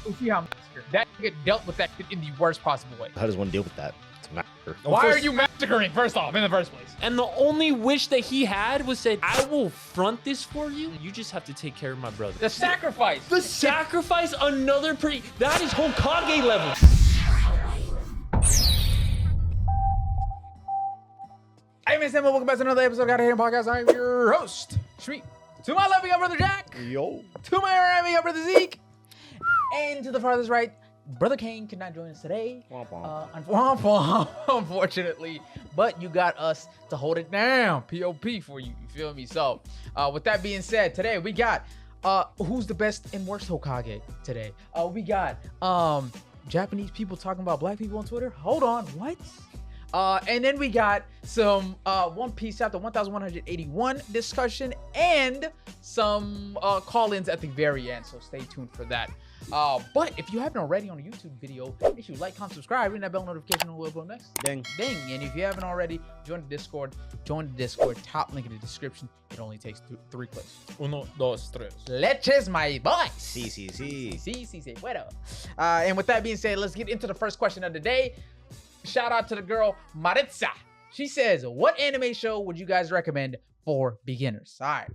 Uchiha massacre. That nigga dealt with that in the worst possible way. How does one deal with that? It's a massacre. Why are you massacring, first off, in the first place? And the only wish that he had was said, I will front this for you. You just have to take care of my brother. The sacrifice. The sacrifice, another that is Hokage level. Hey, man, Sam, welcome back to another episode of Got Here Podcast. I'm your host, Shmeet. To my left, we got Brother Jack. Yo. To my right, we got Brother Zeke. And to the farthest right, Brother Kane could not join us today. Unfortunately. But you got us to hold it down. POP for you. You feel me? So, with that being said, today we got who's the best and worst Hokage today. We got Japanese people talking about black people on Twitter. Hold on, what? And then we got some One Piece chapter 1181 discussion and some call-ins at the very end, so stay tuned for that. But if you haven't already on the YouTube video, make sure you like, comment, subscribe, ring that bell notification on the next. Ding. And if you haven't already, join the Discord. Top link in the description. It only takes 3 clicks. 1, 2, 3. Leches, my boy. Sí. Bueno. And with that being said, let's get into the first question of the day. Shout out to the girl Maritza. She says, what anime show would you guys recommend for beginners? All right.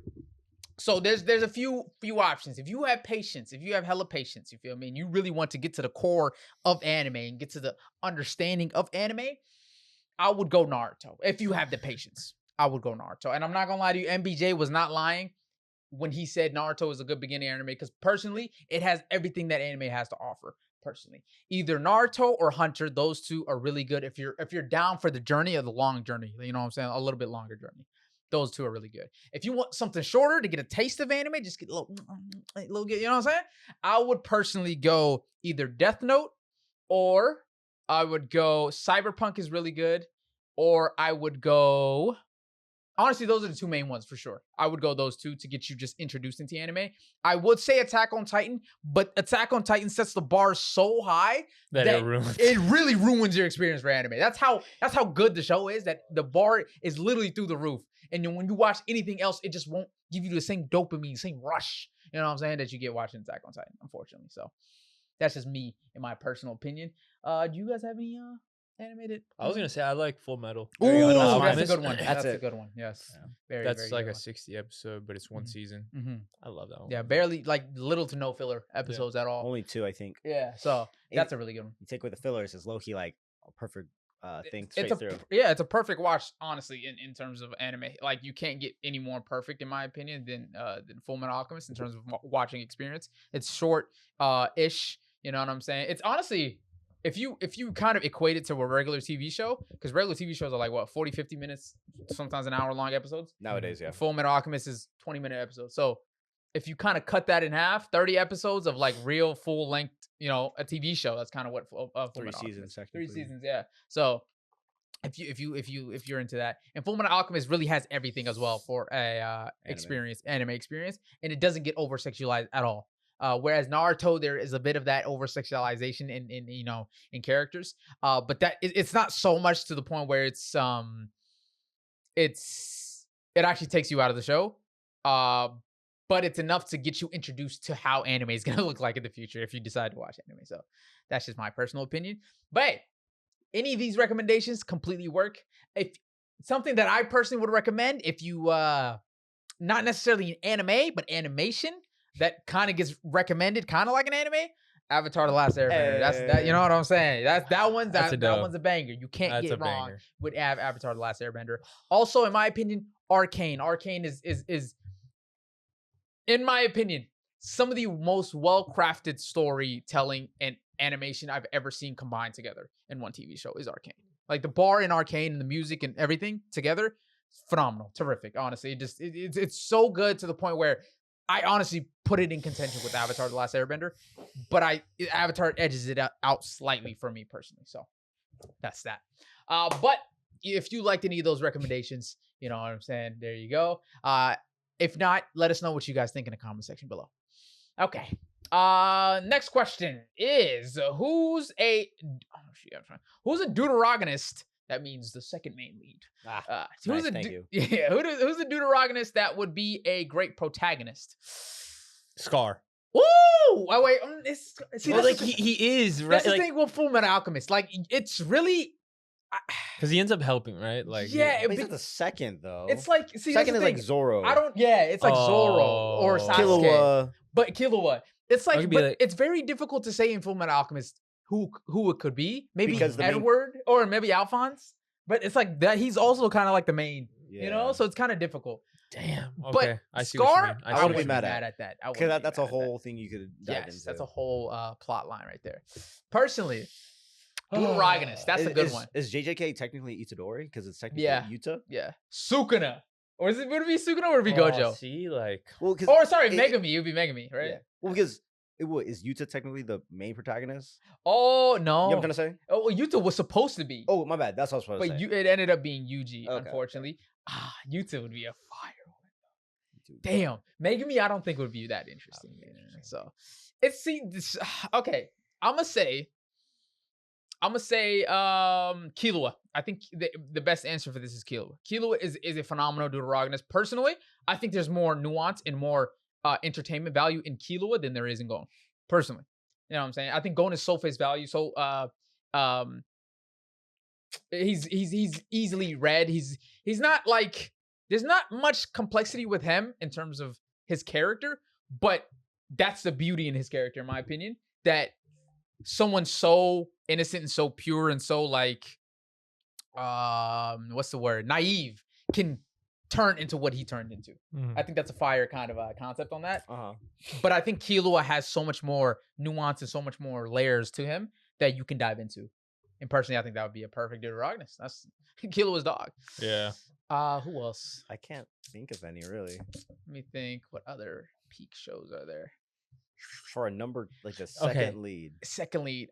So there's a few options. If you have patience, if you have hella patience, you feel me, and you really want to get to the core of anime and get to the understanding of anime, I would go Naruto. If you have the patience, I would go Naruto. And I'm not gonna lie to you, MBJ was not lying when he said Naruto is a good beginning anime, because personally, it has everything that anime has to offer. Personally, either Naruto or Hunter, those two are really good if you're down for the journey or the long journey. You know what I'm saying? A little bit longer journey. Those two are really good. If you want something shorter to get a taste of anime, just get a little you know what I'm saying? I would personally go either Death Note, or I would go Cyberpunk is really good, or I would go, honestly, those are the two main ones for sure. I would go those two to get you just introduced into anime. I would say Attack on Titan, but Attack on Titan sets the bar so high that it really ruins your experience for anime. That's how good the show is, that the bar is literally through the roof. And then when you watch anything else, it just won't give you the same dopamine, same rush, you know what I'm saying, that you get watching Attack on Titan, unfortunately. So that's just me, in my personal opinion. Do you guys have any animated? I was gonna say I like Full Metal. Ooh, that's a good one. That's a good one. Yes, yeah. That's like a 60 episode, but it's one season. Mm-hmm. I love that one. Yeah, barely, like little to no filler episodes at all. Only 2, I think. Yeah, so that's a really good one. You take away the fillers, it's Loki like a perfect thing straight through. Yeah, it's a perfect watch, honestly, in terms of anime. Like, you can't get any more perfect, in my opinion, than Full Metal Alchemist in terms of watching experience. It's short ish. You know what I'm saying? It's honestly, if you kind of equate it to a regular TV show, because regular TV shows are like, what, 40, 50 minutes, sometimes an hour long episodes? Nowadays, yeah. Full Metal Alchemist is 20-minute episodes. So if you kind of cut that in half, 30 episodes of like real full length, you know, a TV show, that's kind of what Full Metal Alchemist. 3 seasons, yeah. So if you're into that, and Full Metal Alchemist really has everything as well for a anime experience, and it doesn't get over sexualized at all. Whereas Naruto, there is a bit of that over sexualization in characters. But that it's not so much to the point where it actually takes you out of the show. But it's enough to get you introduced to how anime is gonna look like in the future if you decide to watch anime. So that's just my personal opinion. But hey, any of these recommendations completely work. If something that I personally would recommend, if you not necessarily an anime, but animation that kind of gets recommended, kind of like an anime, Avatar: The Last Airbender. That's that. You know what I'm saying? That one's a banger. You can't get it wrong with Avatar: The Last Airbender. Also, in my opinion, Arcane. Arcane is in my opinion, some of the most well-crafted storytelling and animation I've ever seen combined together in one TV show is Arcane. Like, the bar in Arcane and the music and everything together, phenomenal, terrific. Honestly, it's so good to the point where I honestly put it in contention with Avatar: The Last Airbender, but Avatar edges it out slightly for me personally. So that's that. But if you liked any of those recommendations, you know what I'm saying, there you go. If not, let us know what you guys think in the comment section below. Okay. Next question is, who's a deuteragonist? That means the second main lead. Who's thank you. Yeah, who's a deuteragonist that would be a great protagonist? Scar. Ooh, wait. See, Well, that's like the, he is right. that's the Like, thing with Full Metal Alchemist. Like, it's really, because he ends up helping, right? Like, yeah. But he's not the second though. It's like, see, second that's is the like thing. Zoro. I don't. Yeah, it's like Zoro or Oh. Sasuke. Killua. But Killua. It's That like, could be but like- it's very difficult to say in Full Metal Alchemist who it could be. Maybe Because the main- Edward or maybe Alphonse. But it's like that. He's also kind of like the main. Yeah. You know, so it's kind of difficult. damn. But Okay, I see what you Scar, mean. I see what wouldn't you be mad mean. at. that. Because that's a whole thing you could dive Yes, into. that's a whole plot line right there. Personally, Deuteragonist, that's a good one. Is JJK technically Itadori? Because it's technically Yeah. Yuta. Yeah, Sukuna, or would it be Sukuna or would it be Oh, Gojo? see, like, Well, because Or sorry, Megami. It would be Megami, right? Yeah. Well, because is Yuta technically the main protagonist? Oh no. You know what I'm trying to say? Oh, well, Yuta was supposed to be. Oh, my bad. That's what I was supposed to but say. it ended up being Yuji, Okay, unfortunately. Yuta would be a fire one. Dude. Damn, Megami, I don't think would be that interesting. That'd be man. interesting. So, this. Okay, I'm gonna say Killua. I think the best answer for this is Killua. Killua is a phenomenal deuteragonist. Personally, I think there's more nuance and more entertainment value in Killua than there is in Gon. Personally, you know what I'm saying? I think Gon is so face value, so he's easily read. He's not like, there's not much complexity with him in terms of his character, but that's the beauty in his character, in my opinion, that someone so innocent and so pure and so like what's the word, naive, can turn into what he turned into. mhm. I think that's a fire kind of concept on that. Uh-huh. But I think Killua has so much more nuance and so much more layers to him that you can dive into. And personally, I think that would be a perfect deuteragonist. That's Killua's dog. Yeah. Who else? I can't think of any really. Let me think. What other peak shows are there? For a number like a second lead. Second lead.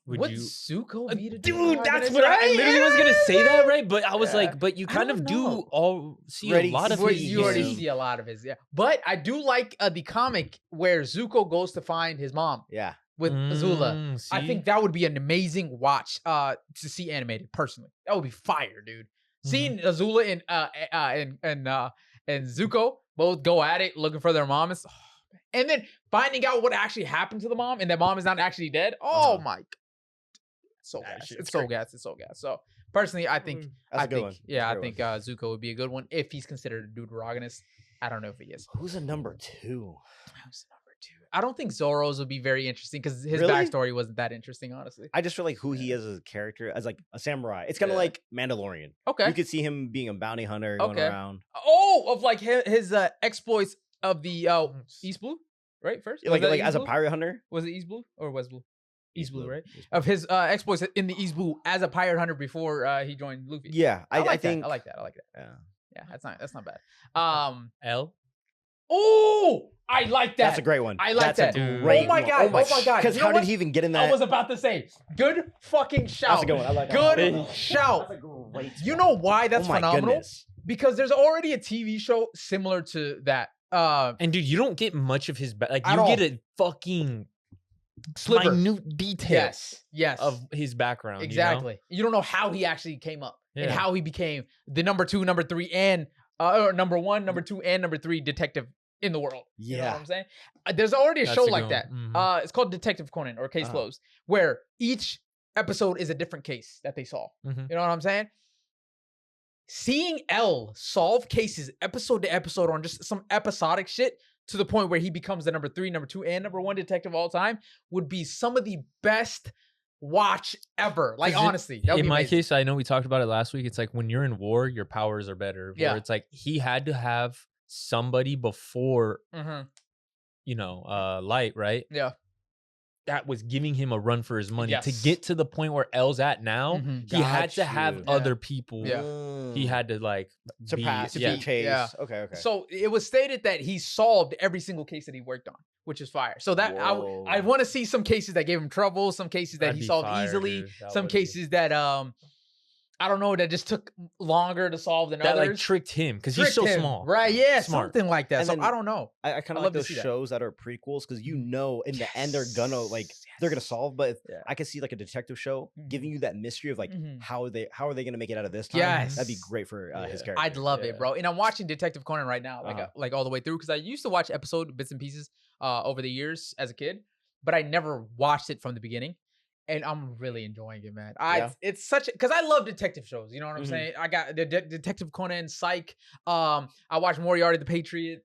Would you Zuko be the Dude, that's deuteragonist, what I right? literally was gonna say that, Yeah. right? But I was Yeah. like, but you I kind don't of do know. all see Already a lot of see- his. You already Yeah. see a lot of his, yeah. But I do like the comic where Zuko goes to find his mom Yeah. with Azula. I See? think that would be an amazing watch to see animated. Personally, that would be fire, dude. Seeing Azula and Zuko both go at it looking for their mom, and then finding out what actually happened to the mom, and that mom is not actually dead. Oh Uh-huh. my god, so That gas! shit's It's so crazy. gas! It's so gas! So personally, I think That's I a good think one. yeah, That's I a think good one. Zuko would be a good one if he's considered a deuteragonist. I don't know if he is. Who's a number 2? Who's number 2? I don't think Zoro's would be very interesting because his Really? backstory wasn't that interesting, honestly. I just feel like who he is as a character, as like a samurai. It's kind of Yeah. like Mandalorian. Okay. You could see him being a bounty hunter going Okay. around. Oh, of like his exploits of the East Blue, right? First, Yeah, Was that like East as a Blue? pirate hunter. Was it East Blue or West Blue? East Blue, right? East Blue. Of his exploits in the East Blue as a pirate hunter before he joined Luffy. Yeah, I like I that. think. I like that. I like that. Yeah. Yeah, that's not bad. L. Oh, I like that. That's a great one. I like That's that. A Oh great my one. God, oh my God. Because You know how what? did he even get in that? I was about to say, good fucking shout. That's a good one. I like that. Good one. shout. That's a great. You know why that's oh my phenomenal? Goodness. Because there's already a TV show similar to that. And dude, you don't get much of his like. At You all. get a fucking Sliver. minute detail Yes. of his background. exactly. You don't know how he actually came up and Yeah. how he became the number 2, number 3, and or number 1, number 2, and number 3 detective in the world. You know what Yeah. I'm saying? There's already a That's show a like good that. one. Mhm. It's called Detective Conan or Case Uh-huh. Closed, where each episode is a different case that they solve. Mhm. You know what I'm saying? Seeing L solve cases episode to episode on just some episodic shit to the point where he becomes the number 3, number 2, and number 1 detective of all time would be some of the best watch ever. Like, 'Cause honestly, that would In be my amazing. case, I know we talked about it last week. It's like when you're in war, your powers are better. Yeah. Where it's like he had to have somebody before, Mhm. Light, right? Yeah. That was giving him a run for his money to Yes. get to the point where L's at now. Mhm. He had to Got have you. other people. Yeah. He had to like surpass, be, yeah. beat Chase. Yeah. Okay. So it was stated that he solved every single case that he worked on, which is fire. So that I Whoa. want to see some cases that gave him trouble, some cases that That'd he be solved fire, easily, dude. That some would be- cases that I don't know, that just took longer to solve than that like others. tricked him because he's Tricked so him, small. right? Yeah, Smart. something like that. And So then- I don't know. I kind I of love like to see those that. shows that are prequels because you know in the end they're gonna like they're gonna solve. But Yeah. I could see like a detective show Mhm. giving you that mystery of like Mhm. how are they gonna make it out of this time. That'd be Yes. great for his Yeah. character. I'd love Yeah. it, bro. And I'm watching Detective Conan right now, Uh-huh. like all the way through, because I used to watch episode bits and pieces over the years as a kid, but I never watched it from the beginning. And I'm really enjoying it, man. Yeah. It's such because I love detective shows. You know what I'm Mhm. saying? I got the Detective Conan, Psych. I watched Moriarty the Patriot.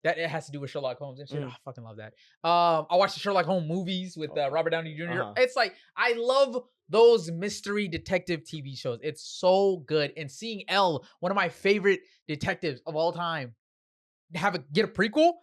That it has to do with Sherlock Holmes and shit. Mhm. I fucking love that. I watched the Sherlock Holmes movies with Robert Downey Jr. Uh-huh. It's like I love those mystery detective TV shows. It's so good. And seeing Elle, one of my favorite detectives of all time, get a prequel.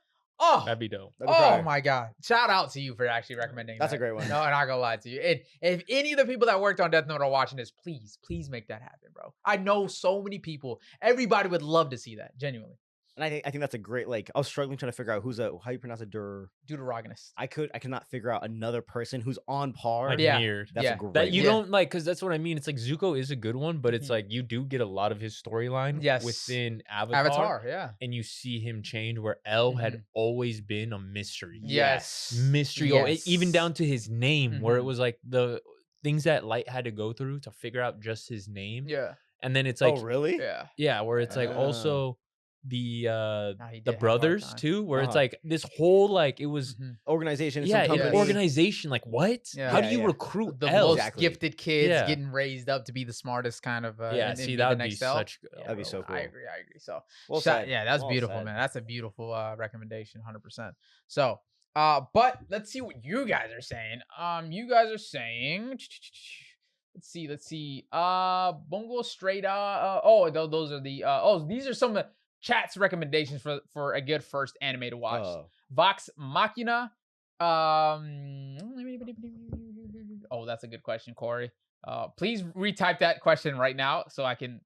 Oh, That'd be dope. That'd be oh fire. my god! Shout out to you for actually recommending. That's that. a great one. No, I'm not gonna lie to you. And if any of the people that worked on Death Note are watching this, please make that happen, bro. I know so many people. Everybody would love to see that. Genuinely. And I think that's a great like. I was struggling trying to figure out how you pronounce it. Deuterogonist. I cannot figure out another person who's on par. Like Yeah. weird. That's Yeah. a great. That you Yeah. don't like, because that's what I mean. It's like Zuko is a good one, but it's Mhm. like you do get a lot of his storyline Yes. within Avatar, Avatar. Yeah. and you see him change where L had Mhm. always been a mystery. Yes. Mystery, even down to his name, where it Mhm. was like the things that Light had to go through to figure out just his name. Yeah. And then it's like, Oh really? Yeah. where it's like Ah. also the Nah, he did the have a hard brothers time. too, where it's Uh-huh. like this whole like it was Mhm. Organization. yeah, Some an company. organization. Like what? Yeah. How do Yeah, you yeah. recruit The L? most Exactly. gifted kids Yeah. getting raised up to be the smartest kind of. Yeah, and see, be that the would be next L. such. Yeah, That'd be bro, so cool. I agree. Well Shout- said. yeah, that's Well beautiful, said. man. That's a beautiful recommendation, 100%. So, but let's see what you guys are saying. You guys are saying, let's see. Bungo straight. Those are the. These are some of the chat's recommendations for a good first anime to watch. Vox Machina. Oh, that's a good question, Corey. Please retype that question right now so I can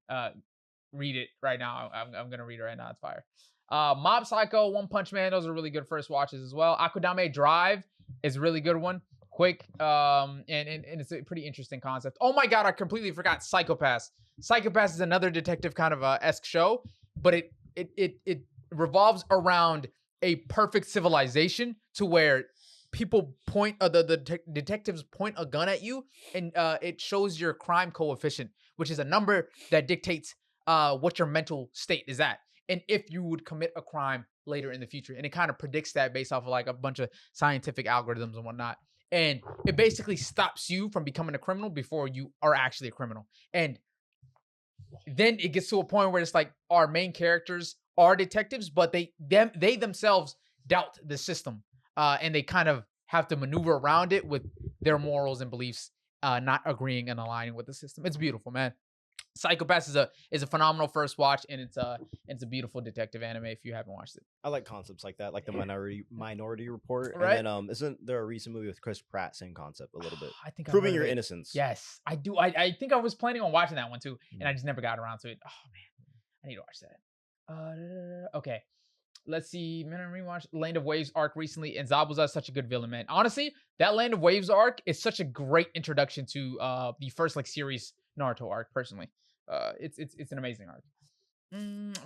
read it right now. I'm gonna read it right now. It's fire. Mob Psycho, One Punch Man, those are really good first watches as well. Akudame Drive is a really good one. Quick, and it's a pretty interesting concept. Oh my god, I completely forgot Psychopaths. Psychopaths is another detective kind of esque show, but it revolves around a perfect civilization to where people point the detectives point a gun at you, and it shows your crime coefficient, which is a number that dictates what your mental state is at, and if you would commit a crime later in the future. And it kind of predicts that based off of like a bunch of scientific algorithms and whatnot. And it basically stops you from becoming a criminal before you are actually a criminal. And then it gets to a point where it's like our main characters are detectives, but they themselves doubt the system, and they kind of have to maneuver around it with their morals and beliefs, not agreeing and aligning with the system. It's beautiful, man. Psychopaths is a phenomenal first watch, and it's a beautiful detective anime if you haven't watched it. I like concepts like that, like the Minority Report. Right. And then isn't there a recent movie with Chris Pratt, same concept a little bit, I think I've proving heard your of it. innocence. Yes, I do. I think I was planning on watching that one too, and I just never got around to it. Oh man, I need to watch that. Okay. Let's see. Man, I rewatched Land of Waves arc recently, and Zabuza is such a good villain, man. Honestly, that Land of Waves arc is such a great introduction to the first like series Naruto arc. Personally, it's an amazing arc.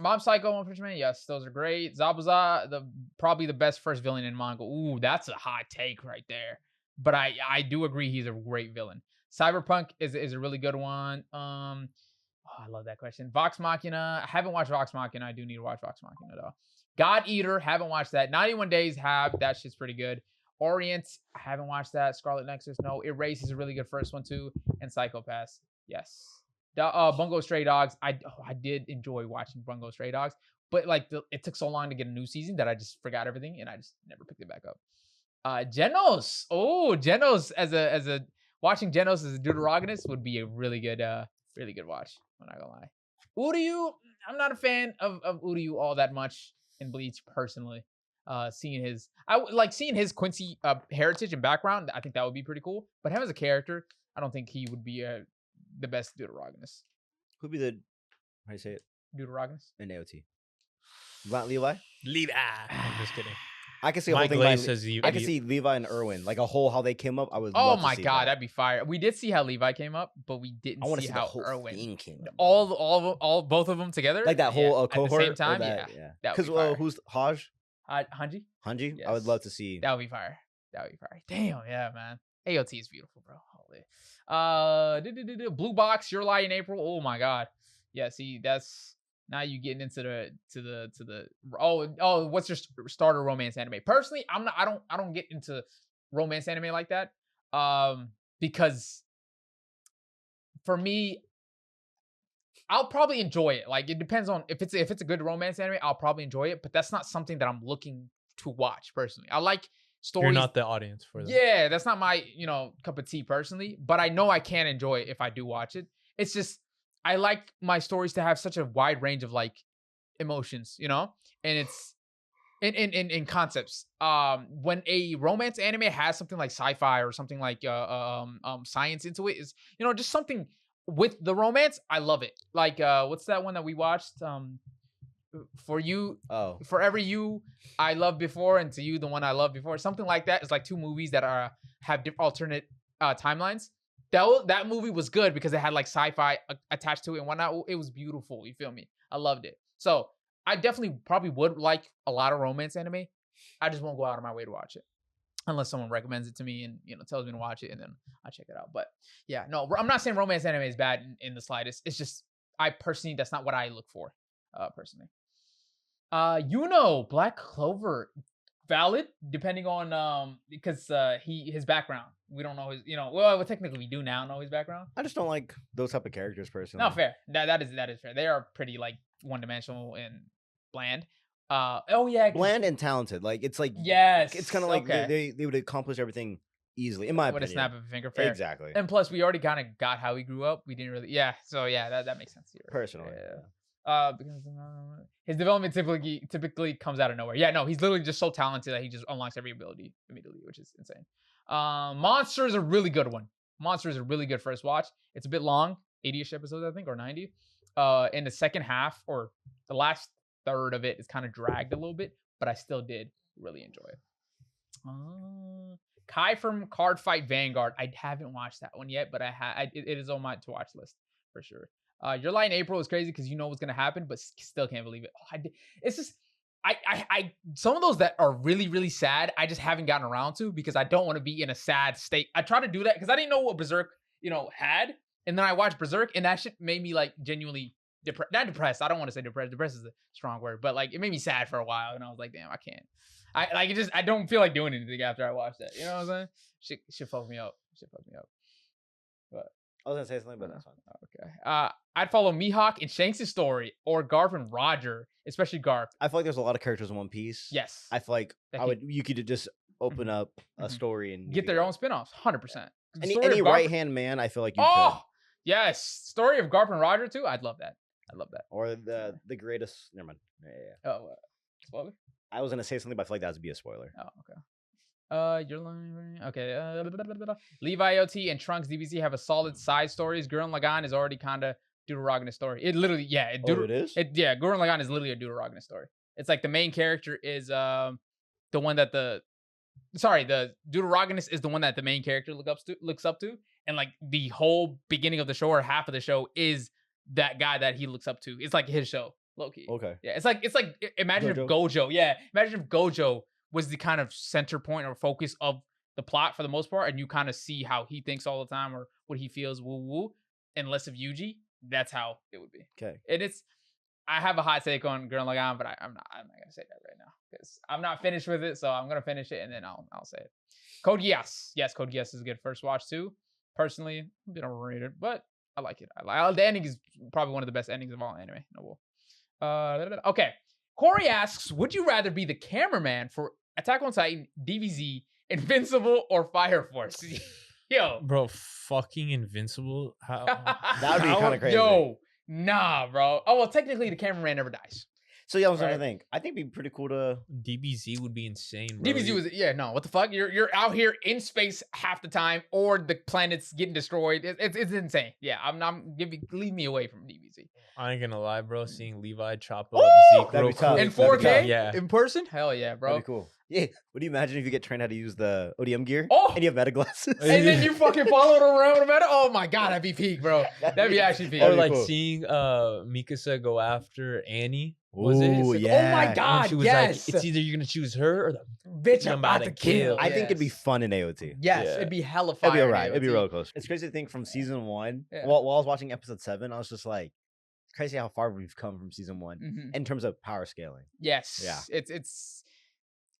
Mob Psycho, One Punch Man, yes, those are great. Zabuza, probably the best first villain in manga. Ooh, that's a hot take right there. But I do agree he's a great villain. Cyberpunk is a really good one. I love that question. Vox Machina. I haven't watched Vox Machina. I do need to watch Vox Machina though. God Eater, haven't watched that. 91 Days have. That shit's pretty good. Orient, I haven't watched that. Scarlet Nexus, no. Erase is a really good first one too. And Psychopaths, yes. Bungo Stray Dogs, I did enjoy watching Bungo Stray Dogs, but like it took so long to get a new season that I just forgot everything and I just never picked it back up. Genos, Genos watching Genos as a Deuterogonist would be a really good watch. I'm not gonna lie. Uryu, I'm not a fan of Uryu all that much in Bleach personally. Seeing his Quincy heritage and background, I think that would be pretty cool. But him as a character, I don't think he would be the best Deuterogonist. Who'd be the how do you say it? Deuterogonist? An AOT. Not Levi? Leave. I'm just kidding. I can see a My whole thing. Glaze says you. I can see Levi and Erwin, like a whole how they came up. I was. Oh love to my see god, that. that'd be fire. We did see how Levi came up, but we didn't I want to see see the how whole Erwin. thing came up. All both of them together, like that whole at cohort the same time. that, That would Because be fire. Who's Haj? Hanji? Hanji? I Yes. would love to see. That would be fire. That would be fire. Damn, yeah, man. AOT is beautiful, bro. Holy. Blue box, Your Lie in April. Oh my god. Yeah, see, that's now you getting into the what's your starter romance anime? Personally, I don't get into romance anime like that. Because for me, I'll probably enjoy it. Like it depends on if it's a good romance anime, I'll probably enjoy it, but that's not something that I'm looking to watch personally. I like stories. You're not the audience for that. Yeah, that's not my, cup of tea personally, but I know I can enjoy it if I do watch it. It's just I like my stories to have such a wide range of like emotions, and it's in concepts. When a romance anime has something like sci-fi or something like science into it, is just something with the romance, I love it. Like what's that one that we watched? For you, forever you I loved before, and to you the one I loved before, something like that. It's like two movies that have alternate timelines. That movie was good because it had like sci-fi attached to it and whatnot. It was beautiful. You feel me? I loved it. So I definitely probably would like a lot of romance anime. I just won't go out of my way to watch it unless someone recommends it to me and tells me to watch it, and then I check it out. But yeah, no, I'm not saying romance anime is bad in the slightest. It's just I personally, that's not what I look for personally. Black Clover, valid depending on because his background, we don't know his, well technically we do now know his background. I just don't like those type of characters personally. No, fair. That is fair. They are pretty like one-dimensional and bland. Bland and talented. Like it's like, yes, it's kind of like they would accomplish everything easily in my opinion. With a snap of a finger. Fair. Exactly. And plus we already kind of got how he grew up. We didn't really, so that makes sense here. Personally. Yeah. Because his development typically comes out of nowhere. Yeah, no, he's literally just so talented that he just unlocks every ability immediately, which is insane. Monster is a really good one. Monster is a really good first watch. It's a bit long, 80-ish episodes, I think, or 90. In the second half or the last third of it is kind of dragged a little bit, but I still did really enjoy it. Kai from Card Fight Vanguard. I haven't watched that one yet, but it is on my to watch list for sure. Your Lie in April is crazy because you know what's gonna happen, but still can't believe it. It's just I some of those that are really, really sad, I just haven't gotten around to because I don't want to be in a sad state. I try to do that because I didn't know what Berserk, had. And then I watched Berserk and that shit made me like genuinely not depressed. I don't want to say depressed. Depressed is a strong word, but like it made me sad for a while. And I was like, damn, I can't. I don't feel like doing anything after I watched that. You know what I'm saying? Shit fucked me up. But I was gonna say something, but that's fine. Okay. I'd follow Mihawk in Shanks' story or Garp and Roger, especially Garp. I feel like there's a lot of characters in One Piece. Yes. I feel like you could just open up a story and get their own spinoffs. 100%. Any right hand man, I feel like you could. Yes. Story of Garp and Roger too. I'd love that. Or the greatest. Never mind. Yeah. Oh, spoiler? I was gonna say something, but I feel like that would be a spoiler. Oh, okay. You're lying. Okay. Levi OT and Trunks DBZ have a solid side stories. Gurren Lagann is already kind of Deuterogonist story. It literally, it is. Gurren Lagann is literally a Deuterogonist story. It's like the main character is the one that the Deuterogonist is the one that the main character looks up to, and like the whole beginning of the show or half of the show is that guy that he looks up to. It's like his show, Loki. Okay. Yeah, it's like imagine if Gojo. Yeah, imagine if Gojo was the kind of center point or focus of the plot for the most part, and you kind of see how he thinks all the time or what he feels woo, and less of Yuji. That's how it would be. Okay. And I have a hot take on Gurren Lagann, but I'm not gonna say that right now because I'm not finished with it. So I'm gonna finish it and then I'll say it. Code Geass. Yes, Code Geass is a good first watch too. Personally, a bit overrated, but I like it. The ending is probably one of the best endings of all anime. Okay. Corey asks, would you rather be the cameraman for Attack on Titan, DBZ, Invincible, or Fire Force? Yo. Bro, fucking Invincible? How? That would be kind of crazy. Yo, nah, bro. Oh, well, technically, the cameraman never dies. So yeah, I was trying to think. I think it'd be pretty cool to... DBZ would be insane, bro. DBZ was... Yeah, no, what the fuck? You're out here in space half the time, or the planet's getting destroyed. It's insane. Yeah, leave me away from DBZ. I ain't gonna lie, bro. Seeing Levi chop up Zeke real quick. In 4K? Yeah. In person? Hell yeah, bro. That'd be cool. Yeah. Would you imagine if you get trained how to use the ODM gear? And you have meta glasses? And then you fucking follow it around with meta? Oh my god, that'd be peak, bro. That'd be actually peak. Or like seeing Mikasa go after Annie. Was it? Ooh, It's yeah. Oh my And God, she was yes. like, it's either you're gonna choose her or the Bitch, I'm about to kill. I think it'd be Yes. fun in AOT. Yes, Yeah. it'd be hella It'd fire. be in alright. It'd be AOT. roller coaster. It's crazy to think from season 1. Yeah. While I was watching episode 7, I was just like, it's crazy how far we've come from season 1 Mhm. in terms of power scaling. Yes. Yeah. It's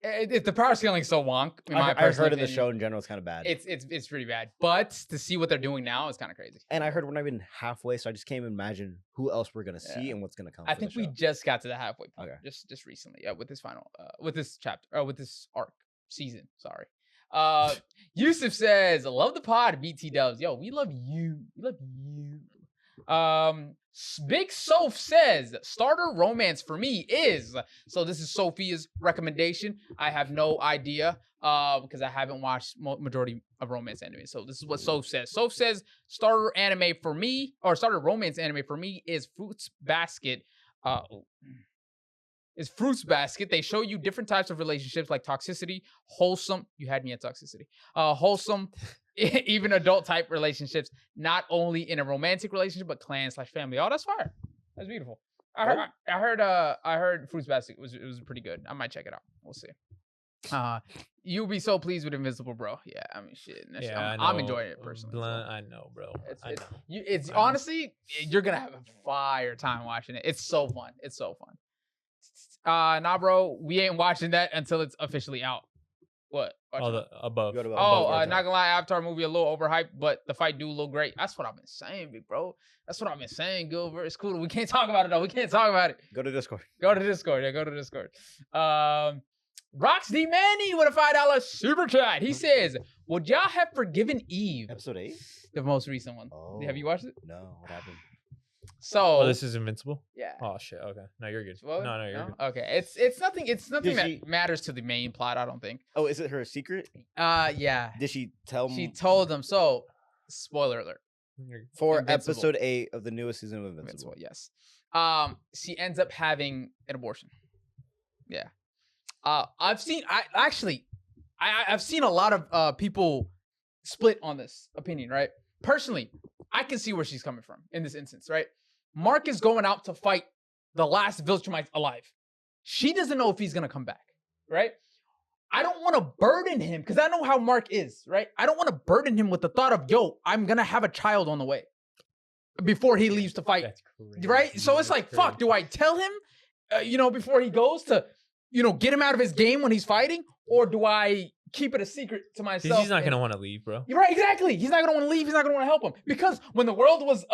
the power scaling is so wonk. In my I've personal heard of the opinion. show in general. It's kind of bad. It's pretty bad. But to see what they're doing now is kind of crazy. And I heard we're not even halfway, so I just can't even imagine who else we're gonna see Yeah. and what's gonna come. I for the think we show. just got to the halfway point. Okay. Just recently. With this final with this chapter with this arc season. Sorry. Yusuf says, love the pod, BT Dubs. Yo, we love you. We love you. Big Soph says, starter romance for me is, so this is Sophia's recommendation. I have no idea because I haven't watched majority of romance anime. So this is what Soph says. Soph says, starter anime for me, or starter romance anime for me is Fruits Basket. Is Fruits Basket. They show you different types of relationships like toxicity, wholesome. You had me at toxicity. Wholesome, even adult type relationships, not only in a romantic relationship, but clan/family. Oh, that's fire. That's beautiful. I heard Fruits Basket it was pretty good. I might check it out. We'll see. You'll be so pleased with Invincible, bro. Yeah, I mean, shit. Yeah, I'm enjoying it personally. Blunt, I know, bro. It's honestly, you're gonna have a fire time watching it. It's so fun. It's so fun. Nah, bro, we ain't watching that until it's officially out. What? Oh, the above. Go to Not gonna lie, Avatar movie a little overhyped, but the fight do look great. That's what I've been saying, big bro. That's what I've been saying, Gilbert. It's cool. We can't talk about it though. We can't talk about it. Go to Discord. Go to Discord. Yeah, go to Discord. Rox D Manny with a $5 super chat. He says, would y'all have forgiven Eve? Episode 8? The most recent one. Oh. Have you watched it? No. What happened? So Oh, this is Invincible? yeah. Oh shit. Okay. No, you're good. Well, No, you're good. Okay. It's nothing Did that she- matters to the main plot, I don't think. Oh, is it her secret? Yeah. Did she tell She told them. So, spoiler alert. for Invincible. episode 8 of the newest season of Invincible? Yes. She ends up having an abortion. Yeah. I've seen I've seen a lot of people split on this opinion, right? Personally, I can see where she's coming from in this instance, right? Mark is going out to fight the last Viltrumites alive. She doesn't know if he's gonna come back, right? I don't want to burden him because I know how Mark is, right? I don't want to burden him with the thought of, yo, I'm gonna have a child on the way before he leaves to fight, That's crazy. right? So it's like, fuck, do I tell him, before he goes to, get him out of his game when he's fighting, or do I keep it a secret to myself? Because he's not gonna want to leave, bro. You're right, exactly. He's not gonna want to leave. He's not gonna want to help him because when the world was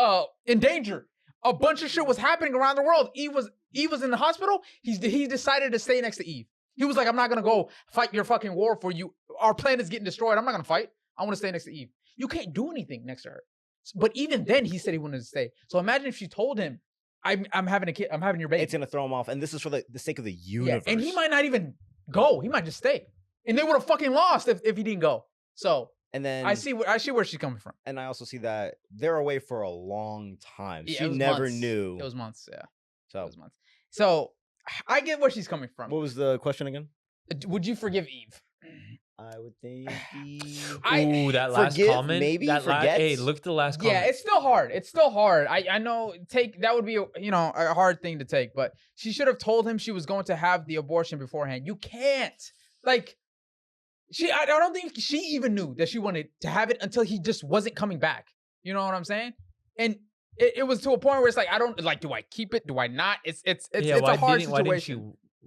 in danger, a bunch of shit was happening around the world. Eve was in the hospital. He decided to stay next to Eve. He was like, I'm not gonna go fight your fucking war for you. Our planet is getting destroyed. I'm not gonna fight. I want to stay next to Eve. You can't do anything next to her. But even then, he said he wanted to stay. So imagine if she told him, I'm having a kid. I'm having your baby. It's gonna throw him off, and this is for the sake of the Yeah, universe. and he might not even go. He might just stay, and they would have fucking lost if he didn't go. So And then I see where she's coming from. and I also see that they're away for a long time. Yeah, She it was never months. knew. It was months. Yeah, it So was months. So I get where she's coming from. what was the question again? Would you forgive Eve? I would think Ooh, that last Forgive, comment. maybe, that forgets. hey, look at the last comment. Yeah, it's still hard. It's still hard. I know that would be a hard thing to take, but she should have told him she was going to have the abortion beforehand. You can't. Like I don't think she even knew that she wanted to have it until he just wasn't coming back. You know what I'm saying? And it was to a point where it's like I don't like. Do I keep it? Do I not? It's a hard situation. Why didn't she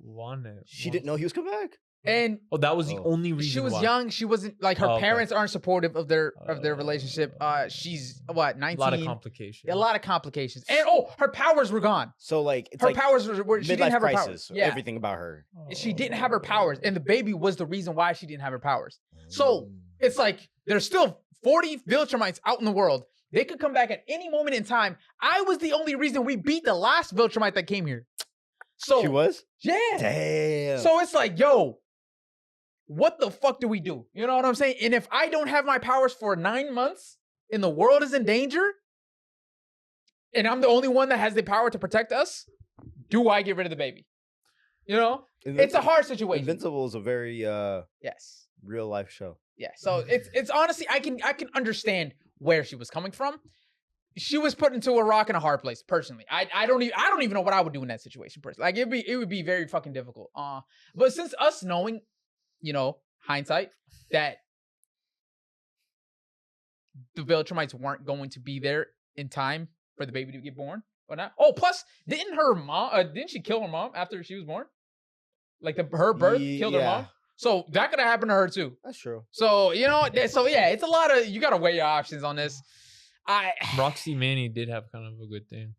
want it? she didn't know he was coming back. And Oh, that was the Oh. only reason. she was why. young. She wasn't like her Oh, okay. parents aren't supportive of their relationship. She's what 19. A lot of complications. A lot of complications. And her powers were gone. So like it's Her like powers were she didn't midlife have her crisis. powers. Yeah. Everything about her. She didn't have her powers, and the baby was the reason why she didn't have her powers. So it's like there's still 40 Viltrumites out in the world. They could come back at any moment in time. I was the only reason we beat the last Viltrumite that came here. So She was? yeah. Damn. So it's like, yo, what the fuck do we do? You know what I'm saying? And if I don't have my powers for 9 months and the world is in danger, and I'm the only one that has the power to protect us, do I get rid of the baby? You know? It's a hard situation. Invincible is a very Yes. real life show. Yeah. So it's honestly I can understand where she was coming from. she was put into a rock and a hard place. Personally, I don't even know what I would do in that situation. Personally, like it would be very fucking difficult. But since us knowing, hindsight, that the Viltrumites weren't going to be there in time for the baby to get born or not. Oh, plus, didn't she kill her mom after she was born? Like her birth killed her mom. So that could have happened to her too. That's true. So it's a lot of, you gotta weigh your options on this. Roxy Manny did have kind of a good thing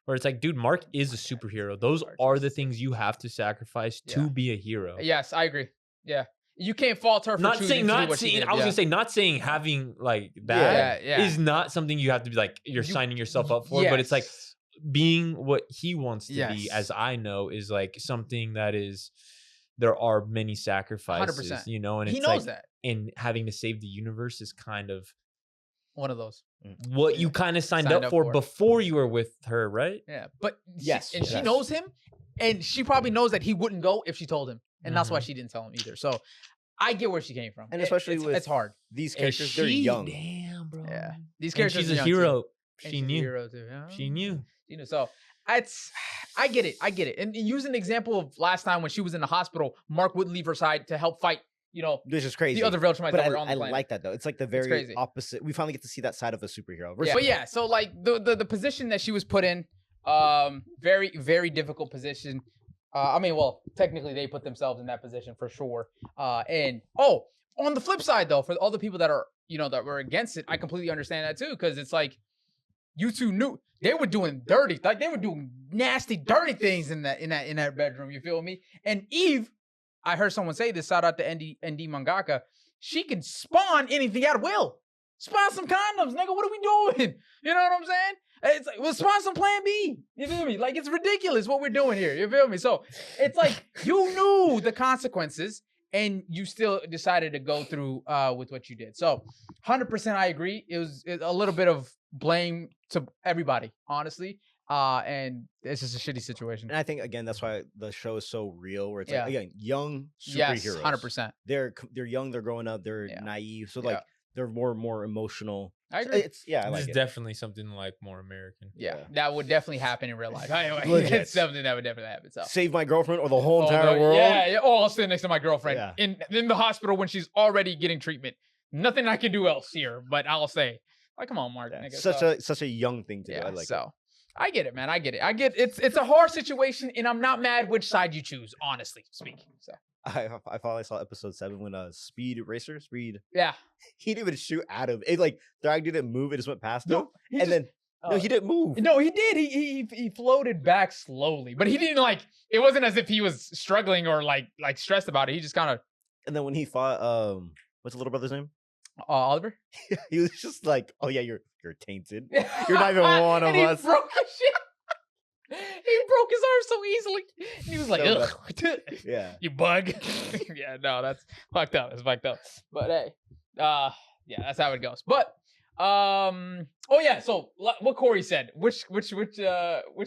where it's like, dude, Mark is a superhero. Those are the things you have to sacrifice to be a hero. Yes, I agree. Yeah. You can't fault her for choosing to do what she did. I was gonna say, not saying having like that is not something you have to be like you're signing yourself up for, but it's like being what he wants to be, as I know, is like something that is, there are many sacrifices, 100%. And he it's knows like, that. and having to save the universe is kind of one of those. What you kind of signed up for before you were with her, right? Yeah, but she knows him, and she probably knows that he wouldn't go if she told him. And that's why she didn't tell him either. So I get where she came from. And especially it's hard. These characters, they're young. Damn, bro. Yeah. These characters, she's a hero. She knew. Hero too. Yeah. She knew. So I get it. And use an example of last time when she was in the hospital, Mark wouldn't leave her side to help fight, this is crazy. The other Viltrumites that were on the planet. I like that though. It's like the very opposite. We finally get to see that side of a superhero. But so like the position that she was put in, very, very difficult position. Technically they put themselves in that position for sure. On the flip side though, for all the people that are, that were against it, I completely understand that too. Because it's like, you two knew they were doing dirty, like they were doing nasty, dirty things in that bedroom. You feel me? And Eve, I heard someone say this, shout out to ND Mangaka, she can spawn anything at will. Spawn some condoms, nigga. What are we doing? You know what I'm saying? It's like, we'll spawn some plan B. You feel me? Like, it's ridiculous what we're doing here. You feel me? So it's like, you knew the consequences and you still decided to go through with what you did. So 100% I agree. It was a little bit of blame to everybody, honestly. And it's just a shitty situation. And I think, again, that's why the show is so real, where it's like, again, young superheroes. Yes, 100%. They're young, they're growing up, they're naive. So like, they're more emotional. I agree. I like it's it. definitely something like more American. Yeah, that would definitely happen in real life. Anyway, it's something that would definitely happen. So save my girlfriend or the whole entire world. Yeah. Oh, I'll sit next to my girlfriend in the hospital when she's already getting treatment. Nothing I can do else here, but I'll say, like, come on, Mark. Nigga. Such a young thing to do. I like it. I get it, man. I get it. It's a hard situation, and I'm not mad which side you choose, honestly speaking. So I finally saw episode 7 when Speed, he didn't even shoot at him. It like Drag didn't move, it just went past him. And then he didn't move. No, he did. He floated back slowly, but he didn't like. It wasn't as if he was struggling or like stressed about it. He just kind of. And then when he fought, what's the little brother's name? Oliver. He was just like, "Oh yeah, you're tainted. You're not even one of us." He broke his shit. He broke his arm so easily. He was like, ugh. Yeah. You bug. Yeah, no, that's fucked up. It's fucked up. But hey, that's how it goes. But so what Corey said, which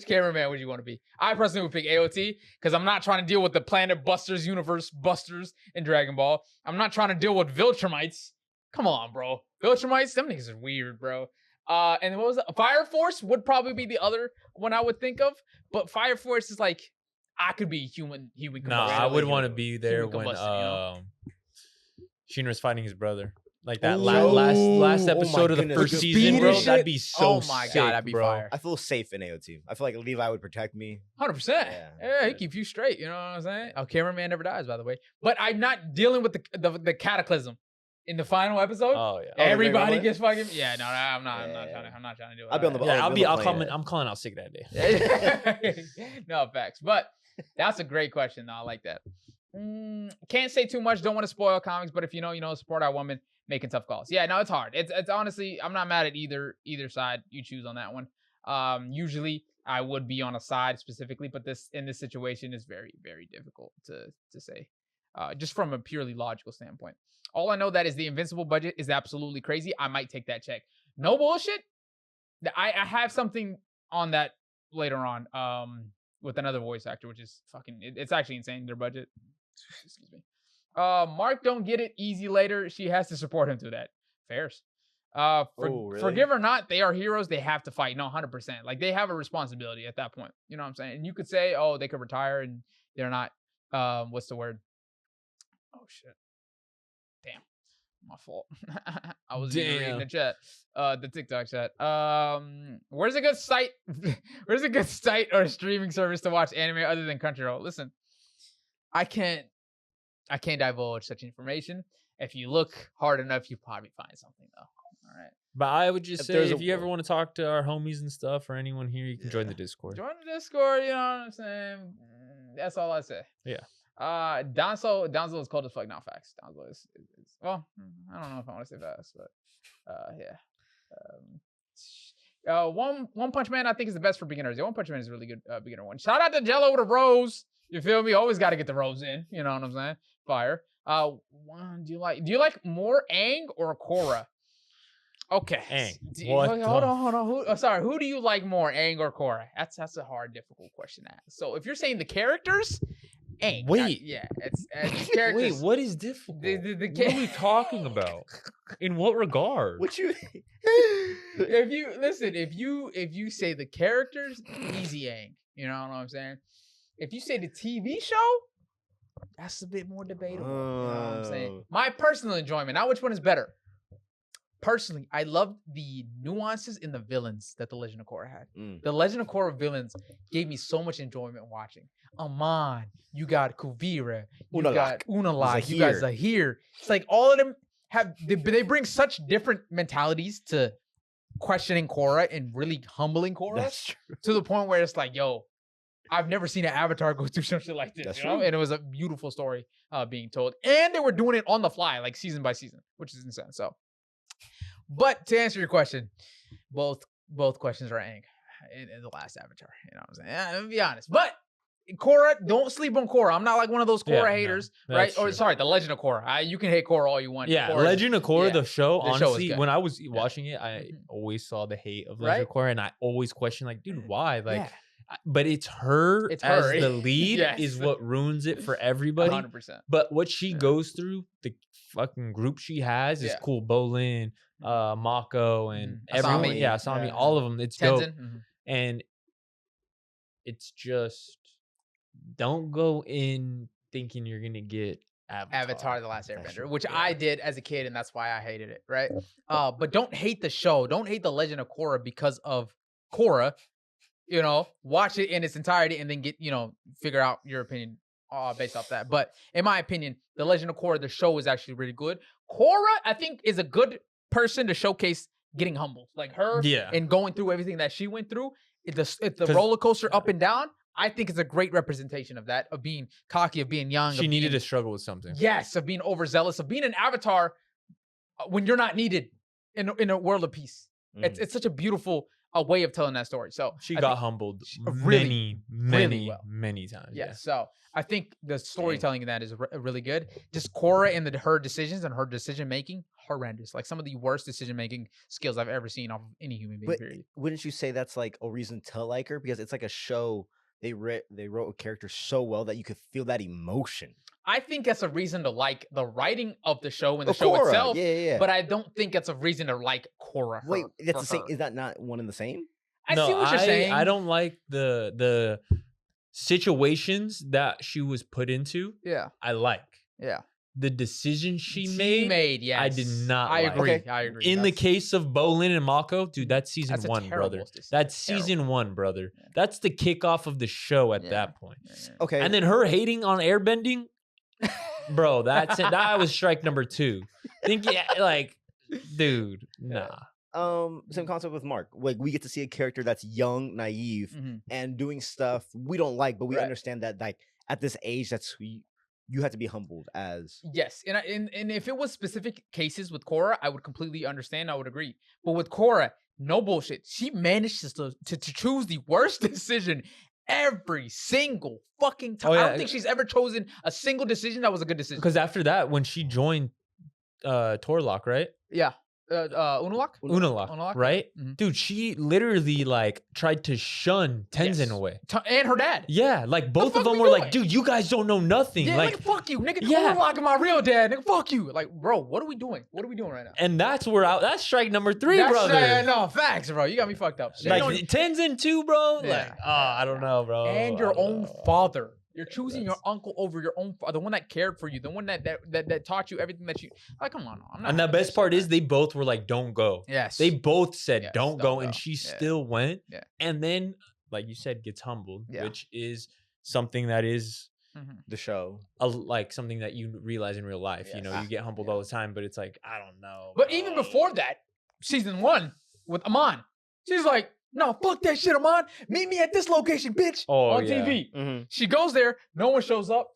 cameraman would you want to be? I personally would pick AOT because I'm not trying to deal with the Planet Busters, Universe Busters in Dragon Ball. I'm not trying to deal with Viltrumites. Come on, bro. Viltrumites, them niggas are weird, bro. And what was it? Fire Force would probably be the other one I would think of. But Fire Force is like, I could be human combustion. No, I would want to be there when Shinra's fighting his brother. Like that last episode of the first season, bro. That'd be so sick, God, that'd be fire. I feel safe in AOT. I feel like Levi would protect me. 100%. Yeah, he keeps you straight. You know what I'm saying? Oh, Cameraman never dies, by the way. But I'm not dealing with the cataclysm. In the final episode, everybody gets fucking. Yeah, no, I'm not trying to do it. I'll be on the. I'm calling out sick that day. No facts, but that's a great question though. I like that. Can't say too much. Don't want to spoil comics, but if you know, support our women making tough calls. Yeah, no, it's hard. It's honestly, I'm not mad at either side you choose on that one. Usually I would be on a side specifically, but in this situation is very, very difficult to say. Just from a purely logical standpoint. All I know that is the Invincible budget is absolutely crazy. I might take that check. No bullshit. I have something on that later on with another voice actor, which is fucking, it's actually insane, their budget. Excuse me. Mark don't get it easy later. She has to support him through that. Fairs. Really? Forgive or not, they are heroes. They have to fight. No, 100%. Like they have a responsibility at that point. You know what I'm saying? And you could say, oh, they could retire and they're not. What's the word? Oh shit! Damn, my fault. I was reading the chat, the TikTok chat. Where's a good site? Where's a good site or streaming service to watch anime other than Crunchyroll? Listen, I can't divulge such information. If you look hard enough, you probably find something though. All right. But I would just say, if you ever want to talk to our homies and stuff or anyone here, you can join the Discord. Join the Discord, you know what I'm saying? That's all I say. Yeah. Donzo is cold as fuck. Not facts. Donzo is well, I don't know if I want to say facts, but yeah. One Punch Man I think is the best for beginners. Yeah, One Punch Man is a really good beginner one. Shout out to Jello with a rose. You feel me? Always got to get the rose in. You know what I'm saying? Fire. Do you like more Aang or Korra? Okay. Aang. Hold on. Who do you like more, Aang or Korra? That's a hard, difficult question to ask. So if you're saying the characters, Aang. Wait. It's characters. Wait, what is difficult? What are we talking about? In what regard? What you? If you say the characters, easy Aang. You know what I'm saying? If you say the TV show, that's a bit more debatable. You know what I'm saying? My personal enjoyment. Now, which one is better? Personally, I loved the nuances in the villains that The Legend of Korra had. The Legend of Korra villains gave me so much enjoyment watching. Amon, you got Kuvira, you got Unalaq, you got Zahir. It's like all of them they bring such different mentalities to questioning Korra and really humbling Korra. That's true. To the point where it's like, yo, I've never seen an Avatar go through some shit like this. That's you know? And it was a beautiful story being told. And they were doing it on the fly, like season by season, which is insane. So, but to answer your question, both questions are Aang in the last Avatar. You know what I'm saying? Yeah, to be honest. But Korra, don't sleep on Korra. I'm not like one of those Korra haters, right? Or sorry, The Legend of Korra. You can hate Korra all you want. Yeah, Legend of Korra, the show, honestly, when I was watching it, I always saw the hate of Legend of Korra, and I always questioned, like, dude, why? Like, but it's her as the lead is what ruins it for everybody. 100%. But what she goes through, the fucking group she has is cool. Bolin, Mako, and everyone. Asami, all of them. It's dope. And it's just, don't go in thinking you're going to get Avatar The Last Airbender, which I did as a kid, and that's why I hated it, right? But don't hate the show. Don't hate The Legend of Korra because of Korra. You know, watch it in its entirety and then figure out your opinion based off that. But in my opinion, The Legend of Korra, the show is actually really good. Korra, I think, is a good person to showcase getting humbled. Like her and going through everything that she went through. It's the roller coaster up and down. I think it's a great representation of that, of being cocky, of being young. She needed to struggle with something. Yes, of being overzealous, of being an avatar when you're not needed in a world of peace. It's such a beautiful way of telling that story. So she got humbled many times. Yeah. So I think the storytelling in that is really good. Just Korra and her decisions and her decision making, horrendous. Like some of the worst decision making skills I've ever seen off of any human being. Period. Wouldn't you say that's like a reason to like her? Because it's like a show. They wrote a character so well that you could feel that emotion. I think that's a reason to like the writing of the show and the show itself. Yeah. But I don't think that's a reason to like Korra. Wait, that's the same. Is that not one and the same? I see what you're saying. I don't like the situations that she was put into. Yeah. I like. Yeah. The decision she made, yes. I did not I like. agree. Okay. I agree. In the case of Bolin and Mako, dude, that's season 1, brother. That's season 1, brother. Yeah. That's the kickoff of the show at that point. Yeah. Okay. And then her hating on airbending, bro, that's it. That was strike number 2. Dude, nah. Same concept with Mark. Like we get to see a character that's young, naive, and doing stuff we don't like, but we understand that like at this age, that's who you have to be humbled as. Yes, and if it was specific cases with Korra, I would completely understand. I would agree. But with Korra, no bullshit. She managed to choose the worst decision every single fucking time. I don't think she's ever chosen a single decision that was a good decision. Because after that, when she joined Torlock, right? Yeah. Unalaq, right? Dude, she literally like tried to shun Tenzin away. And her dad. Yeah, like both of them were like, dude, you guys don't know nothing. Yeah, like, nigga, fuck you, nigga. Unalaq is my real dad, nigga. Fuck you. Like, bro, what are we doing? What are we doing right now? And that's where that's strike number 3, brother. No, facts, bro. You got me fucked up. Like Tenzin too, bro. Yeah. Like, I don't know, bro. And your own father. You're choosing your uncle over your own father, the one that cared for you, the one that taught you everything that you. Like, come on. And the best part is they both were like, "Don't go." Yes. They both said, "Don't go," and she still went. Yeah. And then, like you said, gets humbled, which is something that is the show, like something that you realize in real life. You know, you get humbled all the time, but it's like, I don't know. But even before that, season 1 with Amon, she's like, no, fuck that shit, Amon. Meet me at this location, bitch. On TV. She goes there. No one shows up.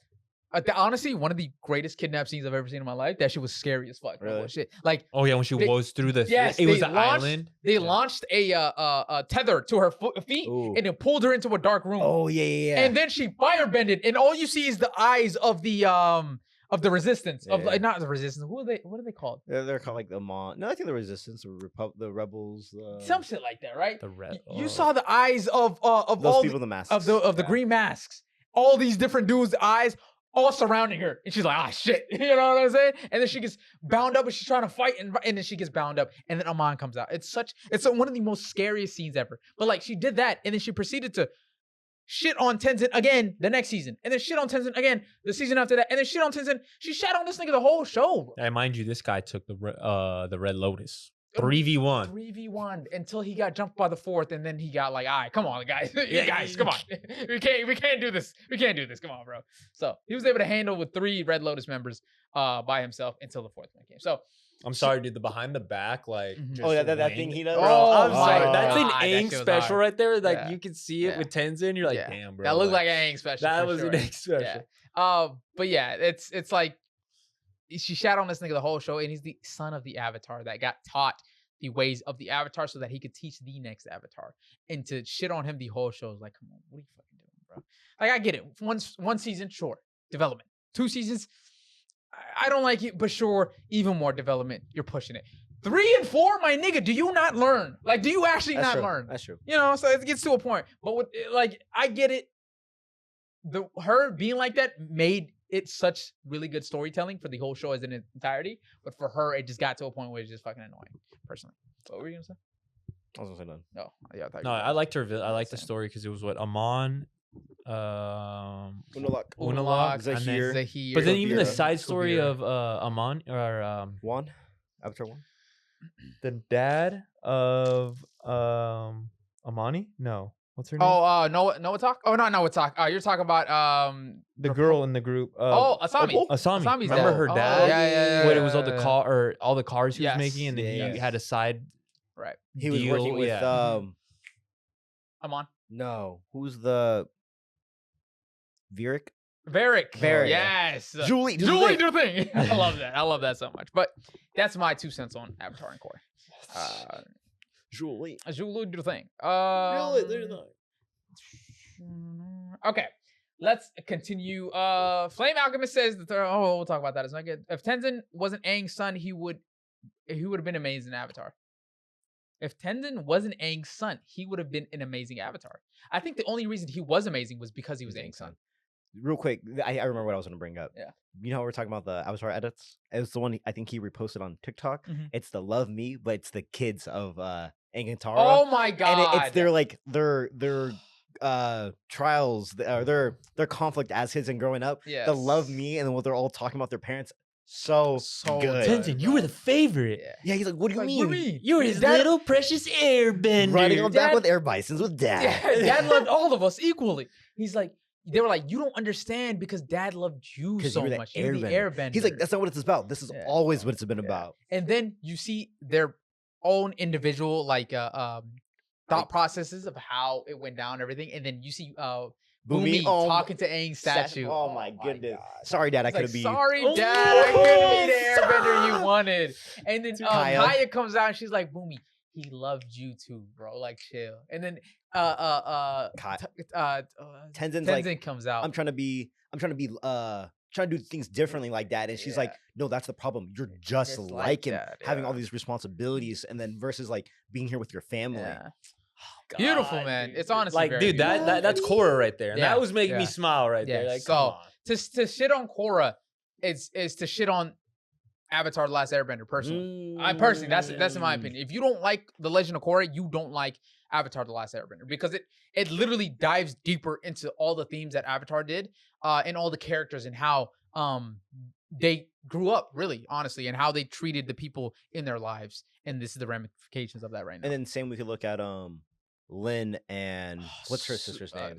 Honestly, one of the greatest kidnap scenes I've ever seen in my life. That shit was scary as fuck. Really? Shit. Like, when she was through the it was an island. They launched a tether to her feet and it pulled her into a dark room. Oh yeah. And then she firebended, and all you see is the eyes of the resistance of like not the resistance. What are they called? They're called like the Mon. No, I think the resistance, the rebels, some shit like that, right? The you saw the eyes of those all people, the masks of the green masks. All these different dudes' eyes, all surrounding her, and she's like, ah, shit, you know what I'm saying? And then she gets bound up, and she's trying to fight, and then she gets bound up, and then Amon comes out. It's one of the most scariest scenes ever. But like, she did that, and then she proceeded to shit on Tenzin again the next season, and then shit on Tenzin again the season after that, and then shit on Tenzin. She shat on this nigga the whole show. And mind you, this guy took the Red Lotus 3v1. 3v1 until he got jumped by the 4th, and then he got like, all right, come on, guys, guys, come on, we can't do this, come on, bro. So he was able to handle with 3 Red Lotus members by himself until the 4th one came. So. I'm sorry, dude. The behind the back, like, that thing he does. Oh, I'm sorry. God. That's an Aang special hard. right there. Like, you can see it with Tenzin. You're like, damn, bro. That looked like an Aang special. That was an Aang special. But yeah, it's like she shat on this nigga the whole show, and he's the son of the Avatar that got taught the ways of the Avatar so that he could teach the next Avatar. And to shit on him the whole show is like, come on, what are you fucking doing, bro? Like, I get it. One season, sure, development. 2 seasons. I don't like it, but sure, even more development. You're pushing it. 3 and 4, my nigga, do you not learn? Like, do you actually learn? That's true. You know, so it gets to a point. But with, like, I get it. Her being like that made it such really good storytelling for the whole show as an entirety. But for her, it just got to a point where it's just fucking annoying, personally. What were you gonna say? I was gonna say none. No, yeah, I liked her. I liked the story because it was what Amon. Unalaq, Zahir. But then even the side story of Amon or Juan, Avatar 1, the dad of Amani. No, what's her name? Noah Talk. Oh, not Noah Talk. You're talking about the girl in the group. Asami. Asami. Remember her dad? Yeah. When it was all the cars he was making, and then he had a side. Right. He was working with Amon. No, who's the Varric? Yes. Julie, do the thing. I love that. I love that so much. But that's my 2 cents on Avatar and Korra. Julie, do the thing. Really? Okay. Let's continue. Flame Alchemist says that we'll talk about that. It's not good. If Tenzin wasn't Aang's son, he would have been amazing in Avatar. If Tenzin wasn't Aang's son, he would have been an amazing Avatar. I think the only reason he was amazing was because he was Aang's son. Real quick, I remember what I was going to bring up. Yeah. You know how we're talking about the Avatar edits? It's the one I think he reposted on TikTok. Mm-hmm. It's the Love Me, but it's the kids of Aang and Tara. Oh my God. And it's their trials, their conflict as kids and growing up. Yes. The Love Me and what they're all talking about their parents. So good. Tenzin, you were the favorite. Yeah, he's like, what do you mean? You were his little precious airbender. Riding on back with air bisons with dad. Yeah, dad loved all of us equally. He's like, they were like, you don't understand because dad loved you so much. You're the airbender. He's like, that's not what it's about. This is always what it's been about. And then you see their own individual thought processes of how it went down and everything. And then you see Bumi talking to Aang's statue. Oh my goodness. Sorry, Dad, I couldn't be. Sorry, Dad, I couldn't be the airbender you wanted. And then Kaya comes out and she's like, Bumi, he loved you too, bro. Like, chill. And then Tenzin comes out. I'm trying to be trying to do things differently like that. And she's like, no, that's the problem. You're just like him, having all these responsibilities, and then versus like being here with your family. Yeah. Oh, beautiful, man. Dude. It's honestly like, very dude, that's Korra right there. And that was making me smile right there. Like, so to shit on Korra is to shit on Avatar: The Last Airbender. Personally, that's in my opinion. If you don't like The Legend of Korra, you don't like Avatar: The Last Airbender, because it literally dives deeper into all the themes that Avatar did, and all the characters and how they grew up, really, honestly, and how they treated the people in their lives. And this is the ramifications of that right now. And then same, we could look at Lin and what's her sister's name?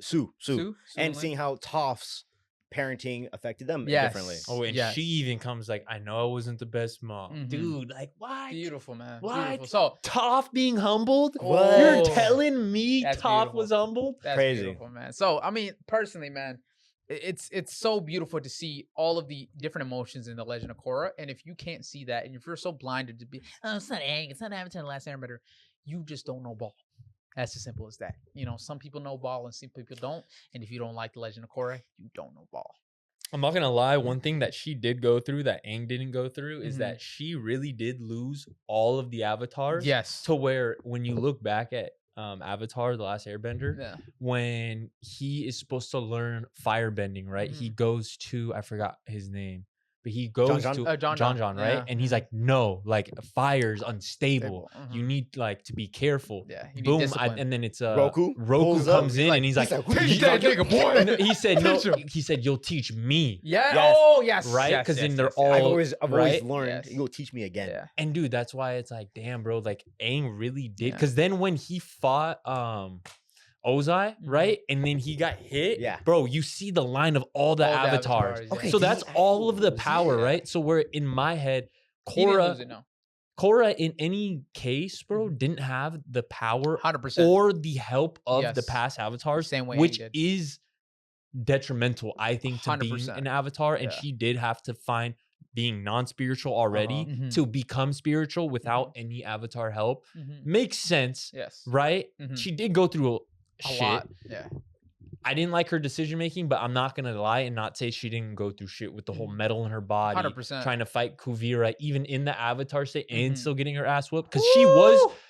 Sue. And seeing how Toph's parenting affected them differently. Oh, and she even comes like, I know I wasn't the best mom. Dude, like, what? Beautiful, man. What? Beautiful. So Toph being humbled? What? You're telling me Toph was humbled? That's crazy. Beautiful, man. So, I mean, personally, man, it's so beautiful to see all of the different emotions in The Legend of Korra. And if you can't see that, and if you're so blinded to be, oh, it's not Aang, it's not Avatar: The Last Airbender, you just don't know ball. That's as simple as that. You know, some people know ball and some people don't. And if you don't like The Legend of Korra, you don't know ball. I'm not gonna lie, one thing that she did go through that Aang didn't go through is that she really did lose all of the avatars. Yes. To where when you look back at Avatar: The Last Airbender, when he is supposed to learn firebending, right? He goes to, I forgot his name, but he goes to John, right? Yeah. And he's like, no, like fire's unstable. You need like to be careful. Yeah. Boom. And then it's Roku comes in and he's like, teach that nigga, boy. He said, no, he said, you'll teach me. Yeah. Yes. Oh, yes. Right? Because then they're all I've always learned, you'll teach me again. Yeah. And dude, that's why it's like, damn, bro, like Aang really did. Because then when he fought Ozai, right? And then he got hit. Yeah. Bro, you see the line of all the avatars. Okay, so that's all of the power, right? So we're in my head, Korra in any case, bro, didn't have the power 100%. or the help of the past avatars, same way which is detrimental, I think, to 100%. being an avatar. And she did have to find being non-spiritual already to become spiritual without any avatar help. Makes sense. Yes. Right? She did go through a lot. Yeah. I didn't like her decision making, but I'm not gonna lie and not say she didn't go through shit with the whole metal in her body, 100%. Trying to fight Kuvira, even in the Avatar state, and still getting her ass whooped. Because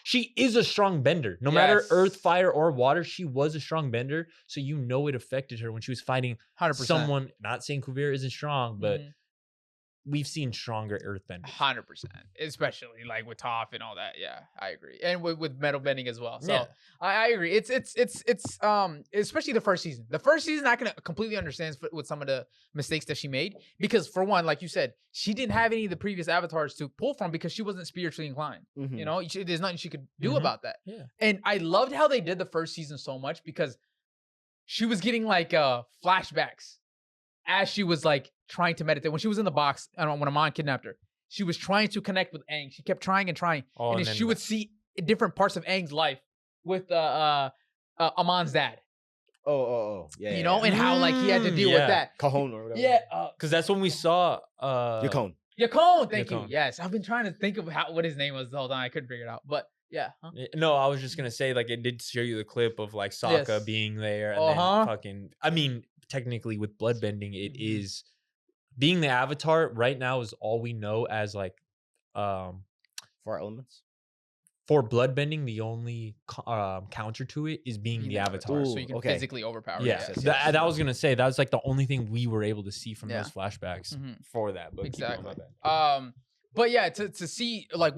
she is a strong bender. No matter earth, fire, or water, she was a strong bender. So you know it affected her when she was fighting 100%. someone. Not saying Kuvira isn't strong, but we've seen stronger earthbenders. 100%. Especially like with Toph and all that. Yeah, I agree. And with metal bending as well. So I agree. It's especially the first season. The first season I can completely understand with some of the mistakes that she made. Because for one, like you said, she didn't have any of the previous avatars to pull from because she wasn't spiritually inclined. You know, there's nothing she could do about that. Yeah. And I loved how they did the first season so much because she was getting like flashbacks as she was like trying to meditate. When she was in the box, when Amon kidnapped her, she was trying to connect with Aang. She kept trying and trying. And then she would see different parts of Aang's life with Amon's dad. Yeah. You know, and how like he had to deal with that. Cajon or whatever. Yeah. Because that's when we saw Yacon. Thank you. Yes. I've been trying to think of what his name was the whole time. I couldn't figure it out. But yeah. No, I was just gonna say, like, it did show you the clip of like Sokka being there and then fucking, I mean, technically with bloodbending, it is being the avatar right now is all we know as like 4 elements. For bloodbending, the only counter to it is being the avatar. So you can physically overpower. Yeah, that was gonna say that was like the only thing we were able to see from those flashbacks for that. But exactly. But yeah, to see like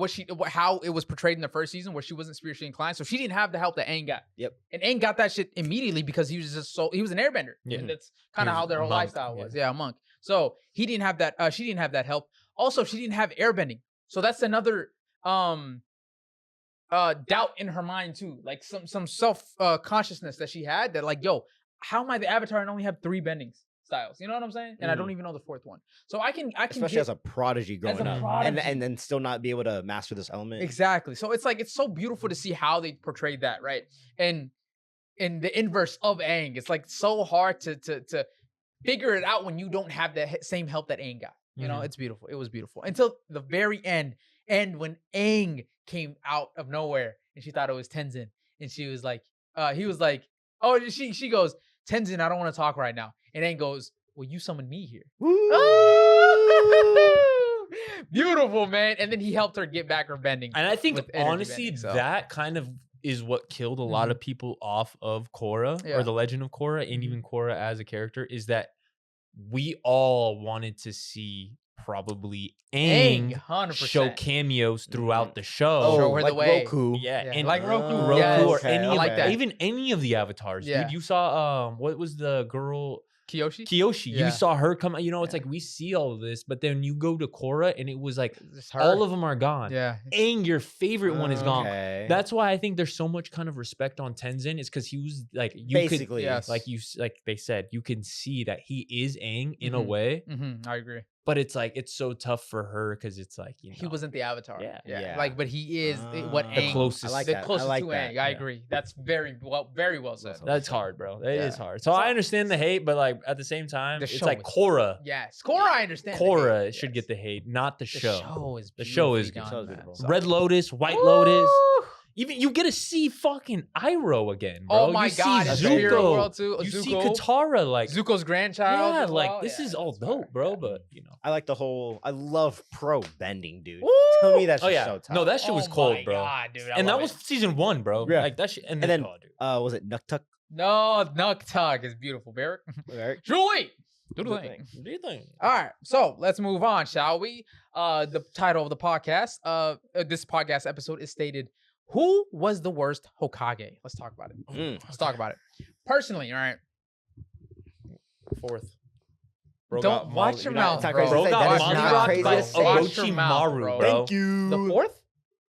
how it was portrayed in the first season where she wasn't spiritually inclined, so she didn't have the help that Aang got. Yep. And Aang got that shit immediately because he was he was an airbender. Yeah. And that's kind of how their whole lifestyle was. Yeah, a monk. So he didn't have that. She didn't have that help. Also, she didn't have airbending. So that's another doubt in her mind too. Like some self consciousness that she had that like, yo, how am I the avatar and only have 3 bendings styles? You know what I'm saying? And I don't even know the 4th one. So I can especially as a prodigy growing up and then still not be able to master this element. Exactly. So it's like it's so beautiful to see how they portrayed that, right? And in the inverse of Aang, it's like so hard to figure it out when you don't have the same help that Aang got. You know, it's beautiful. It was beautiful until the very end. And when Aang came out of nowhere and she thought it was Tenzin, and she was like, he was like, oh, she goes, Tenzin, I don't want to talk right now. And Aang goes, will you summon me here? Woo! Beautiful, man. And then he helped her get back her bending. And I think, with energy honestly, bending, so. that kind of is what killed a lot of people off of Korra or the Legend of Korra, and even Korra as a character, is that we all wanted to see probably Aang 100%. show cameos throughout the show. Oh, show her like the way. Roku. Yeah, and like Roku. Roku Yes. or Okay, any I of, like that. even any of the avatars. Yeah. Dude, you saw what was the girl? Kyoshi? You saw her come. You know, it's like we see all of this, but then you go to Korra, and it was like Her. all of them are gone. Yeah. Aang, your favorite one, is gone. Okay. That's why I think there's so much kind of respect on Tenzin, is because he was like, you Basically, could, like they said, you can see that he is Aang in a way, I agree. but it's like it's so tough for her because it's like, you know, He wasn't the Avatar. Yeah. Like, but he is what the Aang. closest. I like The that. closest I like to that. Aang. I agree. That's very well said. That's hard, bro. It is hard. So I understand the hate, but like at the same time, The it's show like is- Korra. Yes. Korra, I understand. the Korra hate, should yes. get the hate, not the The show. show is The show is beautifully good. The show is done, beautiful. man. Red Lotus, White Lotus. Woo! Even you get to see fucking Iroh again, bro. Oh my you God, see it's Zuko. Spirit World too. You see Zuko. Katara, like Zuko's grandchild. yeah, as like well. this Yeah, is all that's fire. dope, bro. Yeah. But you know, I like the whole. I love pro bending, dude. Woo! Tell me that's oh yeah, so tough. no, that shit was Oh cold, my bro. God, dude, I and that love was it. season 1, bro. Yeah. Like that shit. And And then, then- oh, dude. Was it Nuktuk? No, Nuktuk is beautiful, Barrick. Right. Julie, do the Do the thing. What do you think? All right, so let's move on, shall we? The title of the podcast, this podcast episode is stated, "Who was the worst Hokage?" Let's talk about it. Let's talk about it. Personally, all right. 4th. Don't watch your mouth, it's not bro. crazy to Bro say. got That is molly not rocked crazy by to say. Watch your mouth, Orochimaru, bro. bro. Thank you. The fourth?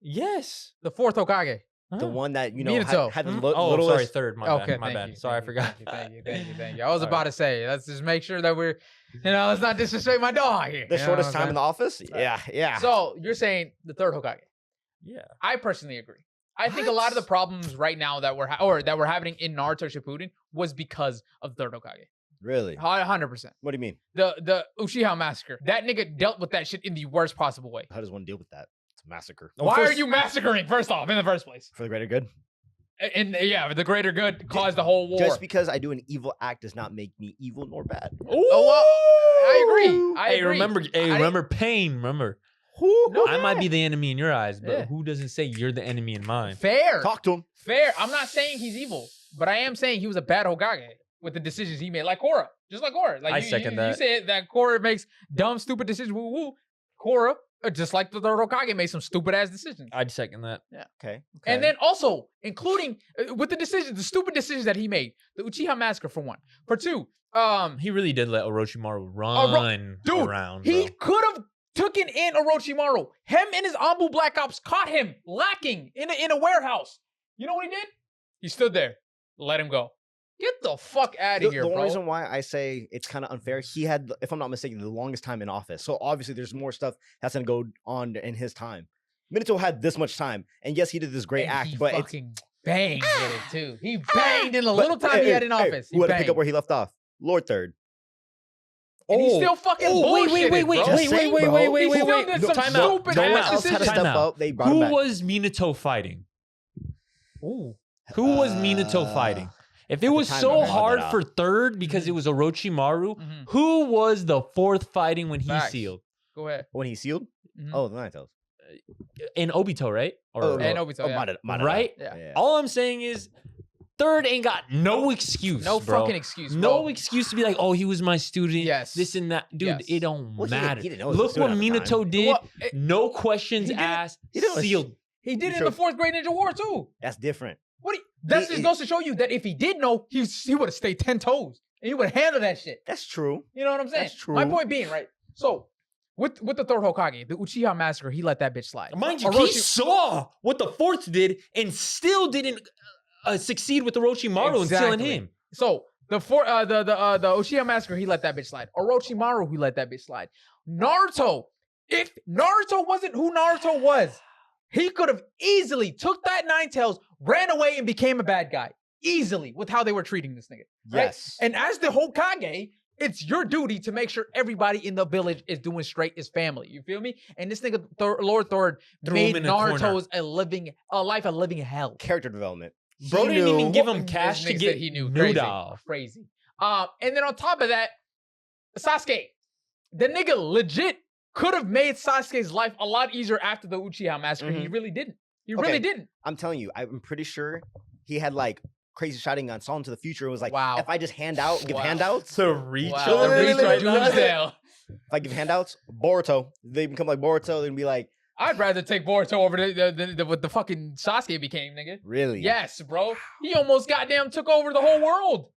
Yes. The fourth Hokage. The one that Minato. had the Oh, littlest. sorry, 3rd. My Okay, bad. My thank bad. you, Sorry, I thank you, forgot. Thank you. I was about to say, let's just make sure that we're, let's not disrespect my dog here. The You know shortest what I'm time in the office. Yeah. So you're saying the third Hokage? Yeah. I personally agree. I think a lot of the problems right now that we're having in Naruto Shippuden was because of third Hokage. Really? 100%. What do you mean? The Uchiha massacre. That nigga dealt with that shit in the worst possible way. How does one deal with that? It's a massacre. Why are you massacring first off in the first place? For the greater good? And yeah, the greater good caused the whole war. Just because I do an evil act does not make me evil nor bad. Oh, well, I agree. I Hey, agree. remember pain. Remember, No, I might be the enemy in your eyes, but Yeah. who doesn't say you're the enemy in mine? fair. Talk to him. Fair. I'm not saying he's evil, but I am saying he was a bad Hokage with the decisions he made, like Korra. Just like Korra. Like I you second that. You said that Korra makes dumb, stupid decisions. Woo woo. Korra, just like the third Hokage, made some stupid ass decisions. I'd second that. Okay. And then also, including with the decisions, the stupid decisions that he made, the Uchiha massacre for one. For two, He really did let Orochimaru run dude, around. he Bro. could have taken in Orochimaru. Him and his Ambu Black Ops caught him lacking in a warehouse. You know what he did? He stood there, let him go. Get the fuck out The of here, only bro. reason why I say it's kind of unfair, he had, if I'm not mistaken, the longest time in office. So obviously there's more stuff that's going to go on in his time. Minato had this much time. And yes, he did this great And act, he but it's... fucking banged with it too. He banged in the little time he had in office. Who had to pick up where he left off? Lord Third. And he still fucking bullshitted, bro. Just saying, bro. He still did some Time out. stupid No one ass else had to decisions. step up. They brought him Who back. was Minato fighting? Ooh. Who was Minato fighting? If it was time, so I'm gonna hard find that for third because it was Orochimaru, Mhm. who was the fourth fighting when he Facts. sealed? Go ahead. When he sealed? Mhm. Oh, the Ninetales. In Obito, right? And Obito, yeah. Right? Yeah. All I'm saying is third ain't got no excuse. No bro. fucking excuse, No bro. excuse to be like, oh, he was my student. Yes. This and that. Dude, Yes. it don't Well, matter. he didn't know he was Look a what student at the Minato did. Well, No questions he did it- asked. he did it- Sealed. He did it in Sure. the fourth grade Ninja War too. That's different. What? That He- just goes to show you that if he did know, he would have stayed 10 toes and he would have handled that shit. That's true. You know what I'm saying? That's true. My point being, right? So with the third Hokage, the Uchiha massacre, he let that bitch slide. Mind you, he saw what the fourth did and still didn't succeed with Orochimaru and killing Exactly. him. So the Uchiha massacre, he let that bitch slide. Orochimaru, he let that bitch slide. Naruto, if Naruto wasn't who Naruto was, he could have easily took that Ninetales, ran away, and became a bad guy easily with how they were treating this nigga. Right? Yes. And as the Hokage, it's your duty to make sure everybody in the village is doing straight as family. You feel me? And this nigga, Lord Thord, Threw made him in a corner. Naruto's life a living hell. Character development. Bro He didn't even knew- give him This cash to nigga get said he knew. nude Crazy. off. Crazy. And then on top of that, Sasuke. The nigga legit could have made Sasuke's life a lot easier after the Uchiha massacre. He really didn't. He really didn't. I'm telling you, I'm pretty sure he had like crazy Sharingan, saw into the future. It was like, if I just give handouts to reach Doomsday. If I give handouts, Boruto, they become like Boruto. They'd be like, I'd rather take Boruto over what the fucking Sasuke became, nigga. Really? Yes, bro. He almost goddamn took over the whole world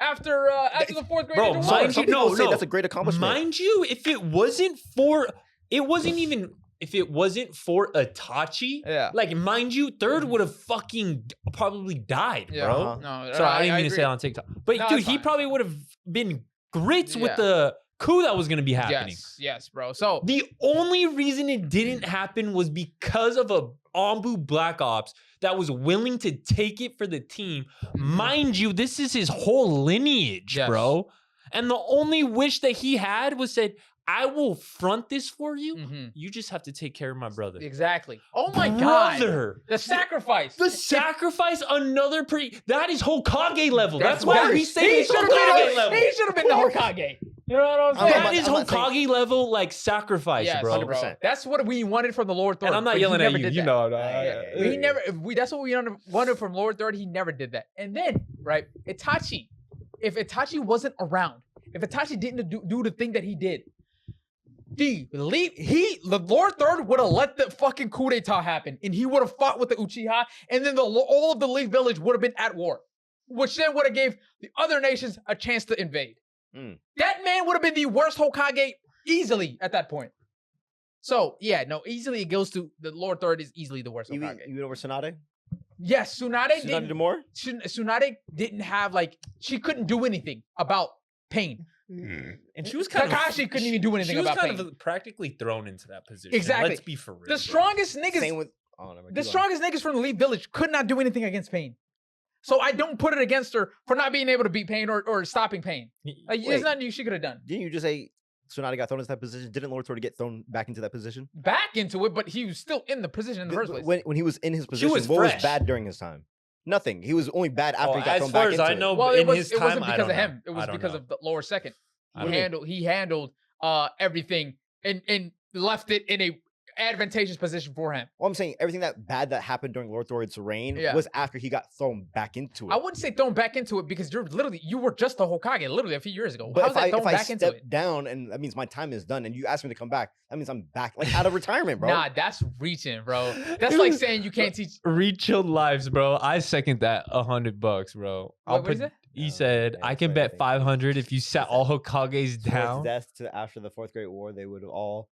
after the fourth grade. Bro, mind you, no, that's a great accomplishment. Mind you, if it wasn't for Itachi, like, mind you, third would have fucking probably died, bro. No, sorry, I didn't mean to say it on TikTok. But dude, he probably would have been grits with the coup that was going to be happening. Yes, bro. So the only reason it didn't happen was because of a Anbu Black Ops that was willing to take it for the team. Mind you, this is his whole lineage, bro. And the only wish that he had was said, I will front this for you. You just have to take care of my brother. Exactly. Oh my God. The sacrifice. The sacrifice, that is Hokage level. That's why we say it's Hokage level. He should have been the Hokage. You know what I'm saying? That is Hokage level, like, sacrifice, bro. 100%. That's what we wanted from the Lord Third. And I'm not yelling at you. You know. That's what we wanted from Lord Third. He never did that. And then, right, Itachi. If Itachi wasn't around, if Itachi didn't do the thing that he did, the Lord Third would have let the fucking coup d'etat happen, and he would have fought with the Uchiha, and then all of the Leaf Village would have been at war, which then would have gave the other nations a chance to invade. That man would have been the worst Hokage easily at that point. So easily it goes to the Lord Third is easily the worst Hokage. You over Tsunade? Yes, Tsunade did more. Tsunade didn't have she couldn't do anything about pain. And she was Kakashi couldn't even do anything about pain. She was kind of practically thrown into that position. Exactly. Let's be for real. The strongest niggas from the Leaf Village could not do anything against pain. So I don't put it against her for not being able to beat pain or stopping pain. There's nothing she could have done. Didn't you just say Tsunade got thrown into that position? Didn't Lord Third get thrown back into that position? Back into it, but he was still in the position in the first place. When he was in his position, what was bad during his time? Nothing. He was only bad after he got thrown back into it. As far as I know, it wasn't because of him. It was because of the lower second. He handled everything and left it in a advantageous position for him. Well, I'm saying everything that bad that happened during Lord Thord's reign was after he got thrown back into it. I wouldn't say thrown back into it because you were just a Hokage literally a few years ago. But if I step down and that means my time is done and you ask me to come back, that means I'm back out of retirement, bro. Nah, that's reaching, bro. That's like saying you can't teach rechill lives, bro. I second that $100, bro. He said, I can bet 500 if you sat all Hokages down. Death to after the Fourth Great War, they would have all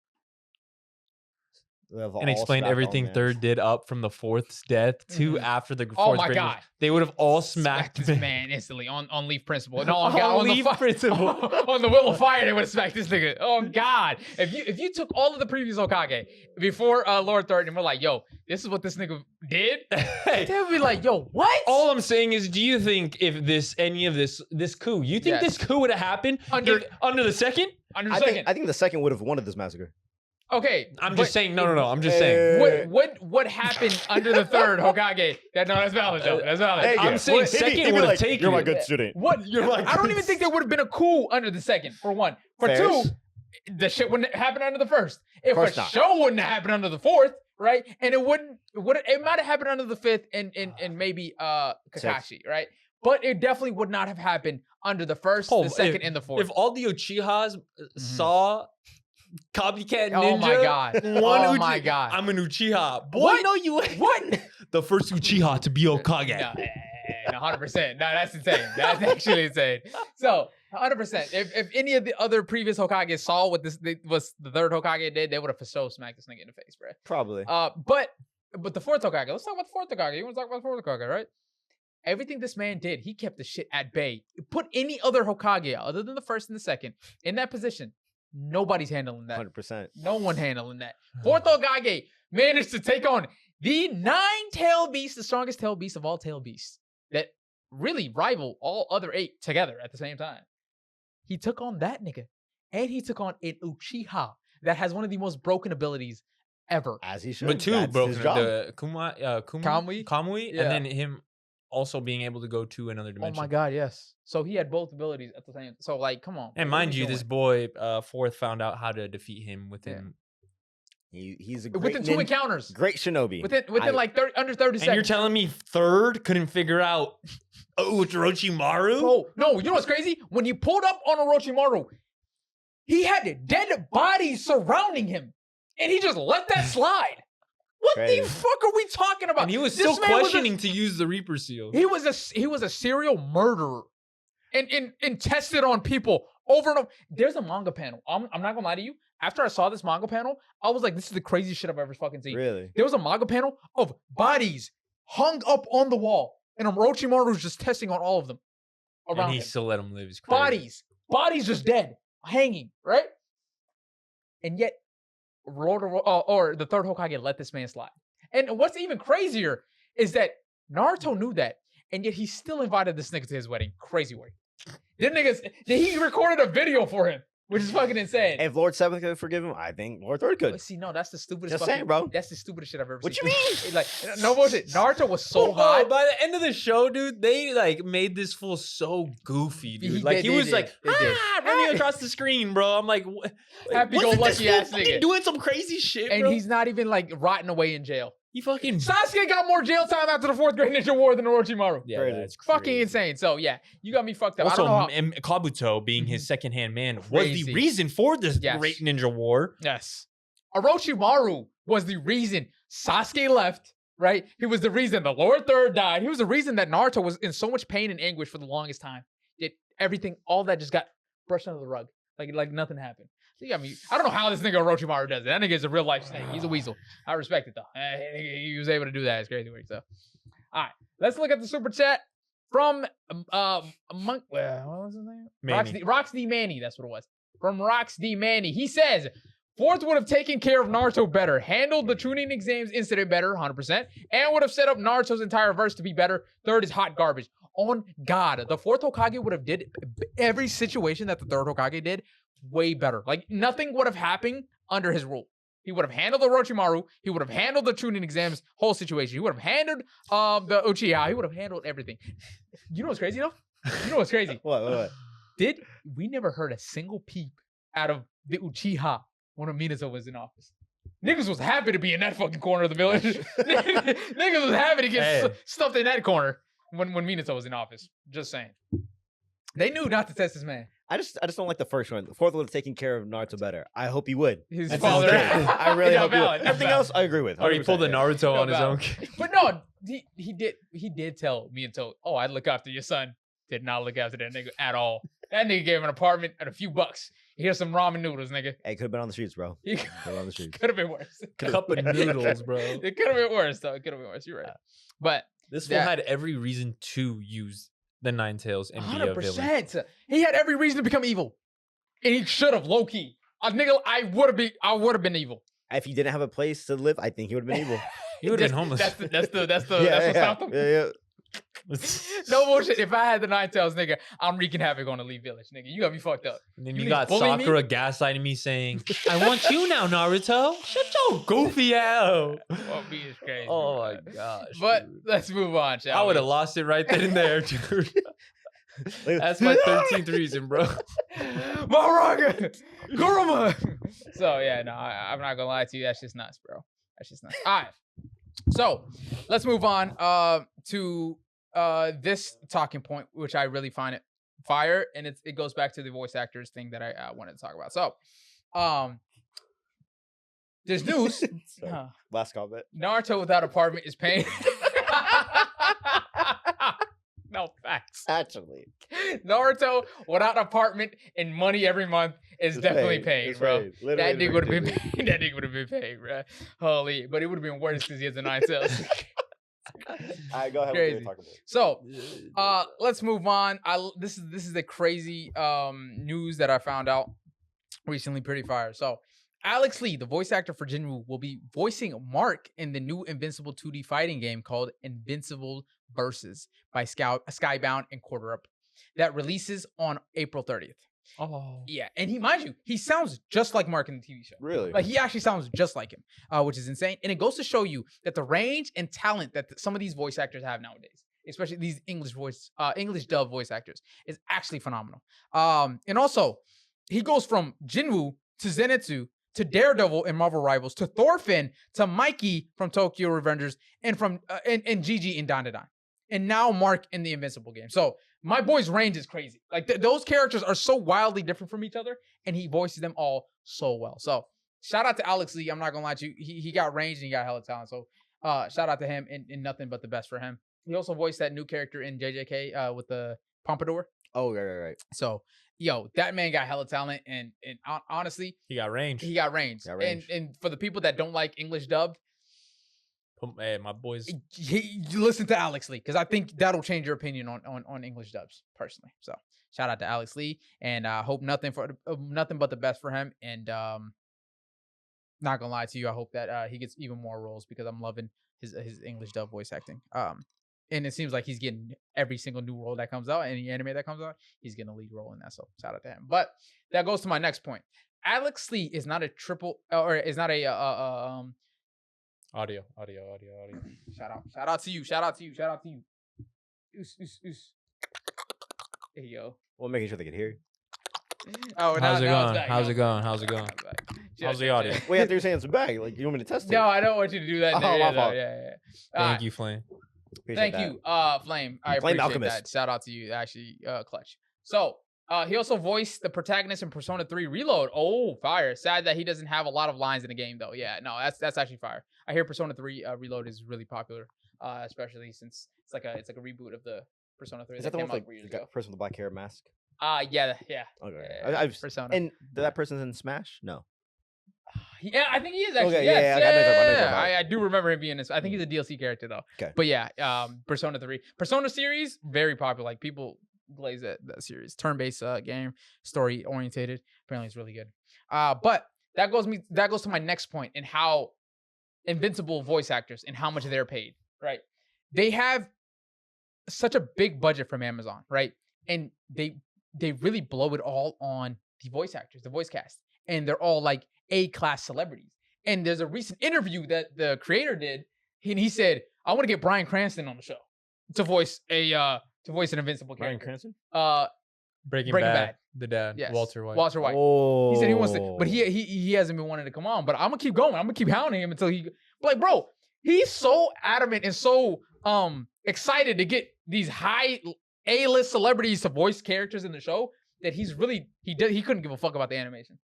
and explain everything Third did up from the Fourth's death to after the Fourth Great War. They would have all smacked this man instantly on Leaf Principle. No, on Leaf Principle. On the Will of Fire, they would have smacked this nigga. Oh God! If you took all of the previous Hokage before Lord Third and we're like, yo, this is what this nigga did, they would be like, yo, what? All I'm saying is, do you think if this coup, you think this coup would have happened under the second? I think the second would have won this massacre. Okay, I'm just saying. No. I'm just saying. What happened under the third Hokage? That's valid, though. That's valid. I'm saying second would have taken. You're my good student. I don't even think there would have been a coup under the second. For one, for two, the shit wouldn't happen under the first. If a show wouldn't have happened under the fourth, right? And it might have happened under the fifth and maybe Kakashi, right? But it definitely would not have happened under the first, the second, and the fourth. If all the Uchihas saw Copycat Ninja. Oh my God. My God. I'm an Uchiha. Boy, what? No, you what? The first Uchiha to be Hokage. No, 100%. No, that's insane. That's actually insane. So, 100%. If any of the other previous Hokages saw what this was the third Hokage did, they would have for sure smacked this nigga in the face, bro. Probably. But the fourth Hokage. Let's talk about the fourth Hokage. You want to talk about the fourth Hokage, right? Everything this man did, he kept the shit at bay. Put any other Hokage other than the first and the second in that position. Nobody's handling that. 100%. No one handling that. Fourth Hokage managed to take on the 9-tailed beast, the strongest tailed beast of all tailed beasts that really rival all other 8 together at the same time. He took on that nigga. And he took on an Uchiha that has one of the most broken abilities ever. As he should. But two broken. The Kamui, yeah. and then him also being able to go to another dimension. Oh my God, yes. So he had both abilities at the same. So like, come on. And mind you, this boy Fourth found out how to defeat him within. He's a great within 2 encounters. Great shinobi. Within like under 30 seconds. And you're telling me Third couldn't figure out Orochimaru? Bro, no, you know what's crazy? When he pulled up on Orochimaru, he had dead bodies surrounding him. And he just let that slide. What the fuck are we talking about? And he was still questioning to use the Reaper Seal. He was a serial murderer. And tested on people over and over. There's a manga panel. I'm not gonna lie to you. After I saw this manga panel, I was like, this is the craziest shit I've ever fucking seen. Really? There was a manga panel of bodies hung up on the wall. And Orochimaru was just testing on all of them. And he still let him live. It's crazy. Bodies just dead, hanging, right? And yet, the third Hokage let this man slide. And what's even crazier is that Naruto knew that, and yet he still invited this nigga to his wedding. Crazy way. He recorded a video for him, which is fucking insane. If Lord Seventh could forgive him, I think Lord Third could. See, no, that's the stupidest. Just saying, bro. That's the stupidest shit I've ever seen. What you mean? Like, no bullshit. Naruto was so high. By the end of the show, dude, they like made this fool so goofy, dude. He was running across the screen, bro. I'm like, happy-go-lucky ass nigga doing some crazy shit, and bro. he's not even like rotting away in jail. He fucking Sasuke got more jail time after the 4th Great Ninja War than Orochimaru. Yeah, that's fucking insane. So yeah, you got me fucked up. Also, Kabuto being his second-hand man was the reason for this Great Ninja War. Yes, Orochimaru was the reason Sasuke left. Right, he was the reason the Lord Third died. He was the reason that Naruto was in so much pain and anguish for the longest time. All that just got brushed under the rug, like nothing happened. I mean, I don't know how this nigga Orochimaru does it. That nigga is a real life snake. He's a weasel. I respect it though. He was able to do that. It's crazy work. So, all right, let's look at the super chat from what was his name? Roxy Manny. That's what it was. From Roxy Manny. He says, Fourth would have taken care of Naruto better, handled the Chunin exams incident better, 100%, and would have set up Naruto's entire verse to be better. Third is hot garbage. On God, the fourth Hokage would have did every situation that the third Hokage did way better. Like, nothing would have happened under his rule. He would have handled the Orochimaru. He would have handled the Chunin exams whole situation. He would have handled the Uchiha. He would have handled everything. You know what's crazy, though? You know what's crazy? What? We never heard a single peep out of the Uchiha when Minato was in office. Niggas was happy to be in that fucking corner of the village. Niggas was happy to get stuffed in that corner when Minato was in office. Just saying. They knew not to test this man. I just don't like the first one. The fourth would have taken care of Naruto better. I hope he would. His father. I really hope he would. Everything else I agree with. Or he pulled the Naruto on his own. But no, he did tell Minato, oh, I'd look after your son. Did not look after that nigga at all. That nigga gave him an apartment and a few bucks. Here's some ramen noodles, nigga. Hey, could have been on the streets, bro. Could have been worse. Cup of noodles, bro. It could have been worse, though. It could have been worse. You're right. But this fool had every reason to use the Nine Tails and be a villain. 100%. He had every reason to become evil. And he should have, low-key. Nigga, I would have been evil. If he didn't have a place to live, I think he would have been evil. He would have been homeless. That's what stopped him. Yeah. No bullshit. If I had the Nine Tails, nigga, I'm wreaking havoc on the Lee Village, nigga. You got me fucked up. And then you got Sakura gaslighting me saying, I want you now, Naruto. Shut your goofy ass. Well, me is crazy. Oh my gosh. But let's move on, shall we? I would have lost it right then and there, dude. That's my 13th reason, bro. Maharaga! Kurama! So, yeah, no, I'm not gonna lie to you. That's just nuts, bro. That's just nuts. All right. So, let's move on to this talking point, which I really find it fire, and it goes back to the voice actors thing that I wanted to talk about. So, there's news. Last comment. Naruto without apartment is paying. No facts. Actually, Naruto without apartment and money every month is definitely paying, bro. That nigga would have been paid. That nigga would have been paid, bro. Holy, but it would have been worse because he has a 9 Tails. All right, go ahead. Crazy. So, let's move on. This is the crazy news that I found out recently. Pretty fire. So, Alex Lee, the voice actor for Jinwoo, will be voicing Mark in the new Invincible 2D fighting game called Invincible Versus by Skybound and Korra that releases on April 30th. Oh. Yeah, and mind you, he sounds just like Mark in the TV show. Really? Like, he actually sounds just like him, which is insane. And it goes to show you that the range and talent that some of these voice actors have nowadays especially these English dub voice actors, is actually phenomenal. And also, he goes from Jinwoo to Zenitsu to Daredevil in Marvel Rivals to Thorfinn to Mikey from Tokyo Revengers and from and Gigi in Dandadan. And now Mark in the Invincible game. So my boy's range is crazy. Like those characters are so wildly different from each other, and he voices them all so well. So shout out to Alex Lee. I'm not gonna lie to you. He got range and he got hella talent. So shout out to him and nothing but the best for him. He also voiced that new character in JJK with the Pompadour. Oh, right. So yo, that man got hella talent, and honestly, he got range. He got range. And for the people that don't like English dubbed, hey, my boys, you listen to Alex Lee, because I think that'll change your opinion on English dubs personally. So shout out to Alex Lee, and I hope nothing but the best for him. And not gonna lie to you, I hope that he gets even more roles, because I'm loving his English dub voice acting. And it seems like he's getting every single new role that comes out, any anime that comes out, he's getting a lead role in that. So shout out to him. But that goes to my next point. Alex Lee is not a audio. Shout out to you. Oos. Hey yo. Well, making sure they can hear you. Oh, how's it going? How's the audio? Wait, after you're saying it's back, like you want me to test it? No, I don't want you to do that. My fault. Yeah. Thank you, Flame. Thank you, Flame. I appreciate Alchemist. that. Shout out to you, actually, clutch. So, he also voiced the protagonist in Persona 3 Reload. Oh, fire! Sad that he doesn't have a lot of lines in the game, though. Yeah, no, that's actually fire. I hear Persona 3 Reload is really popular, especially since it's like a reboot of the Persona 3. Is that the one with the person with the black hair mask? Yeah. Okay. I've Persona. And that person's in Smash? No. Yeah, I think he is actually. Okay, yeah. I do remember him being this. I think he's a DLC character though. Okay. But yeah, Persona 3. Persona series, very popular. Like people glaze that series. Turn-based game, story orientated. Apparently it's really good. But that goes to my next point, and how Invincible voice actors and how much they're paid, right? They have such a big budget from Amazon, right? And they really blow it all on the voice actors, the voice cast. And they're all like A-class celebrities. And there's a recent interview that the creator did, and he said, I want to get Bryan Cranston on the show to voice an Invincible character. Bryan Cranston? Breaking Bad. The dad. Yes. Walter White. Oh. He said he wants to, but he hasn't been wanting to come on. But I'm gonna keep going. I'm gonna keep hounding him until he, like, bro, he's so adamant and so excited to get these high A-list celebrities to voice characters in the show that he couldn't give a fuck about the animation.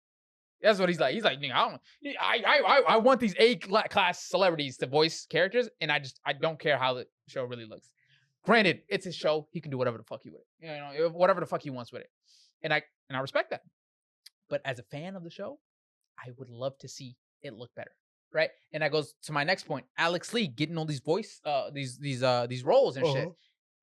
That's what he's like. He's like, I want these A-class celebrities to voice characters, and I don't care how the show really looks. Granted, it's his show. He can do whatever the fuck he with it. You know, whatever the fuck he wants with it. And I respect that. But as a fan of the show, I would love to see it look better. Right? And that goes to my next point. Alex Lee getting all these voice these roles and shit.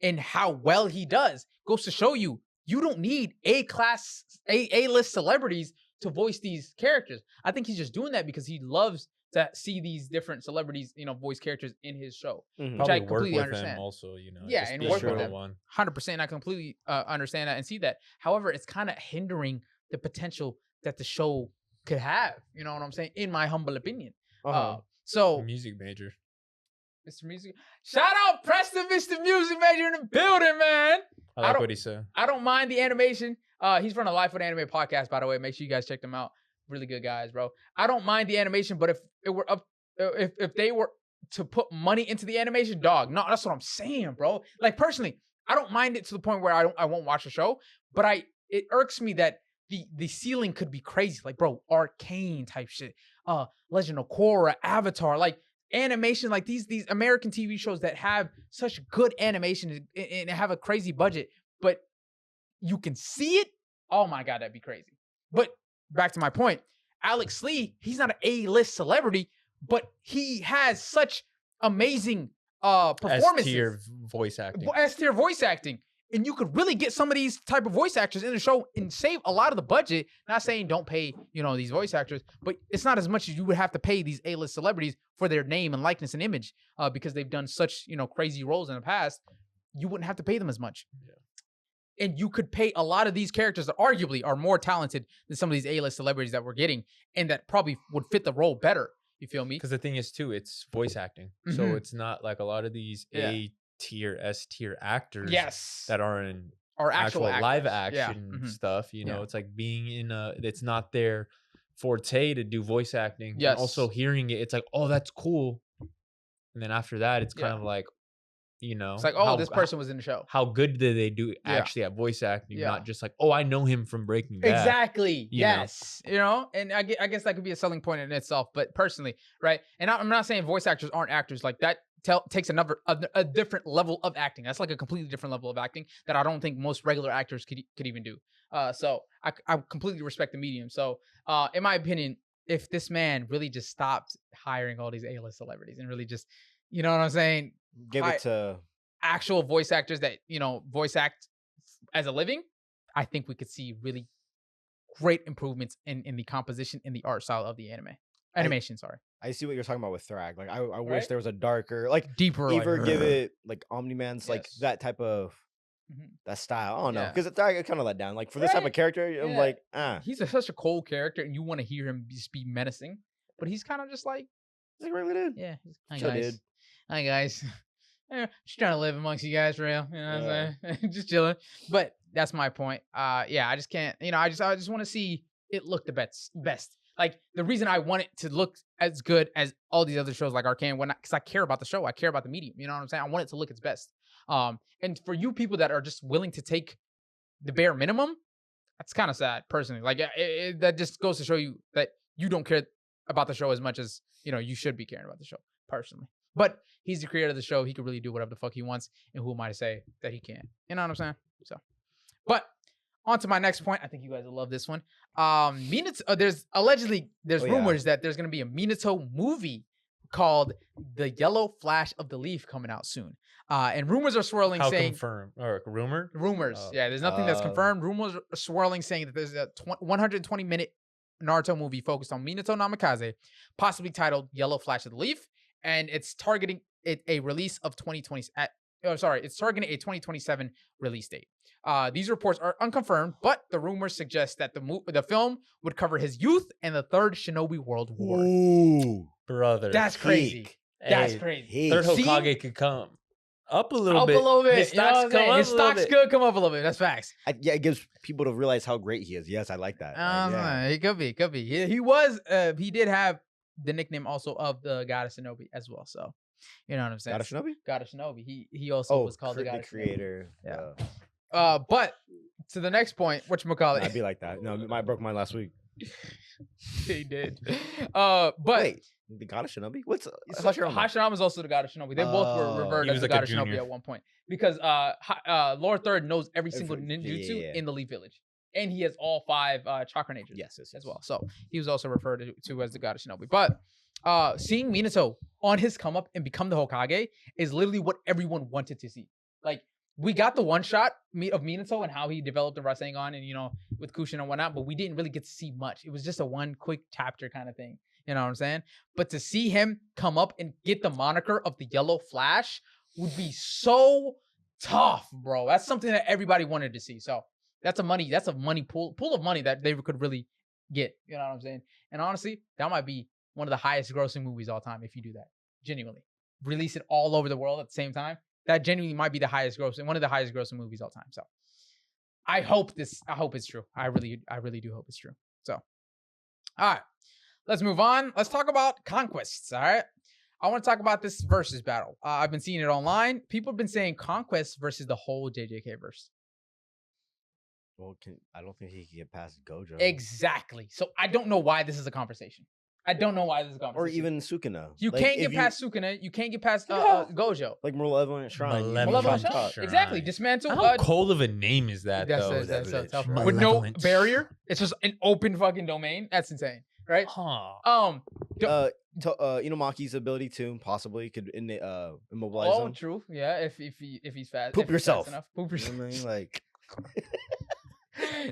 And how well he does goes to show you don't need A-list celebrities to voice these characters. I think he's just doing that because he loves to see these different celebrities, voice characters in his show, which I completely understand. Him also, yeah, and work with them 100%. I completely understand that and see that. However, it's kind of hindering the potential that the show could have. You know what I'm saying? In my humble opinion. So music major, Mr. Music. Shout out Preston, Mr. Music Major in the building, man. I like what he said. I don't mind the animation. He's from the Life with Anime podcast, by the way. Make sure you guys check them out. Really good guys, bro. I don't mind the animation, but if they were to put money into the animation, dog, no, that's what I'm saying, bro. Like personally, I don't mind it to the point where I won't watch the show, but it irks me that the ceiling could be crazy. Like, bro, Arcane type shit. Legend of Korra, Avatar, like animation, like these American TV shows that have such good animation and have a crazy budget, but you can see it. Oh my God, that'd be crazy. But back to my point, Alex Lee, he's not an A-list celebrity, but he has such amazing performances. S-tier voice acting. S-tier voice acting. And you could really get some of these type of voice actors in the show and save a lot of the budget. Not saying don't pay, these voice actors, but it's not as much as you would have to pay these A-list celebrities for their name and likeness and image because they've done such, crazy roles in the past. You wouldn't have to pay them as much. Yeah. And you could pay a lot of these characters that arguably are more talented than some of these A-list celebrities that we're getting and that probably would fit the role better. You feel me? Because the thing is, too, it's voice acting. Mm-hmm. So it's not like a lot of these S tier actors Yes. that are in or actual live actors. action stuff. You know, it's like being in it's not their forte to do voice acting. Yes. And also hearing it, it's like, oh, that's cool. And then after that, it's kind of like, you know, it's like, oh, this person was in the show. How good did they do actually at voice acting? Not just like, oh, I know him from Breaking Bad. Exactly. Yes. You know, and I guess that could be a selling point in itself. But personally, right? And I'm not saying voice actors aren't actors. Like that takes a different level of acting. That's like a completely different level of acting that I don't think most regular actors could even do. So I completely respect the medium. So in my opinion, if this man really just stopped hiring all these A-list celebrities and really just, you know what I'm saying? Give it to actual voice actors that, you know, voice act as a living, I think we could see really great improvements in the composition and the art style of the animation. I see what you're talking about with Thrag. Like I wish there was a darker, like deeper, either give it like Omni-Man's like that type of that style. I don't know, because Thrag kind of let down. Like for this type of character, I'm like, he's such a cold character, and you want to hear him just be menacing, but he's kind of just like, he's like regular dude. Yeah, hi guys. Just trying to live amongst you guys for real. You know what I'm saying? Just chilling. But that's my point. I just can't, you know, I just want to see it look the best. Like the reason I want it to look as good as all these other shows like Arcane, because I care about the show. I care about the medium. You know what I'm saying? I want it to look its best. And for you people that are just willing to take the bare minimum, that's kind of sad personally. Like that just goes to show you that you don't care about the show as much as, you know, you should be caring about the show personally. But he's the creator of the show. He can really do whatever the fuck he wants. And who am I to say that he can't? You know what I'm saying? So, but on to my next point. I think you guys will love this one. Minato, there's rumors that there's going to be a Minato movie called The Yellow Flash of the Leaf coming out soon. And rumors are swirling saying... confirmed? Or rumor? Rumors. There's nothing that's confirmed. Rumors are swirling saying that there's a 120-minute Naruto movie focused on Minato Namikaze, possibly titled Yellow Flash of the Leaf. And it's targeting a release of 2020. It's targeting a 2027 release date. These reports are unconfirmed, but the rumors suggest that the film would cover his youth and the Third Shinobi World War. Ooh, brother, that's crazy. That's crazy. Third Hokage could come up a little bit. His stocks could come up a little bit. That's facts. It gives people to realize how great he is. Yes, I like that. He could be. He did have the nickname also of the Goddess Shinobi as well. So, you know what I'm saying? Goddess Shinobi. He also was called the Goddess creator. Shinobi. Yeah. But to the next point, whatchamacallit. I'd be like that. No, I broke mine last week. He did. But wait, the Goddess Shinobi? What's Hashirama is also the Goddess Shinobi. They both were revered as the Goddess Shinobi at one point because Lord Third knows every single ninjutsu in the Leaf Village. And he has all 5 chakra natures as well. So he was also referred to as the Goddess Shinobi. But seeing Minato on his come up and become the Hokage is literally what everyone wanted to see. Like, we got the one shot of Minato and how he developed the Rasengan and, you know, with Kushin and whatnot, but we didn't really get to see much. It was just a one quick chapter kind of thing. You know what I'm saying? But to see him come up and get the moniker of the Yellow Flash would be so tough, bro. That's something that everybody wanted to see. So that's a money pool of money that they could really get. You know what I'm saying? And honestly, that might be one of the highest grossing movies all time if you do that. Genuinely. Release it all over the world at the same time. That genuinely might be one of the highest grossing movies all time. So I hope it's true. I really do hope it's true. So, all right, let's move on. Let's talk about conquests. All right. I want to talk about this versus battle. I've been seeing it online. People have been saying conquest versus the whole JJK verse. Well, I don't think he can get past Gojo. Exactly. So I don't know why this is a conversation. Or even Sukuna. You can't get past Sukuna. You can't get past Gojo. Like Malevolent Shrine. Malevolent Shrine. Exactly. Dismantle. How cold of a name is that, though? That's so tough. With no barrier. It's just an open fucking domain. That's insane. Right? Inumaki's ability to possibly could immobilize him. Oh, true. Yeah, if he's fast. Poop yourself. Poop yourself. You know what I mean? Like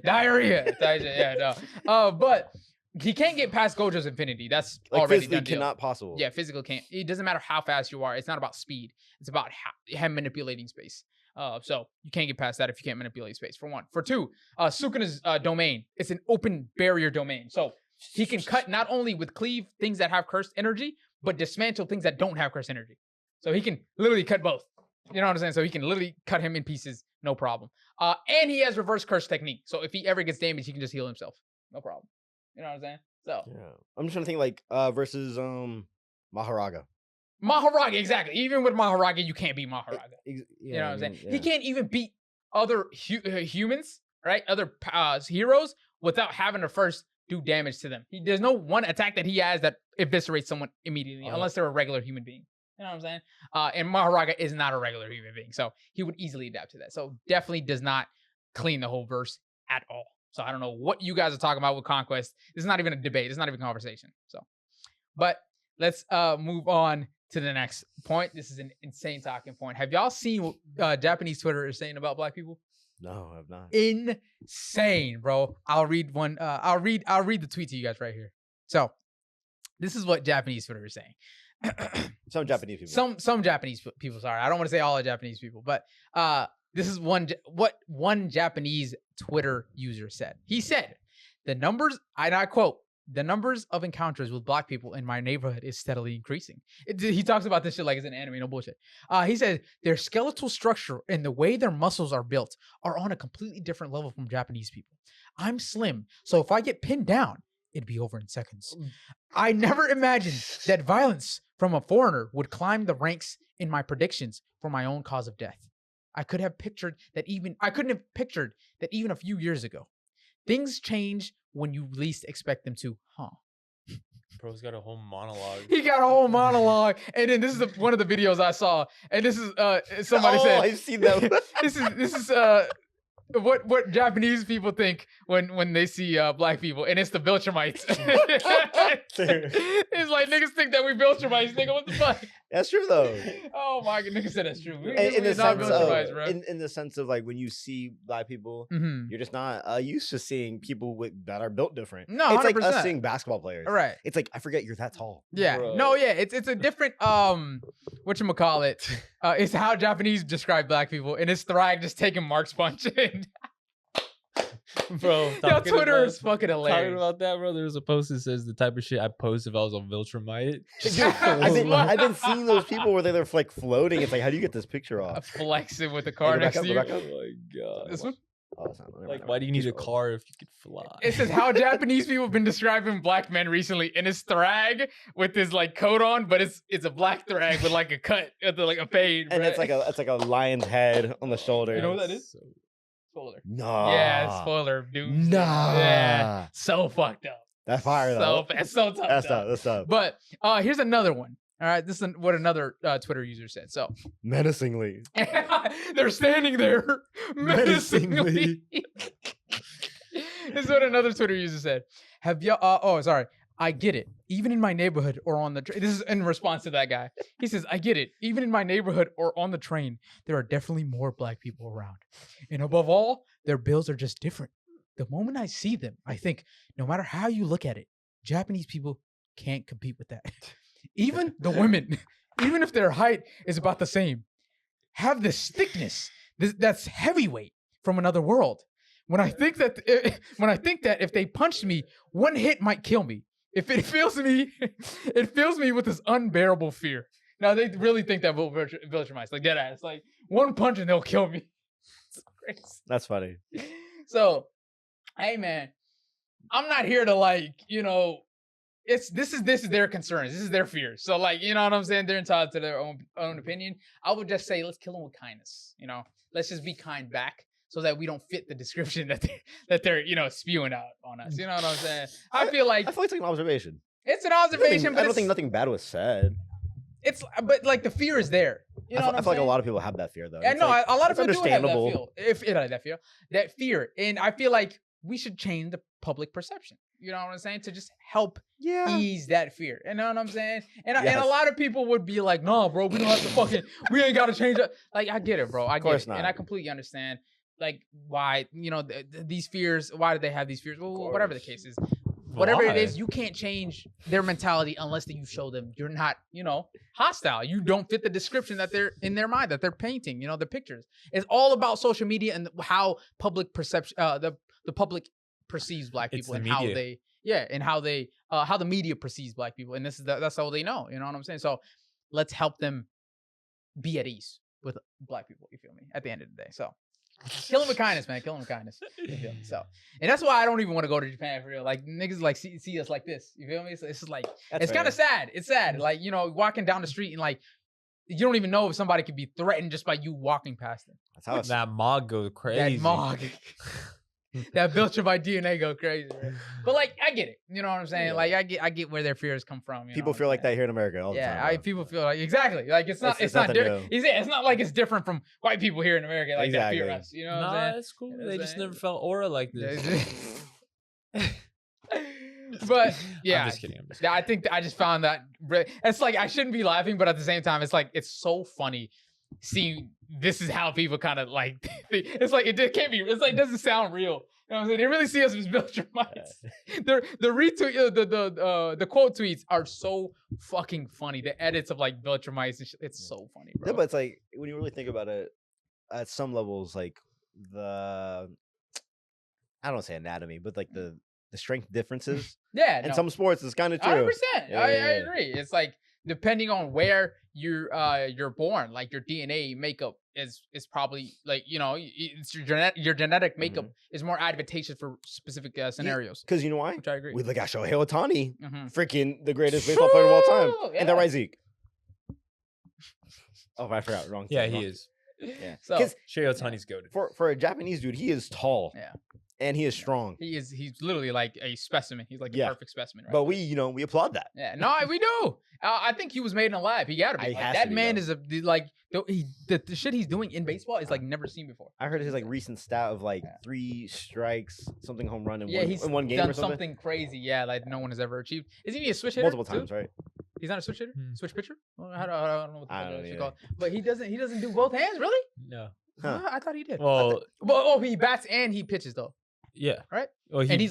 diarrhea. Yeah, no. But he can't get past Gojo's infinity. That's like already done. Cannot possible. Yeah, physical can't. It doesn't matter how fast you are. It's not about speed. It's about him manipulating space. So you can't get past that if you can't manipulate space. For one. For two, Sukuna's domain. It's an open barrier domain. So he can cut not only with cleave things that have cursed energy, but dismantle things that don't have cursed energy. So he can literally cut both. You know what I'm saying? So he can literally cut him in pieces, no problem. And he has reverse curse technique. So if he ever gets damaged, he can just heal himself. No problem. You know what I'm saying? So yeah. I'm just trying to think like versus Maharaga. Maharaga, exactly. Even with Maharaga, you can't beat Maharaga. You know what I'm saying? Yeah. He can't even beat other humans, right? Other heroes without having to first do damage to them. There's no one attack that he has that eviscerates someone immediately, unless they're a regular human being. You know what I'm saying? And Maharaga is not a regular human being, so he would easily adapt to that. So definitely does not clean the whole verse at all. So I don't know what you guys are talking about with Conquest. This is not even a debate. It's not even a conversation. So, but let's move on to the next point. This is an insane talking point. Have y'all seen what Japanese Twitter is saying about black people? No, I've not. Insane, bro. I'll read one. I'll read the tweet to you guys right here. So, this is what Japanese Twitter is saying. Some Japanese people. Some Japanese people. Sorry, I don't want to say all the Japanese people, but this is what one Japanese Twitter user said. He said, "The numbers," and I quote, "the numbers of encounters with black people in my neighborhood is steadily increasing." He talks about this shit like it's an anime, no bullshit. He said their skeletal structure and the way their muscles are built are on a completely different level from Japanese people. I'm slim, so if I get pinned down, it'd be over in seconds. I never imagined that violence from a foreigner would climb the ranks in my predictions for my own cause of death. I couldn't have pictured that even a few years ago. Things change when you least expect them to, huh? Bro's got a whole monologue. He got a whole monologue, and then this is one of the videos I saw, and this is somebody said, I've seen that. this is what Japanese people think when they see black people, and it's the Viltrumites. It's like niggas think that we Viltrumites, nigga. What the fuck? That's true though. Oh my god, nigga said that's true. In the sense of like when you see black people, you're just not used to seeing people that are built different. No, it's 100%. like us seeing basketball players. Right. It's like I forget you're that tall. Yeah. Bro. No. Yeah. It's a different whatchamacallit. It's how Japanese describe black people, and it's Thrag just taking Mark's punch. Bro, yo, Twitter is fucking hilarious. Talking about that, bro, there's a post that says the type of shit I post if I was a Viltrumite. I've been seeing those people where they're like floating. It's like, how do you get this picture off? Flexing with the car next to you. Oh my god. This one? Like, why do you need a car if you could fly? It says how Japanese people have been describing black men recently, and it's Thrag with his like coat on, but it's a black Thrag with like a cut, like a fade, and it's like a lion's head on the shoulder. You know what that is? Spoiler. No. Yeah, spoiler, dude. Nah. Yeah, so fucked up. That's fire though. It's so tough. That's tough. But here's another one. All right, this is what another Twitter user said. So menacingly, they're standing there menacingly. This is what another Twitter user said. Have y'all? Sorry. I get it. Even in my neighborhood or on the train. This is in response to that guy. He says, I get it. Even in my neighborhood or on the train, there are definitely more black people around. And above all, their builds are just different. The moment I see them, I think, no matter how you look at it, Japanese people can't compete with that. Even the women, even if their height is about the same, have this thickness that's heavyweight from another world. When I think that if they punched me, one hit might kill me. If it fills me with this unbearable fear. Now they really think that Viltrumites, like dead ass, like one punch and they'll kill me. It's crazy. That's funny. So, hey man, I'm not here to like, this is their concerns. This is their fears. So like, you know what I'm saying? They're entitled to their own opinion. I would just say, let's kill them with kindness. Let's just be kind back. So that we don't fit the description that they're spewing out on us. You know what I'm saying? I feel like it's like an observation. It's an observation, but I don't think nothing bad was said. But like the fear is there. You know what I'm saying? I feel like a lot of people have that fear though. Yeah, no, a lot of people do have that fear. And I feel like we should change the public perception. You know what I'm saying? To just help ease that fear. You know what I'm saying? And a lot of people would be like, no, bro, we don't have to we ain't got to change it. Like, I get it, bro. I get it. And I completely understand. Like, why, these fears, why do they have these fears? Well, whatever the case is. Whatever it is, you can't change their mentality unless that you show them you're not, hostile. You don't fit the description that they're in their mind, that they're painting, the pictures. It's all about social media and how public perception, the public perceives black people and how they, how the media perceives black people. And that's all they know. You know what I'm saying? So let's help them be at ease with black people. You feel me? At the end of the day, so kill them with kindness, man. Kill them with kindness. You feel me? So, and that's why I don't even want to go to Japan for real. Like niggas like see us like this. You feel me? So it's just like it's kind of sad. It's sad. Like walking down the street and like you don't even know if somebody could be threatened just by you walking past them. That's how that Mog goes crazy. That Mog. That Viltrumite DNA go crazy, right? But like I get it, you know what I'm saying? Yeah. Like I get where their fears come from. People feel like that here in America all the time. People feel like exactly like it's not different. It's not like it's different from white people here in America like that fear us. You know what I'm saying? That's cool. They just never felt aura like this. But yeah, I'm just kidding. I think I just found that it's like I shouldn't be laughing, but at the same time, it's like it's so funny seeing this is how people kind of like. It's like it can't be. It's like it doesn't sound real. You know what I'm saying? They really see us as Viltrumites. The retweet, the quote tweets are so fucking funny. The edits of like Viltrumites, it's so funny, bro. Yeah, but it's like when you really think about it, at some levels, like I don't want to say anatomy, but like the strength differences. Yeah, in some sports, it's kind of true. 100%. I agree. It's like depending on where you're born, like your DNA makeup is probably like it's your genetic makeup is more advantageous for specific scenarios. Because you know why? Which I agree. We look at Shohei Ohtani, freaking the greatest baseball player of all time. Yeah. And that right, Zeke? Oh, I forgot. Wrong. Yeah, he is. Yeah. So Shohei Ohtani's goated. For a Japanese dude, he is tall. Yeah. And he is strong. He's literally like a specimen. He's like a perfect specimen. Right? But we applaud that. Yeah, no, we do. I think he was made in a lab. He gotta be. Like, that man is the shit he's doing in baseball is like never seen before. I heard his like recent stat of like 3 strikes, something home run in one game done or something crazy. Yeah, like no one has ever achieved. Isn't he a switch hitter? Multiple times, right? He's not a switch hitter. Switch pitcher. Well, I don't know what the fuck it's called. But he doesn't do both hands, really? No. Huh. I thought he did. Well, he bats and he pitches though. Yeah. Right? Well, he's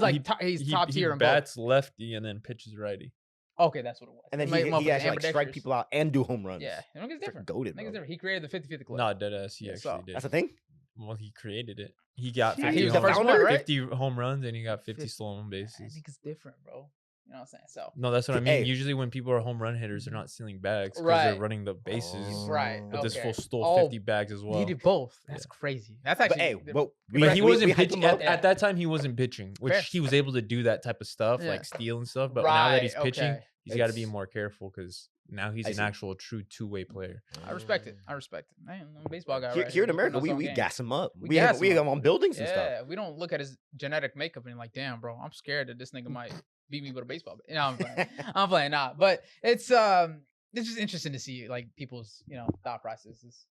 top tier in both. He bats lefty and then pitches righty. Okay, that's what it was. And then he actually like strike people out and do home runs. Yeah. I think it's different. Goated, He created the 50-50 club. No, deadass. He actually did. That's a thing? Well, he created it. He got 50 home runs and he got 50 stolen bases. I think it's different, bro. You know what I'm saying? So no, that's what I mean. Usually when people are home run hitters, they're not stealing bags because they're running the bases. Right. But this fool stole 50 bags as well. He did both. That's crazy. That's actually. But he wasn't pitching at that time. He wasn't pitching, which he was able to do that type of stuff, like steal and stuff. But now that he's pitching, he's got to be more careful because now he's an actual true two-way player. I respect it. Man, I'm a baseball guy. Here in America, we gas him up. We have him on buildings and stuff. Yeah, we don't look at his genetic makeup and like, damn, bro, I'm scared that this nigga might beat me with a baseball bat. No, I'm playing. I'm playing. Nah, but it's just interesting to see like people's thought processes.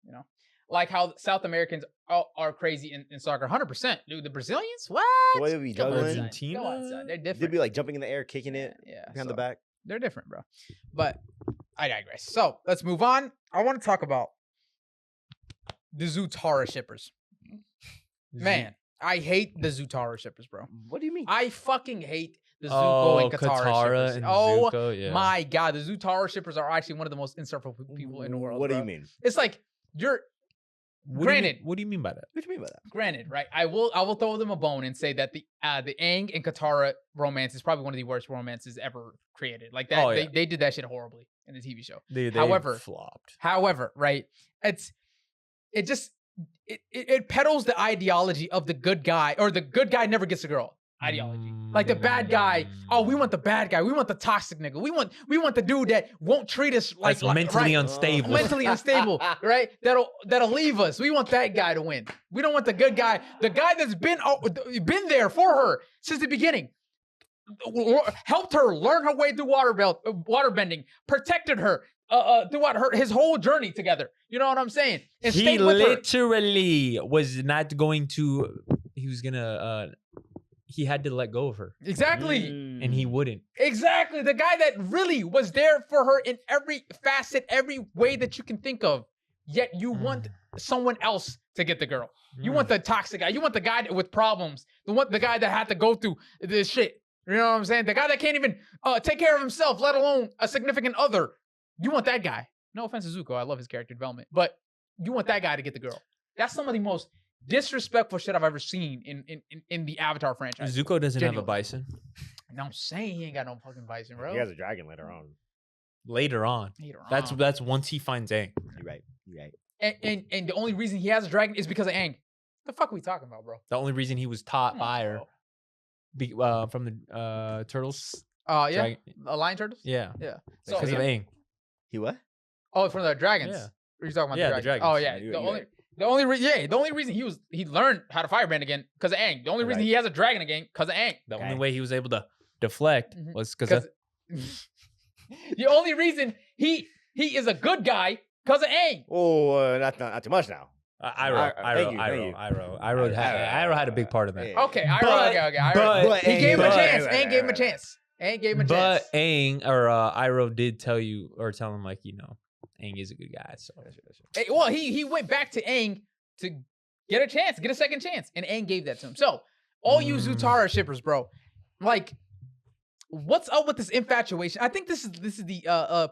Like how South Americans are crazy in soccer. 100%, dude. The Brazilians, what? The way we juggling. Argentina, they're different. They'd be like jumping in the air, kicking it behind the back. They're different, bro. But I digress. So let's move on. I want to talk about the Zutara shippers. Man, I hate the Zutara shippers, bro. What do you mean? I fucking hate the Zuko and Katara shippers. Zuko, my god, the Zutara shippers are actually one of the most insufferable people in the world. What do you mean? It's like granted. What do you mean by that? What do you mean by that? Granted, right? I will throw them a bone and say that the Aang and Katara romance is probably one of the worst romances ever created. Like that, they did that shit horribly in the TV show. They flopped. However, right? It peddles the ideology of the good guy, or the good guy never gets a girl ideology. Like the bad guy. Oh, we want the bad guy. We want the toxic nigga. We want the dude that won't treat us like mentally unstable. Mentally unstable, right? That'll leave us. We want that guy to win. We don't want the good guy. The guy that's been there for her since the beginning. Helped her learn her way through waterbending, protected her throughout his whole journey together. You know what I'm saying? And he literally was not going to. He was gonna. He had to let go of her. Exactly. And he wouldn't. Exactly. The guy that really was there for her in every facet, every way that you can think of. Yet you want someone else to get the girl. You want the toxic guy. You want the guy with problems. The guy that had to go through this shit. You know what I'm saying? The guy that can't even take care of himself, let alone a significant other. You want that guy. No offense to Zuko. I love his character development. But you want that guy to get the girl. That's some of the most disrespectful shit I've ever seen in the Avatar franchise. Zuko doesn't have a bison. No, I'm saying he ain't got no fucking bison, bro. He has a dragon later on. Later on. That's once he finds Aang. You're right. And the only reason he has a dragon is because of Aang. The fuck are we talking about, bro? The only reason he was taught by her from the turtles. Yeah, lion turtles. Yeah. So because of Aang. He what? Oh, from the dragons. Yeah. Are you talking about the dragons? Oh yeah. The only reason he learned how to firebend again because of Aang. The only reason he has a dragon again because of Aang. The only way he was able to deflect was because of. The only reason he is a good guy because of Aang. Oh, not too much now. Iroh had a big part of that. Okay, Iroh. He gave him a chance. Aang gave him a chance. But Aang or Iroh did tell him like, Aang is a good guy. So well, he went back to Aang to get a second chance, and Aang gave that to him. So all you Zutara shippers, bro, like, what's up with this infatuation? I think this is the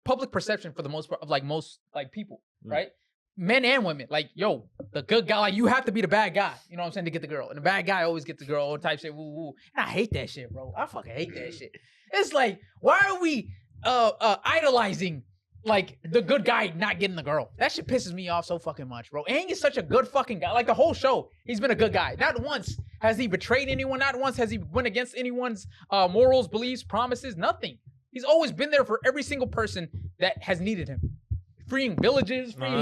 public perception for the most part of most people, right? Men and women, like, yo, the good guy, like, you have to be the bad guy, you know what I'm saying, to get the girl. And the bad guy always gets the girl, type shit, woo woo. And I hate that shit, bro. I fucking hate that shit. It's like, why are we idolizing like the good guy not getting the girl? That shit pisses me off so fucking much, bro. Aang is such a good fucking guy. Like, the whole show, he's been a good guy. Not once has he betrayed anyone. Not once has he went against anyone's morals, beliefs, promises, nothing. He's always been there for every single person that has needed him. Freeing villages, freeing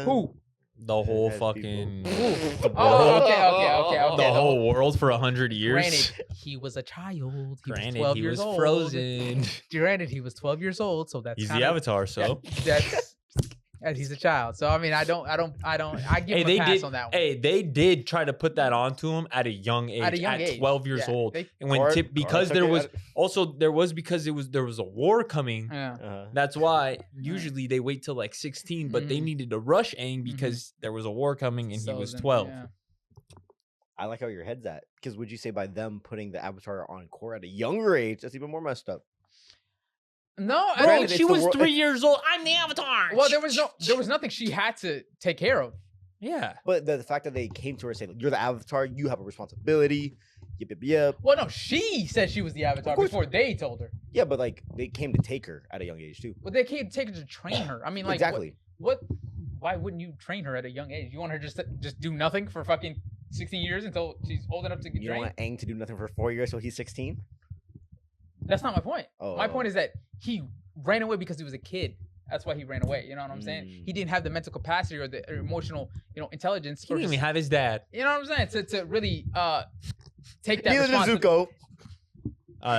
who? The whole fucking okay. The whole world for 100 years. Granted, he was a child. He was 12 years old. Frozen. Granted, he was 12 years old, so that's he's the Avatar. So he's a child. So I mean, I give him a pass on that one. Hey, they did try to put that onto him at a young age. At 12 years old. And when because there was a war coming. Yeah. That's why usually they wait till like 16, but they needed to rush Aang because there was a war coming and he was 12. Yeah. I like how your head's at, because would you say by them putting the Avatar on Korra at a younger age, that's even more messed up? No, bro, she was 3 years old. I'm the Avatar. Well, there was nothing she had to take care of. Yeah, but the fact that they came to her saying, "You're the Avatar. You have a responsibility." Yep. Well, no, she said she was the Avatar before they told her. Yeah, but like they came to take her at a young age too. Well, they came to take her to train her. I mean, like, exactly. What? Why wouldn't you train her at a young age? You want her just do nothing for fucking 16 years until she's old enough to get trained? You don't want Aang to do nothing for 4 years till he's 16? That's not my point. My point is that he ran away because he was a kid. That's why he ran away. You know what I'm saying? He didn't have the mental capacity or the emotional, intelligence. He didn't even have his dad. You know what I'm saying? To really take that responsibility. Neither did Zuko.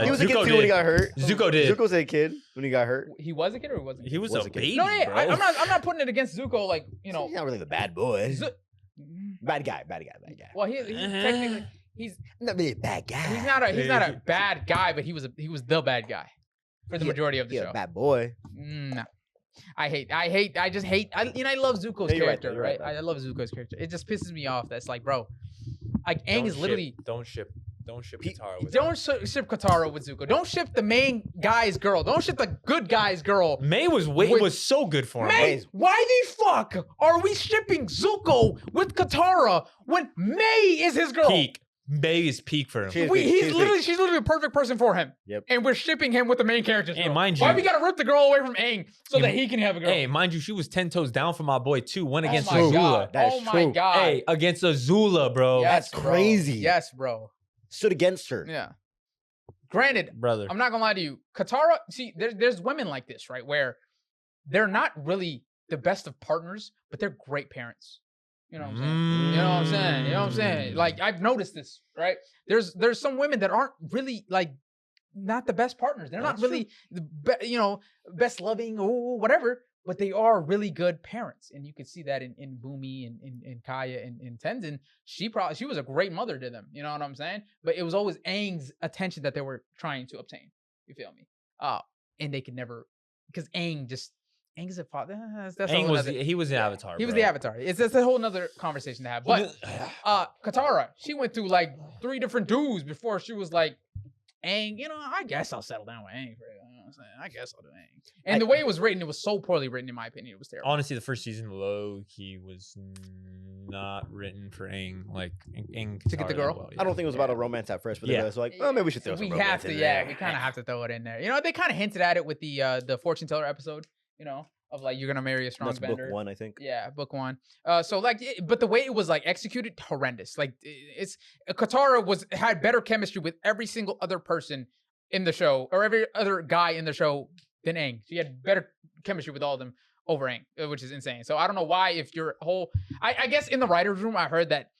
He was a kid too when he got hurt. Zuko did. Zuko's a kid when he got hurt. He was a kid or he wasn't? He was a baby. No, yeah, I'm not putting it against Zuko. Like, He's not really the bad boy. Bad guy. Well, he's technically he's not really a bad guy. He's not a bad guy, but he was the bad guy for the majority of the show. A bad boy. No. I love Zuko's character, right? I love Zuko's character. It just pisses me off. That's like, bro, like, Aang is literally don't ship Katara with don't ship Katara with Zuko. Don't ship the main guy's girl. Don't ship the good guy's girl. May was so good for him. May, why the fuck are we shipping Zuko with Katara when May is his girl? May is peak for him. She's literally a perfect person for him. Yep. And we're shipping him with the main characters. And mind you, why we gotta rip the girl away from Aang so that he can have a girl? Hey, mind you, she was 10 toes down for my boy too. One against Azula. My god. Hey, against Azula, bro. Yes, that's crazy. Yes, bro. Stood against her. Yeah. Granted, brother, I'm not gonna lie to you. Katara, see, there's women like this, right? Where they're not really the best of partners, but they're great parents. You know what I'm saying? Like, I've noticed this, right? There's some women that aren't really, like, not the best partners. They're not really the best loving or whatever, but they are really good parents. And you could see that in Bumi and in Kaya and in Tenzin. She was a great mother to them. You know what I'm saying? But it was always Aang's attention that they were trying to obtain. You feel me? And they could never, because Aang is a father. He was the Avatar. He was the Avatar. That's a whole nother conversation to have. But Katara, she went through like 3 different dudes before she was like, Aang, I guess I'll settle down with Aang. I guess I'll do Aang. And the way it was written, it was so poorly written, in my opinion. It was terrible. Honestly, the first season, Loki was not written for Aang. Like, Aang to get the girl? Well, yeah. I don't think it was about a romance at first, but it was like, maybe we should throw some romance in there. We kind of have to throw it in there. They kind of hinted at it with the fortune teller episode. of like you're gonna marry a strong That's bender. book 1, I think. Yeah, book 1. So like, but the way it was like executed, horrendous. Like it's Katara had better chemistry with every single other person in the show, or every other guy in the show than Aang. She had better chemistry with all of them over Aang, which is insane. So I don't know why. If your whole, I guess in the writers' room, I heard that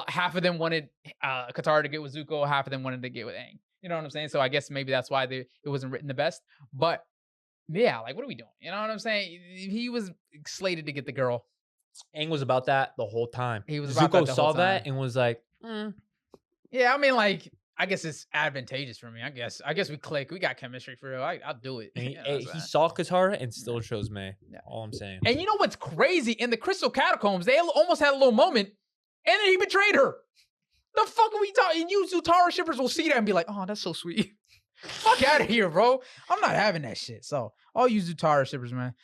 half of them wanted Katara to get with Zuko, half of them wanted to get with Aang. You know what I'm saying? So I guess maybe that's why it wasn't written the best. But yeah, like what are we doing? You know what I'm saying? He was slated to get the girl. Aang was about that the whole time. He was about Zuko that saw that and was like, Yeah, I mean, like, I guess it's advantageous for me. I guess we click. We got chemistry for real. I'll do it. And he saw Katara and still chose May. Yeah. All I'm saying. And you know what's crazy? In the Crystal Catacombs, they almost had a little moment, and then he betrayed her. The fuck are we talking? And you Zutara shippers will see that and be like, oh, that's so sweet. Fuck out of here, bro. I'm not having that shit. So all you Zutara shippers, man,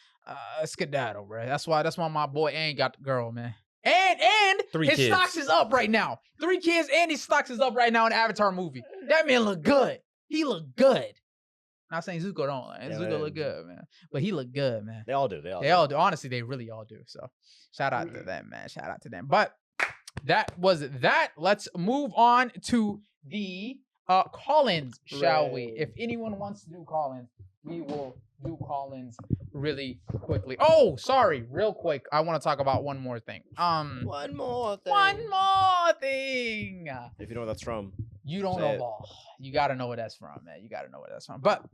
skedaddle, bro. That's why my boy Aang got the girl, man. And 3 his kids. stocks is up right now. 3 kids and his stocks is up right now in the Avatar movie. That man look good. He look good. Not saying Zuko don't. Like, Yeah, Zuko man. look good, man. But he look good, man. They all do. They all do. Honestly, they really all do. So shout out to them, man. Shout out to them. But that was that. Let's move on to the call-ins, shall we? If anyone wants to do call-ins, we will do call-ins really quickly. Oh, sorry, real quick. I want to talk about one more thing. One more thing. One more thing. If you know what that's from. You don't Say know it. ball. You gotta know where that's from, man. You gotta know where that's from. But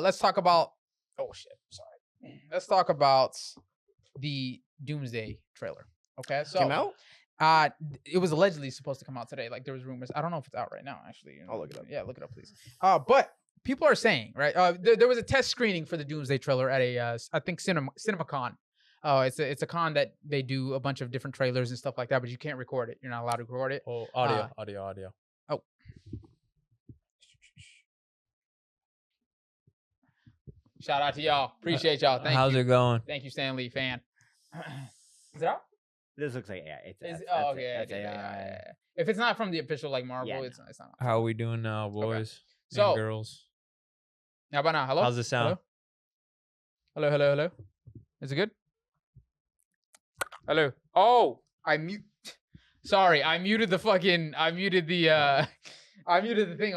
let's talk about. Oh shit, sorry. Let's talk about the Doomsday trailer. Okay, so Came out? it was allegedly supposed to come out today. Like there was rumors. I don't know if it's out right now. Actually, I'll look it up. Yeah, look it up, please. But people are saying, right? There was a test screening for the Doomsday trailer at a I think CinemaCon. It's a con that they do a bunch of different trailers and stuff like that, but you can't record it. You're not allowed to record it. Oh, audio. Oh. Shout out to y'all. Appreciate y'all. Thank How's you. it going? Thank you, Stanley fan. Is it out? This looks like AI. Okay. That's AI. Yeah. If it's not from the official like Marvel, Yeah, it's not. How are we doing now, boys So- and girls? How about now? Hello? How's it sound? Hello? Is it good? Hello? Oh, Sorry, I muted the thing on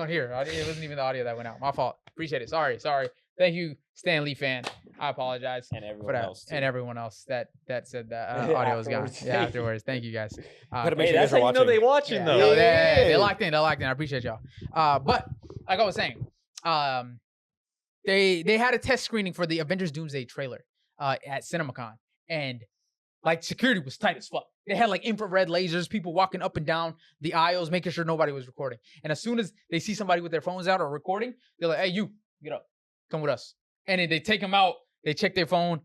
here. It wasn't even the audio that went out. My fault. Appreciate it. Sorry. Thank you, Stan Lee fan. I apologize And for everyone that. else. Too. And everyone else that said that audio was gone. Afterwards. Yeah, afterwards. Thank you guys. Gotta make Hey, sure you that's guys how are you know watching. they watching Yeah, though. no, Yeah. they locked in. I appreciate y'all. But like I was saying, they had a test screening for the Avengers Doomsday trailer at CinemaCon, and like security was tight as fuck. They had like infrared lasers, people walking up and down the aisles, making sure nobody was recording. And as soon as they see somebody with their phones out or recording, they're like, "Hey, you, get up, come with us." And then they take them out. They check their phone,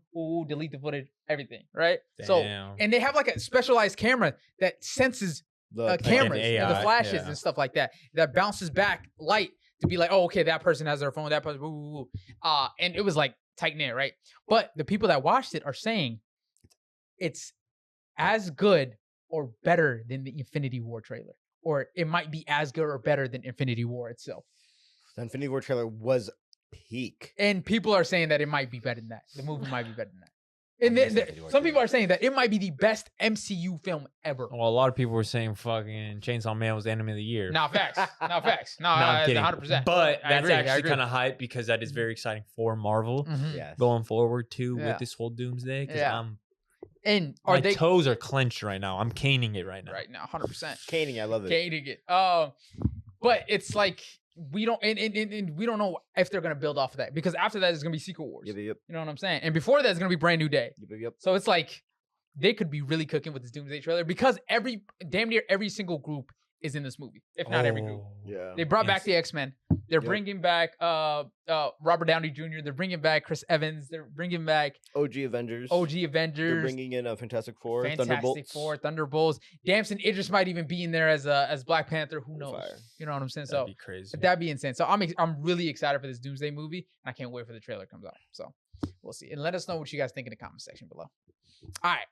delete the footage, everything, right? So, Damn. and they have like a specialized camera that senses The cameras, AI, and the flashes yeah. and stuff like that, that bounces back light to be like, oh, okay, that person has their phone, that person, and it was like tight knit, right? But the people that watched it are saying it's as good or better than the Infinity War trailer, or it might be as good or better than Infinity War itself. The Infinity War trailer was peak. And people are saying that it might be better than that. The movie might be better than that. And I missed Infinity War some people trailer. are saying that it might be the best MCU film ever. Well, a lot of people were saying fucking Chainsaw Man was the anime of the year. Now facts. No, I'm kidding. 100%. But I that's agree, I actually agree. kind of hype because that is very exciting for Marvel Mhm. Yes. going forward too Yeah. with this whole Doomsday. Because Yeah. And are my they toes are clenched right now. I'm caning it right now. right now? 100%. Caning, I love it. Gating it. But it's like we don't and we don't know if they're gonna build off of that, because after that there's gonna be Secret Wars. Yep. You know what I'm saying? And before that, it's gonna be Brand New Day. Yep. So it's like they could be really cooking with this Doomsday trailer, because damn near every single group is in this movie, if not every group. Yeah. They brought back Yes. the X-Men. They're Yep. bringing back Robert Downey Jr. They're bringing back Chris Evans. They're bringing back OG Avengers. OG Avengers. They're bringing in Fantastic Four, Fantastic Thunderbolts. Four, Thunderbolts. Damson Idris might even be in there as Black Panther. Who knows? Fire. You know what I'm saying? That'd So be crazy. that'd be insane. So I'm really excited for this Doomsday movie, and I can't wait for the trailer comes out. So we'll see. And let us know what you guys think in the comment section below. All right,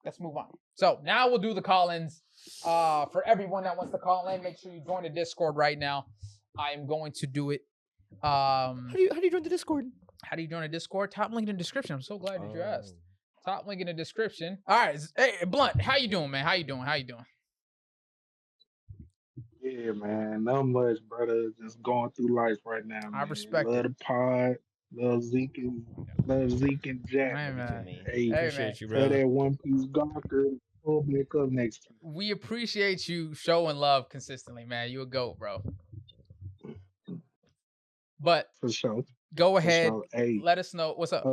let's move on. So now we'll do the call-ins. For everyone that wants to call in, make sure you join the Discord right now. I am going to do it. How do you join the Discord? How do you join a Discord? Top link in the description. I'm so glad that you asked. Top link in the description. All right. Hey, Blunt, how you doing, man? How you doing? Yeah, man. Not much, brother. Just going through life right now, I man. respect Love it. the pod. Love Zeke and Jack. Hey, man. Hey, Appreciate you, tell bro. that One Piece Gawker pull back up next time. We appreciate you showing love consistently, man. You a GOAT, bro. But For sure. go ahead. Sure. Hey, let us know what's up.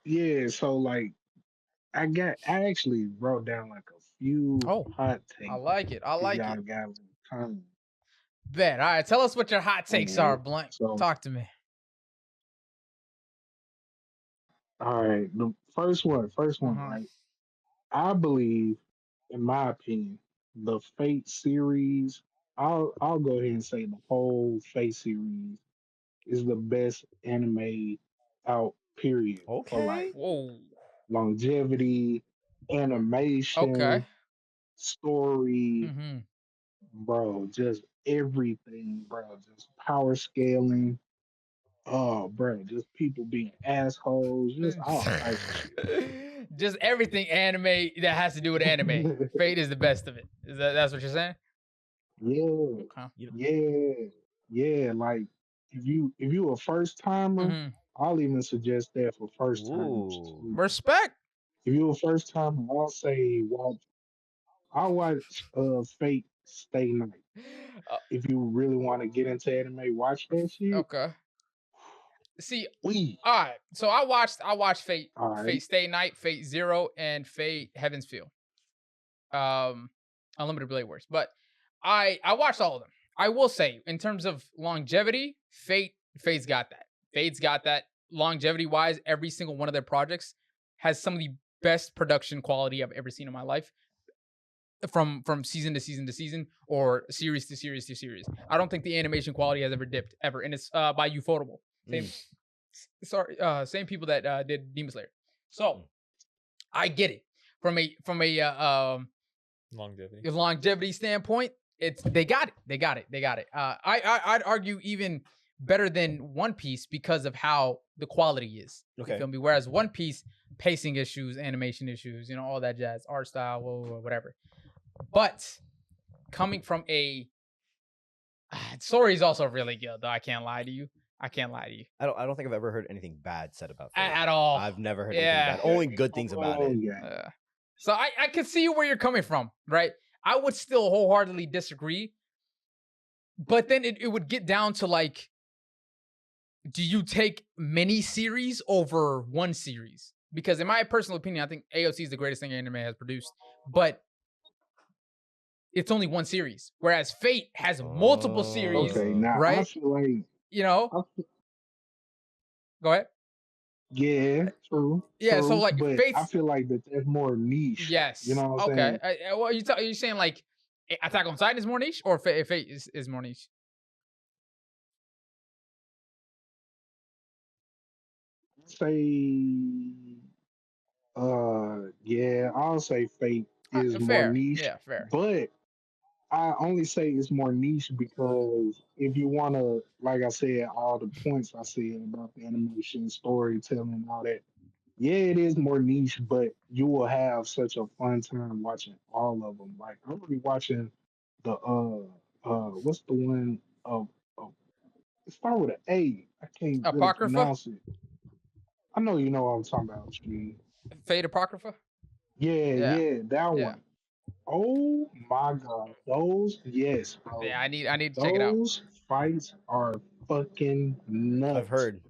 Yeah, so like I actually wrote down like a few hot takes. I like it. Y'all got time. Bet. All right, tell us what your hot takes are, Blunt. So, talk to me. All right, the first one, right? I believe, in my opinion, the Fate series. I'll go ahead and say the whole Fate series is the best anime out. Period. Okay. For like longevity, animation, story, bro, just everything, bro. Just power scaling. Oh, bro, just people being assholes, just all types of shit. Just everything anime that has to do with anime. Fate is the best of it. That's what you're saying? Yeah. Yeah. Like if you a first timer, I'll even suggest that for first timers. Respect. If you a first timer, I'll say I'll watch Fate Stay Night. If you really want to get into anime, watch that shit. Okay. See, all right. So I watched Fate, Fate Stay Night, Fate Zero, and Fate Heaven's Feel. Unlimited Blade Works. But I watched all of them. I will say, in terms of longevity, Fate's got that. Fate's got that. Longevity wise, every single one of their projects has some of the best production quality I've ever seen in my life. From season to season to season, or series to series to series. I don't think the animation quality has ever dipped ever, and it's by Ufotable. Same people that did Demon Slayer. So I get it from a longevity standpoint. They got it. I'd argue even better than One Piece because of how the quality is. Okay. You feel me? Whereas One Piece, pacing issues, animation issues, all that jazz, art style, whatever. But coming from story is also really good, though. I can't lie to you. I don't think I've ever heard anything bad said about Fate. At all. I've never heard anything bad. Only good things about it. Yeah. So I can see where you're coming from, right? I would still wholeheartedly disagree. But then it would get down to like, do you take many series over one series? Because in my personal opinion, I think AOT is the greatest thing anime has produced. But it's only one series, whereas Fate has multiple series. Okay, now right? I feel like Go ahead. Yeah, true. Yeah, true, so like but Fate's... I feel like that's more niche. Yes. You know what I'm saying? Well, are you saying like Attack on Titan is more niche, or Fate is more niche? I'll say Fate is more niche. Yeah, fair. But I only say it's more niche because if you want to, like I said, all the points I said about the animation, storytelling, and all that, yeah, it is more niche, but you will have such a fun time watching all of them. Like I'm gonna be watching the what's the one of it start with an A. I can't really pronounce it. I know you know what I'm talking about. Fate Apocrypha? Yeah, that one. Oh my god, yes, bro. Yeah, I need to check it out. Those fights are fucking nuts. I've heard.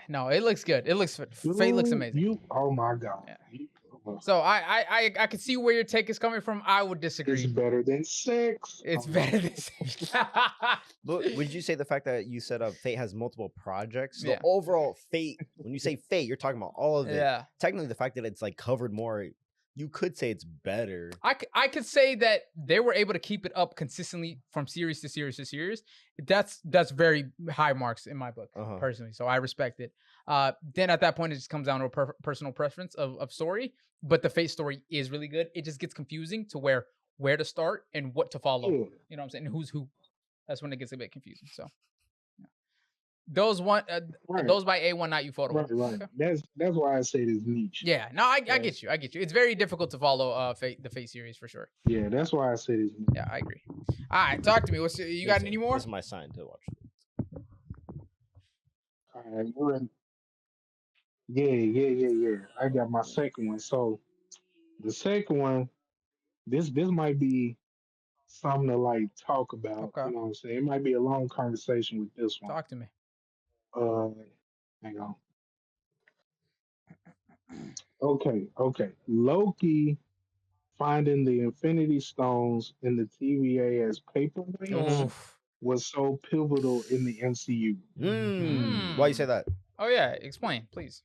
No, it looks good. Fate looks amazing. Oh my god. Yeah. So I can see where your take is coming from. I would disagree. It's better than 6. It's better than 6. But would you say the fact that you said Fate has multiple projects? The overall Fate, when you say Fate, you're talking about all of it. Yeah. Technically, the fact that it's like covered more, you could say it's better. I could say that they were able to keep it up consistently from series to series to series. That's very high marks in my book, personally. So I respect it. Then at that point, it just comes down to a personal preference of story. But the Fate story is really good. It just gets confusing to where to start and what to follow. You know what I'm saying? Who's who. That's when it gets a bit confusing. So, yeah. those by A1, not Ufotable. Right. Okay. That's why I say it's niche. Yeah, no, I get you. It's very difficult to follow the Fate series for sure. Yeah, that's why I say it's niche. Yeah, I agree. All right, talk to me. You got any more? This is my sign to watch. All right, you're in. Yeah. I got my second one. So the second one, this might be something to like talk about. Okay. You know what I'm saying? It might be a long conversation with this one. Talk to me. Hang on. Okay. Loki finding the Infinity Stones in the TVA as paperweights was so pivotal in the MCU. Why you say that? Oh yeah, explain, please.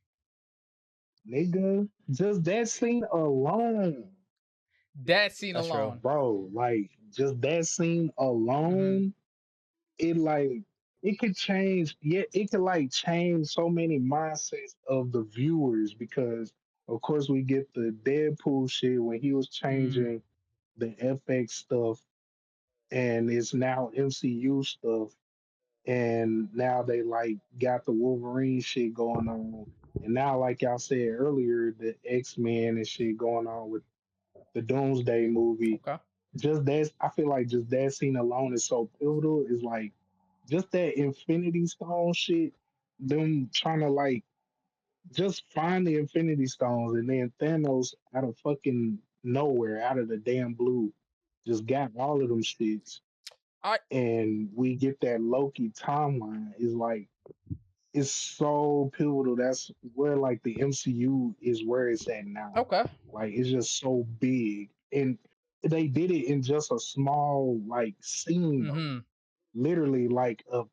Nigga, just that scene alone. That's true. Bro, like just that scene alone, it could change. Yeah, it could like change so many mindsets of the viewers because of course we get the Deadpool shit when he was changing the FX stuff, and it's now MCU stuff, and now they like got the Wolverine shit going on, and now like y'all said earlier, the X-Men and shit going on with the Doomsday movie. Okay. I feel like just that scene alone is so pivotal. Is like just that Infinity Stone shit, them trying to like just find the Infinity Stones, and then Thanos out of fucking nowhere, out of the damn blue, just got all of them shits. And we get that Loki timeline is like it's so pivotal. That's where like the MCU is where it's at now. Okay. Like it's just so big. And they did it in just a small like scene. Literally like a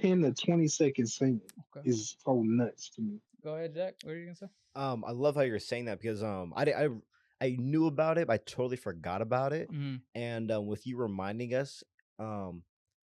10 to 20-second scene is so nuts to me. Go ahead, Jack. What are you gonna say? I love how you're saying that because I knew about it, but I totally forgot about it. And with you reminding us,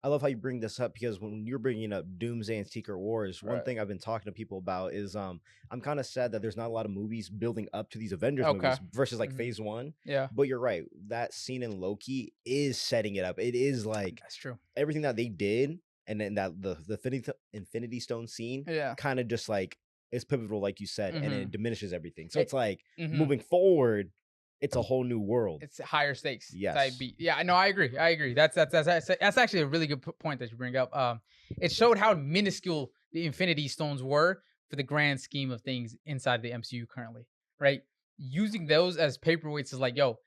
I love how you bring this up because when you're bringing up Doomsday and Secret Wars, one thing I've been talking to people about is I'm kind of sad that there's not a lot of movies building up to these Avengers movies versus like Phase 1. Yeah. But you're right. That scene in Loki is setting it up. It is like that's true. Everything that they did, and then that the Infinity Stone scene, kind of just like is pivotal, like you said, and it diminishes everything. So it's like moving forward, it's a whole new world. It's higher stakes. Yes. Type beat. Yeah, no, I agree. That's actually a really good point that you bring up. It showed how minuscule the Infinity Stones were for the grand scheme of things inside the MCU currently, right? Using those as paperweights is like, yo,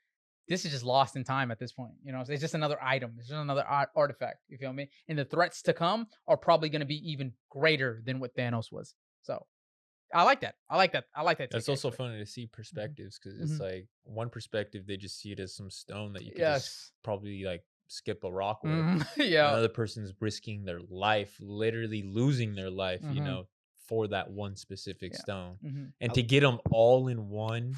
this is just lost in time at this point. You know, it's just another item. It's just another artifact. You feel me? And the threats to come are probably going to be even greater than what Thanos was. So I like that. It's also funny to see perspectives because it's like one perspective, they just see it as some stone that you can just probably like skip a rock with. Another person's risking their life, literally losing their life, you know, for that one specific stone. And to get them all in one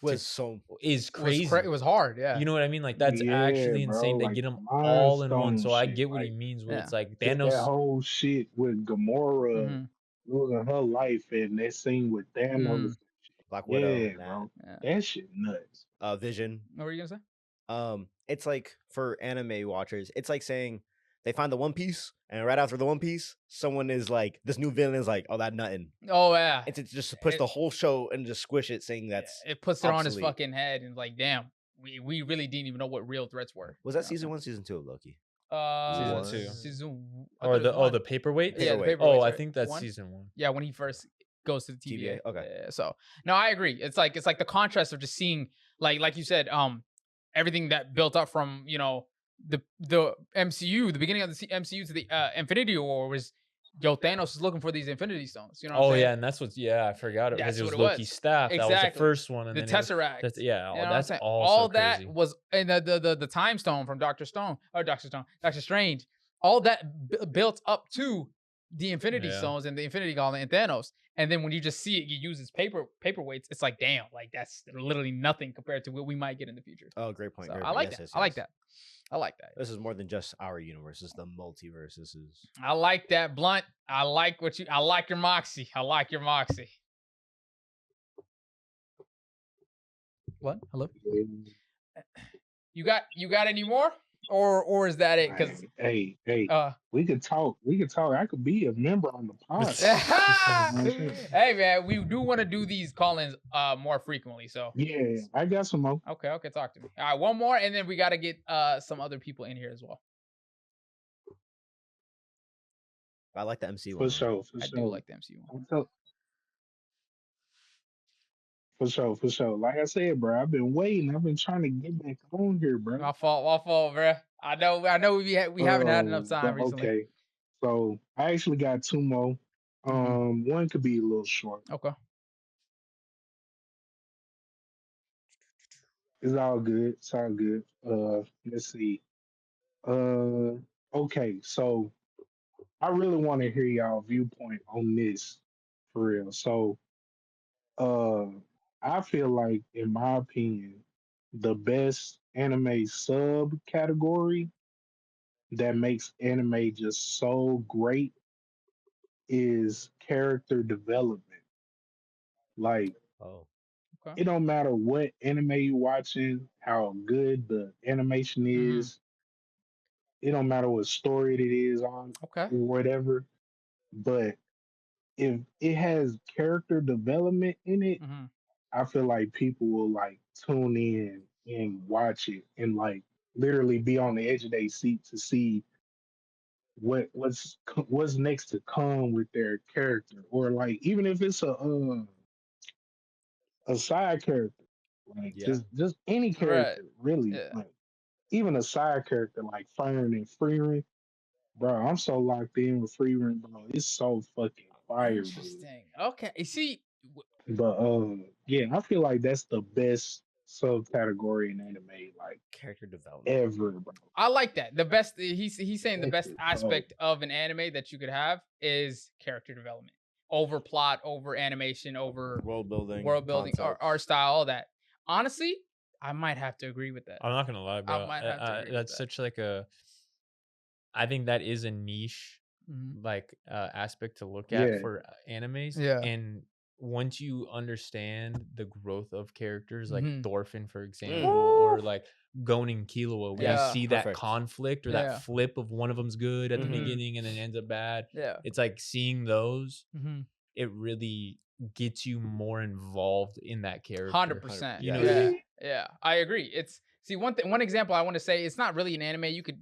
is crazy. It was hard. Yeah. You know what I mean? Like that's actually insane. They get them all in one. So I get what he means when it's like Thanos. That whole shit with Gamora losing her life and that scene with Thanos. Black Widow. Bro. That shit nuts. Vision. What were you gonna say? It's like for anime watchers, it's like saying they find the One Piece, and right after the One Piece, someone is like, this new villain is like, oh, that nothing. Oh yeah. It's just to push the whole show and just squish it, saying that's it puts it on his fucking head and like, damn, we really didn't even know what real threats were. Was that season 1, season 2 of Loki? Season 2. Or the paperweight? Yeah, the paperweight. Oh, I think that's season 1. Yeah, when he first goes to the TVA. Okay. Yeah, so no, I agree. It's like the contrast of just seeing like you said, everything that built up from, you know, the MCU, the beginning of the MCU to the Infinity War was, yo, Thanos is looking for these Infinity Stones. You know what I'm saying? And that's I forgot it because it was Loki's staff. Exactly. That was the first one. And the Tesseract. That's you know that's all crazy. That was, and the Time Stone from Doctor Strange. All that built up to the Infinity Stones and the Infinity Gauntlet and Thanos. And then when you just see it, you use its paperweights. It's like, damn, like that's literally nothing compared to what we might get in the future. Oh, great point. So I like that. I like that. I like that. This is more than just our universe. It's the multiverse. This is. I like that, Blunt. I like your moxie. I like your moxie. What? Hello? You got any more? Or is that it? Because hey, we could talk. We could talk. I could be a member on the pod. Hey man, we do want to do these call-ins more frequently. So yeah, I got some more. Okay, talk to me. All right, one more, and then we got to get some other people in here as well. I like the MC one. For sure. I do like the MC one. For sure. Like I said, bro, I've been waiting. I've been trying to get back on here, bro. My fault, bro. I know we haven't had enough time recently. Okay, so I actually got two more. One could be a little short. Okay. It's all good. Let's see. Okay, so I really want to hear y'all viewpoint on this for real. So, I feel like, in my opinion, the best anime subcategory that makes anime just so great is character development. Like, it don't matter what anime you watching, how good the animation is. It don't matter what story it is on, or whatever. But if it has character development in it, I feel like people will like tune in and watch it and like literally be on the edge of their seat to see what's next to come with their character, or like even if it's a side character, like just any character, really. Yeah. Like even a side character like Fern and Freeman, bro. I'm so locked in with Freeman, bro. It's so fucking fire. Interesting. Okay. You see, but yeah, I feel like that's the best subcategory in anime, like character development ever, bro. I like that. The best he's saying the best aspect of an anime that you could have is character development over plot, over animation, over world building, art style, all that. Honestly, I might have to agree with that. I'm not gonna lie, bro. I might have to agree that's with such like a. I think that is a niche, like aspect to look at for animes. Yeah. And once you understand the growth of characters, like Thorfinn, for example, or like Gon and Killua, when you see that conflict or that flip of one of them's good at the beginning and then ends up bad. Yeah. It's like seeing those. It really gets you more involved in that character. 100%. You know? Yeah. I agree. It's one example I want to say. It's not really an anime. You could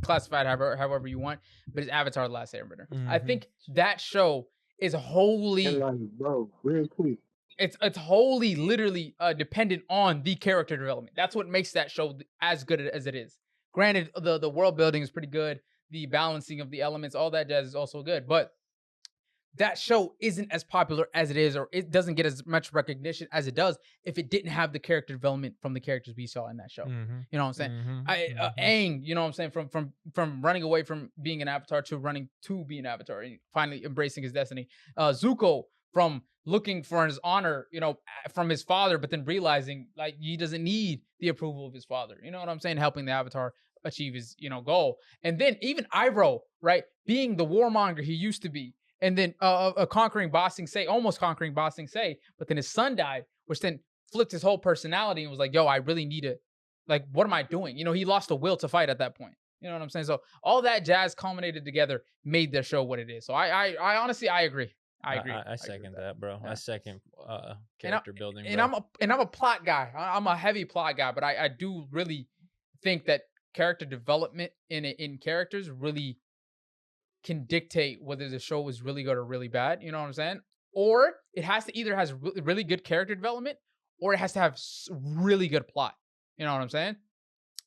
classify it however you want, but it's Avatar: The Last Airbender. I think that show is wholly, bro, real quick. It's wholly, literally dependent on the character development. That's what makes that show as good as it is. Granted, the world building is pretty good. The balancing of the elements, all that jazz is also good, but that show isn't as popular as it is, or it doesn't get as much recognition as it does if it didn't have the character development from the characters we saw in that show. You know what I'm saying? Aang, you know what I'm saying, from running away from being an avatar to running to be an avatar and finally embracing his destiny. Zuko, from looking for his honor, you know, from his father, but then realizing like he doesn't need the approval of his father. You know what I'm saying? Helping the avatar achieve his, you know, goal. And then even Iroh, right, being the warmonger he used to be. And then almost conquering Ba Sing Se, but then his son died, which then flipped his whole personality and was like, yo, I really need to, like, what am I doing? You know, he lost the will to fight at that point. You know what I'm saying? So all that jazz culminated together, made the show what it is. So I honestly, I agree. I second that, bro. Yeah. I second character building. And I'm a plot guy. I'm a heavy plot guy, but I do really think that character development in characters really can dictate whether the show is really good or really bad. You know what I'm saying? Or it has to either has really good character development, or it has to have really good plot. You know what I'm saying?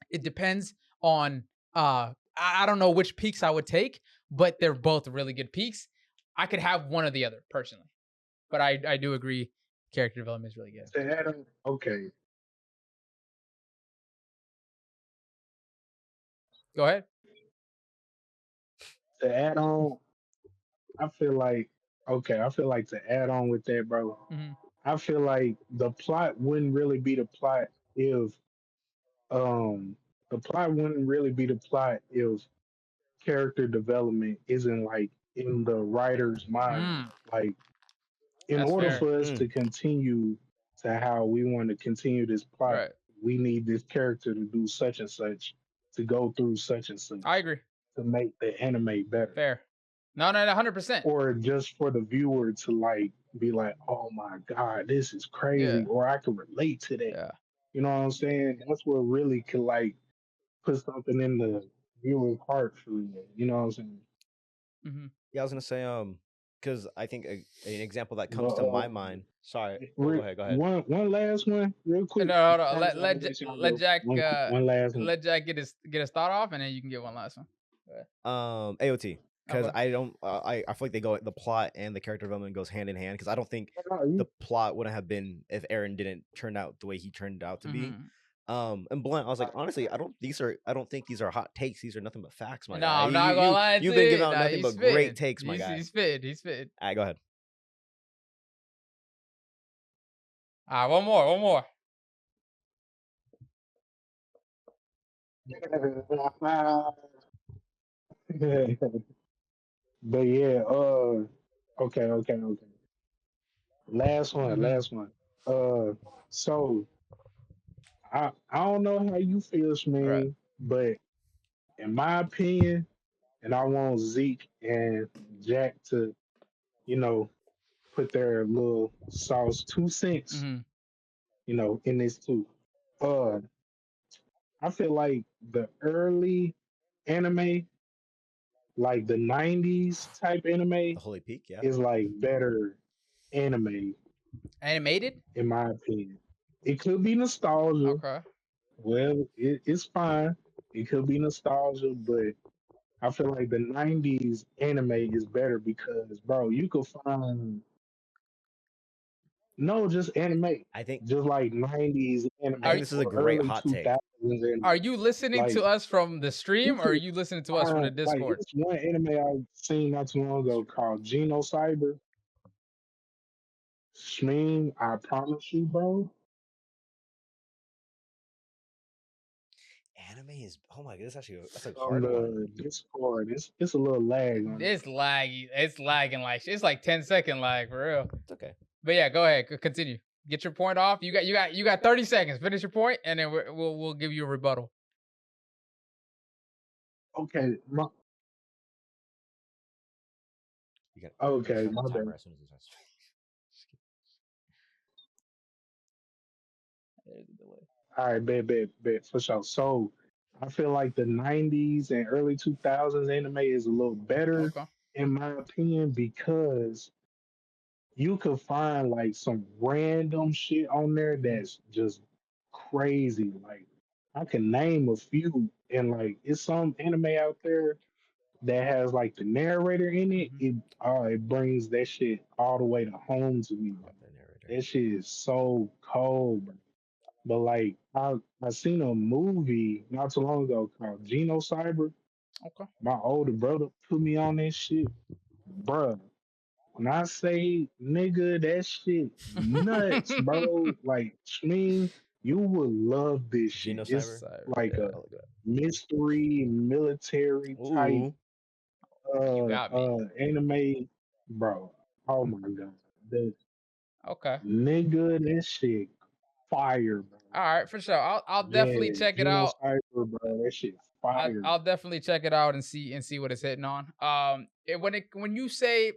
It depends on I don't know which peaks I would take, but they're both really good peaks. I could have one or the other personally, but I do agree character development is really good. Okay. Go ahead. To add on, I feel like to add on with that, bro. I feel like the plot wouldn't really be the plot if character development isn't like in the writer's mind. Like, in order for us to continue to how we want to continue this plot, we need this character to do such and such. to go through such and such. I agree. To make the anime better. Fair. No, 100%. Or just for the viewer to like be like, oh my God, this is crazy. Or I can relate to that. Yeah. You know what I'm saying? That's what really could like put something in the viewer's heart for you. You know what I'm saying? Mm-hmm. Yeah, I was gonna say, because I think an example that comes to my mind. Sorry, go ahead. One last one, real quick. No, let Jack one last one. Let Jack get his thought off, and then you can get one last one. AOT, because I feel like the plot and the character development goes hand in hand. Because I don't think the plot wouldn't have been if Eren didn't turn out the way he turned out to be. And Blunt, I was like, honestly, I don't think these are hot takes. These are nothing but facts, my guy. I'm not gonna lie. You've been giving out nothing but great takes, my guy. He's fit. All right, go ahead. All right, one more. But yeah, okay. Last one. So I don't know how you feel, man, right. But in my opinion, and I want Zeke and Jack to, put their little sauce 2 cents, in this too. I feel like the early anime, like the 90s type anime, the Holy Peak, is like better anime. Animated? In my opinion. It could be nostalgia. Okay. Well, it's fine. It could be nostalgia, but I feel like the 90s anime is better because, bro, you could find... No, just anime. I think just like 90s anime. I think this is a great hot take. Are you listening to us from the stream, or are you listening to us from the Discord? Like, there's one anime I've seen not too long ago called Genocyber. Shmeen, I promise you, bro. Anime is that's a hard one. Discord, it's a little lag. It's laggy. It's lagging like it's like 10-second lag for real. It's okay. But yeah, go ahead. Continue. Get your point off. You got 30 seconds. Finish your point, and then we'll give you a rebuttal. Okay. Okay, my bad. All right, bet for sure. So I feel like the 90s and early 2000s anime is a little better, in my opinion, because you could find like some random shit on there that's just crazy. Like I can name a few, and like it's some anime out there that has like the narrator in it. It brings that shit all the way to home to me. That shit is so cold, bro. But like I seen a movie not too long ago called Genocyber. Okay. My older brother put me on that shit, bruh. When I say nigga, that shit nuts, bro. Like, Shmeen, you would love this shit. It's like a mystery, military type anime, bro. Oh my god. Okay. Nigga, that shit fire, bro. All right, for sure. I'll definitely check it out. Cyber, bro. That shit fire. I'll definitely check it out and see what it's hitting on. When you say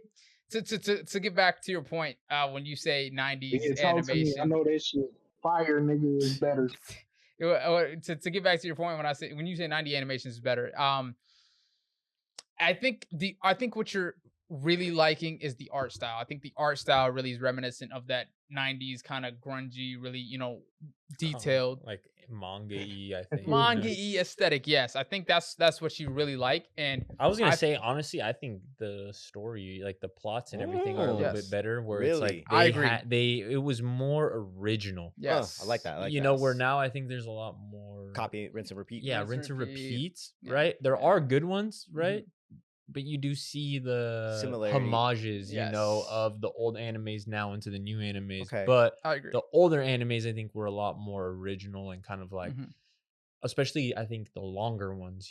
to get back to your point, when you say 90s animation, I know that shit fire, nigga, is better. To get back to your point, when you say 90 animation is better, I think what you're really liking is the art style. I think the art style really is reminiscent of that 90s kind of grungy, really, detailed, like manga-y, I think. Manga-y aesthetic. Yes, I think that's what you really like. And I was gonna say, honestly, I think the story, like the plots and everything, are a little bit better. Where it's like I agree. It was more original. Yes, I like that. Where now I think there's a lot more copy, rinse and repeat. Yeah, rinse and repeat. Right, there are good ones, right? Mm-hmm. But you do see the homages, of the old animes now into the new animes. Okay. But I agree. The older animes, I think, were a lot more original and kind of like, especially I think the longer ones,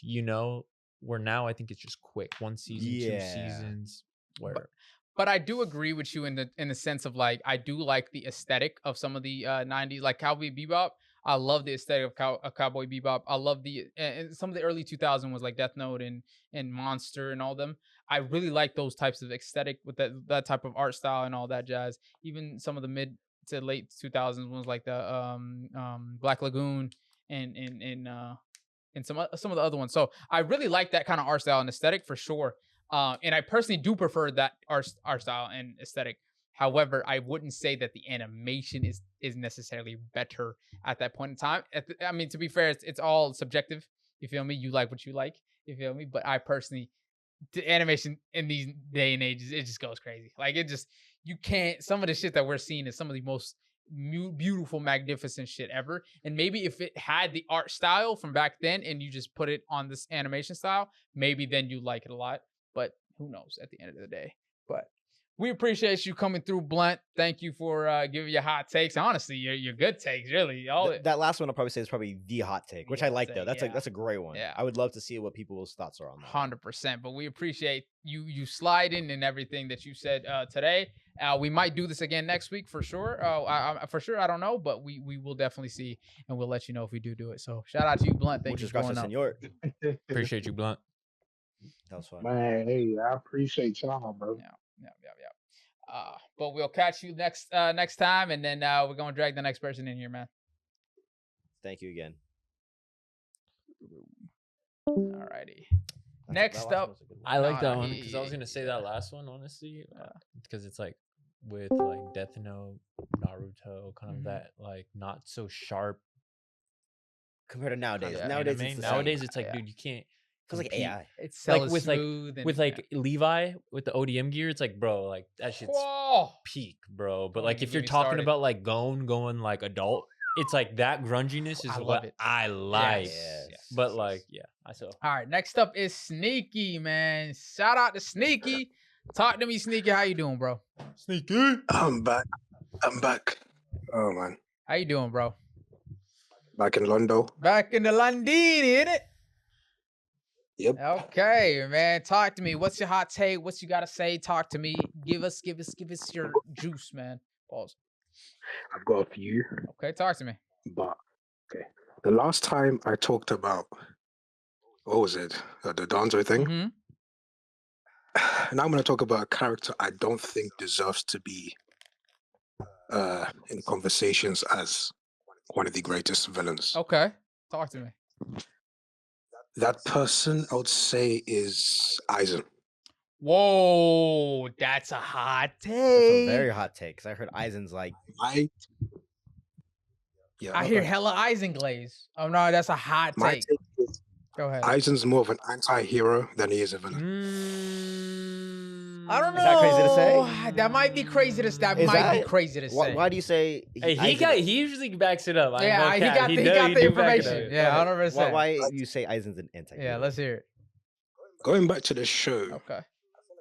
where now I think it's just quick, 1 season, 2 seasons. But I do agree with you in the sense of like I do like the aesthetic of some of the 90s, like Cowboy Bebop. I love the aesthetic of Cowboy Bebop. I love and some of the early 2000s was like Death Note and Monster and all them. I really like those types of aesthetic with that type of art style and all that jazz. Even some of the mid to late 2000s ones like the Black Lagoon and some of the other ones. So I really like that kind of art style and aesthetic for sure. And I personally do prefer that art style and aesthetic. However, I wouldn't say that the animation is necessarily better at that point in time. I mean, to be fair, it's all subjective. You feel me? You like what you like. You feel me? But I personally, the animation in these day and ages, it just goes crazy. Like you can't. Some of the shit that we're seeing is some of the most beautiful, magnificent shit ever. And maybe if it had the art style from back then, and you just put it on this animation style, maybe then you like it a lot. But who knows? At the end of the day, but. We appreciate you coming through, Blunt. Thank you for giving your hot takes. Honestly, your good takes, really. That last one I'll probably say is probably the hot take, which I like though. That's a great one. Yeah. I would love to see what people's thoughts are on that. 100%. But we appreciate you sliding and everything that you said today. We might do this again next week for sure. For sure, I don't know, but we will definitely see, and we'll let you know if we do it. So shout out to you, Blunt. Thank you for going up. Appreciate you, Blunt. That was fun. Man, hey, I appreciate y'all, bro. Yeah. But we'll catch you next time, and then we're gonna drag the next person in here, man. Thank you again. Alrighty. Next up, I like that one because I was gonna say that last one honestly, because it's like with like Death Note, Naruto, kind of that like not so sharp compared to nowadays. Nowadays it's like, dude, you can't. Feels like AI. It's like with Levi with the ODM gear. It's like, bro, like that shit's peak, bro. But like if you're talking about like going like adult, it's like that grunginess is what I like. Yes. But like, I saw. All right, next up is Sneaky, man. Shout out to Sneaky. Talk to me, Sneaky. How you doing, bro? Sneaky. I'm back. Oh man. How you doing, bro? Back in London. Back in the London, ain't it? Yep. Okay, man. Talk to me. What's your hot take? What you gotta say? Talk to me. Give us your juice, man. Pause. I've got a few. Okay, talk to me. But okay. The last time I talked about what was it? The Danzo thing. Mm-hmm. Now I'm gonna talk about a character I don't think deserves to be in conversations as one of the greatest villains. Okay. Talk to me. That person, I would say, is Aizen. Whoa, that's a hot take. That's a very hot take, because I heard Aizen's like... I hear hella Aizen glaze. Oh, no, that's a hot take. My take is Go ahead. Aizen's more of an anti-hero than he is a villain. I don't know. Is that crazy to say? That might be crazy to say. Why do you say? He usually backs it up. He got the information. Yeah, 100%. Why you say Aizen's an anti-hero? Yeah, let's hear it. Going back to the show, okay,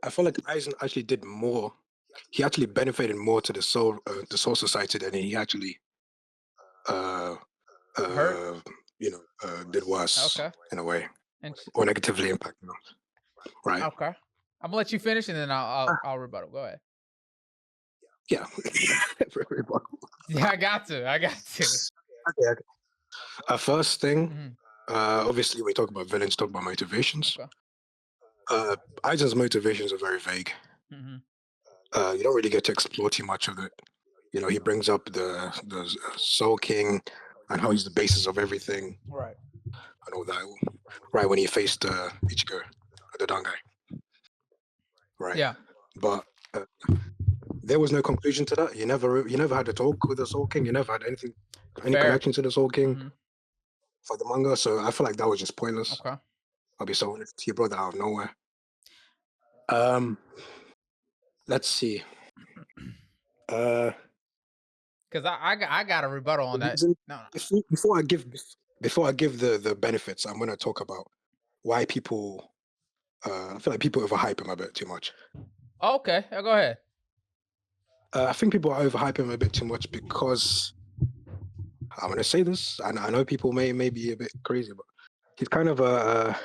I feel like Aizen actually did more. He actually benefited more to the Soul Society than he actually, did worse. Okay. In a way, or negatively impacted them. Right. Okay. I'm gonna let you finish, and then I'll rebuttal. Go ahead. Yeah. Yeah, I got to. Okay. First thing, obviously, when we talk about villains, talk about motivations. Okay. Aizen's motivations are very vague. You don't really get to explore too much of it. You know, he brings up the Soul King and how he's the basis of everything. Right. And all that. Right when he faced Ichigo, the Don guy. Right. Yeah. But there was no conclusion to that. You never had to talk with the Soul King. You never had any connection to the Soul King for the manga. So I feel like that was just pointless. Okay. I'll be so honest. He brought that out of nowhere. Let's see. Because I got a rebuttal on that. No. Before I give the benefits, I'm gonna talk about why people. I feel like people overhype him a bit too much. Okay, go ahead. I think people are overhyping him a bit too much because I'm gonna say this, and I know people may be a bit crazy, but he's kind of a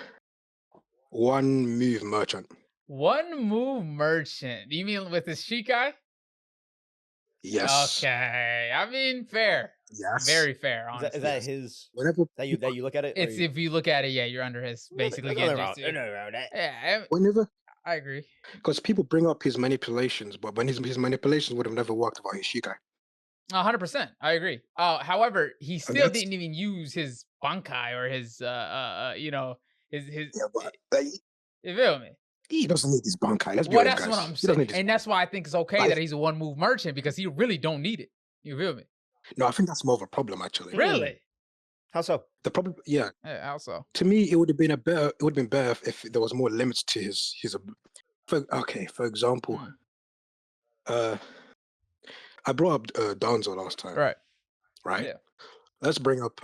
one move merchant. One move merchant? You mean with his Shikai? Yes. Okay. Okay, I mean, fair. Yes. Very fair, honestly. Is that his? Whenever that you look at it? It's if you look at it, yeah, you're under his basically. Whenever, I agree. because people bring up his manipulations, but when his manipulations would have never worked without his Shikai. 100%. I agree. However, he still didn't even use his Bankai or his you know, his Yeah, but you feel me? he doesn't need his Bankai. Let's be Well, honest, that's guys. what I'm He doesn't saying. need his And that's why I think it's okay Like- that he's a one-move merchant, because he really don't need it. You feel me? No, I think that's more of a problem actually. Really? How so? The problem, yeah, Yeah, also. to me, it would have been better if there was more limits to his. For example, I brought up Danzo last time. Right. Yeah. Let's bring up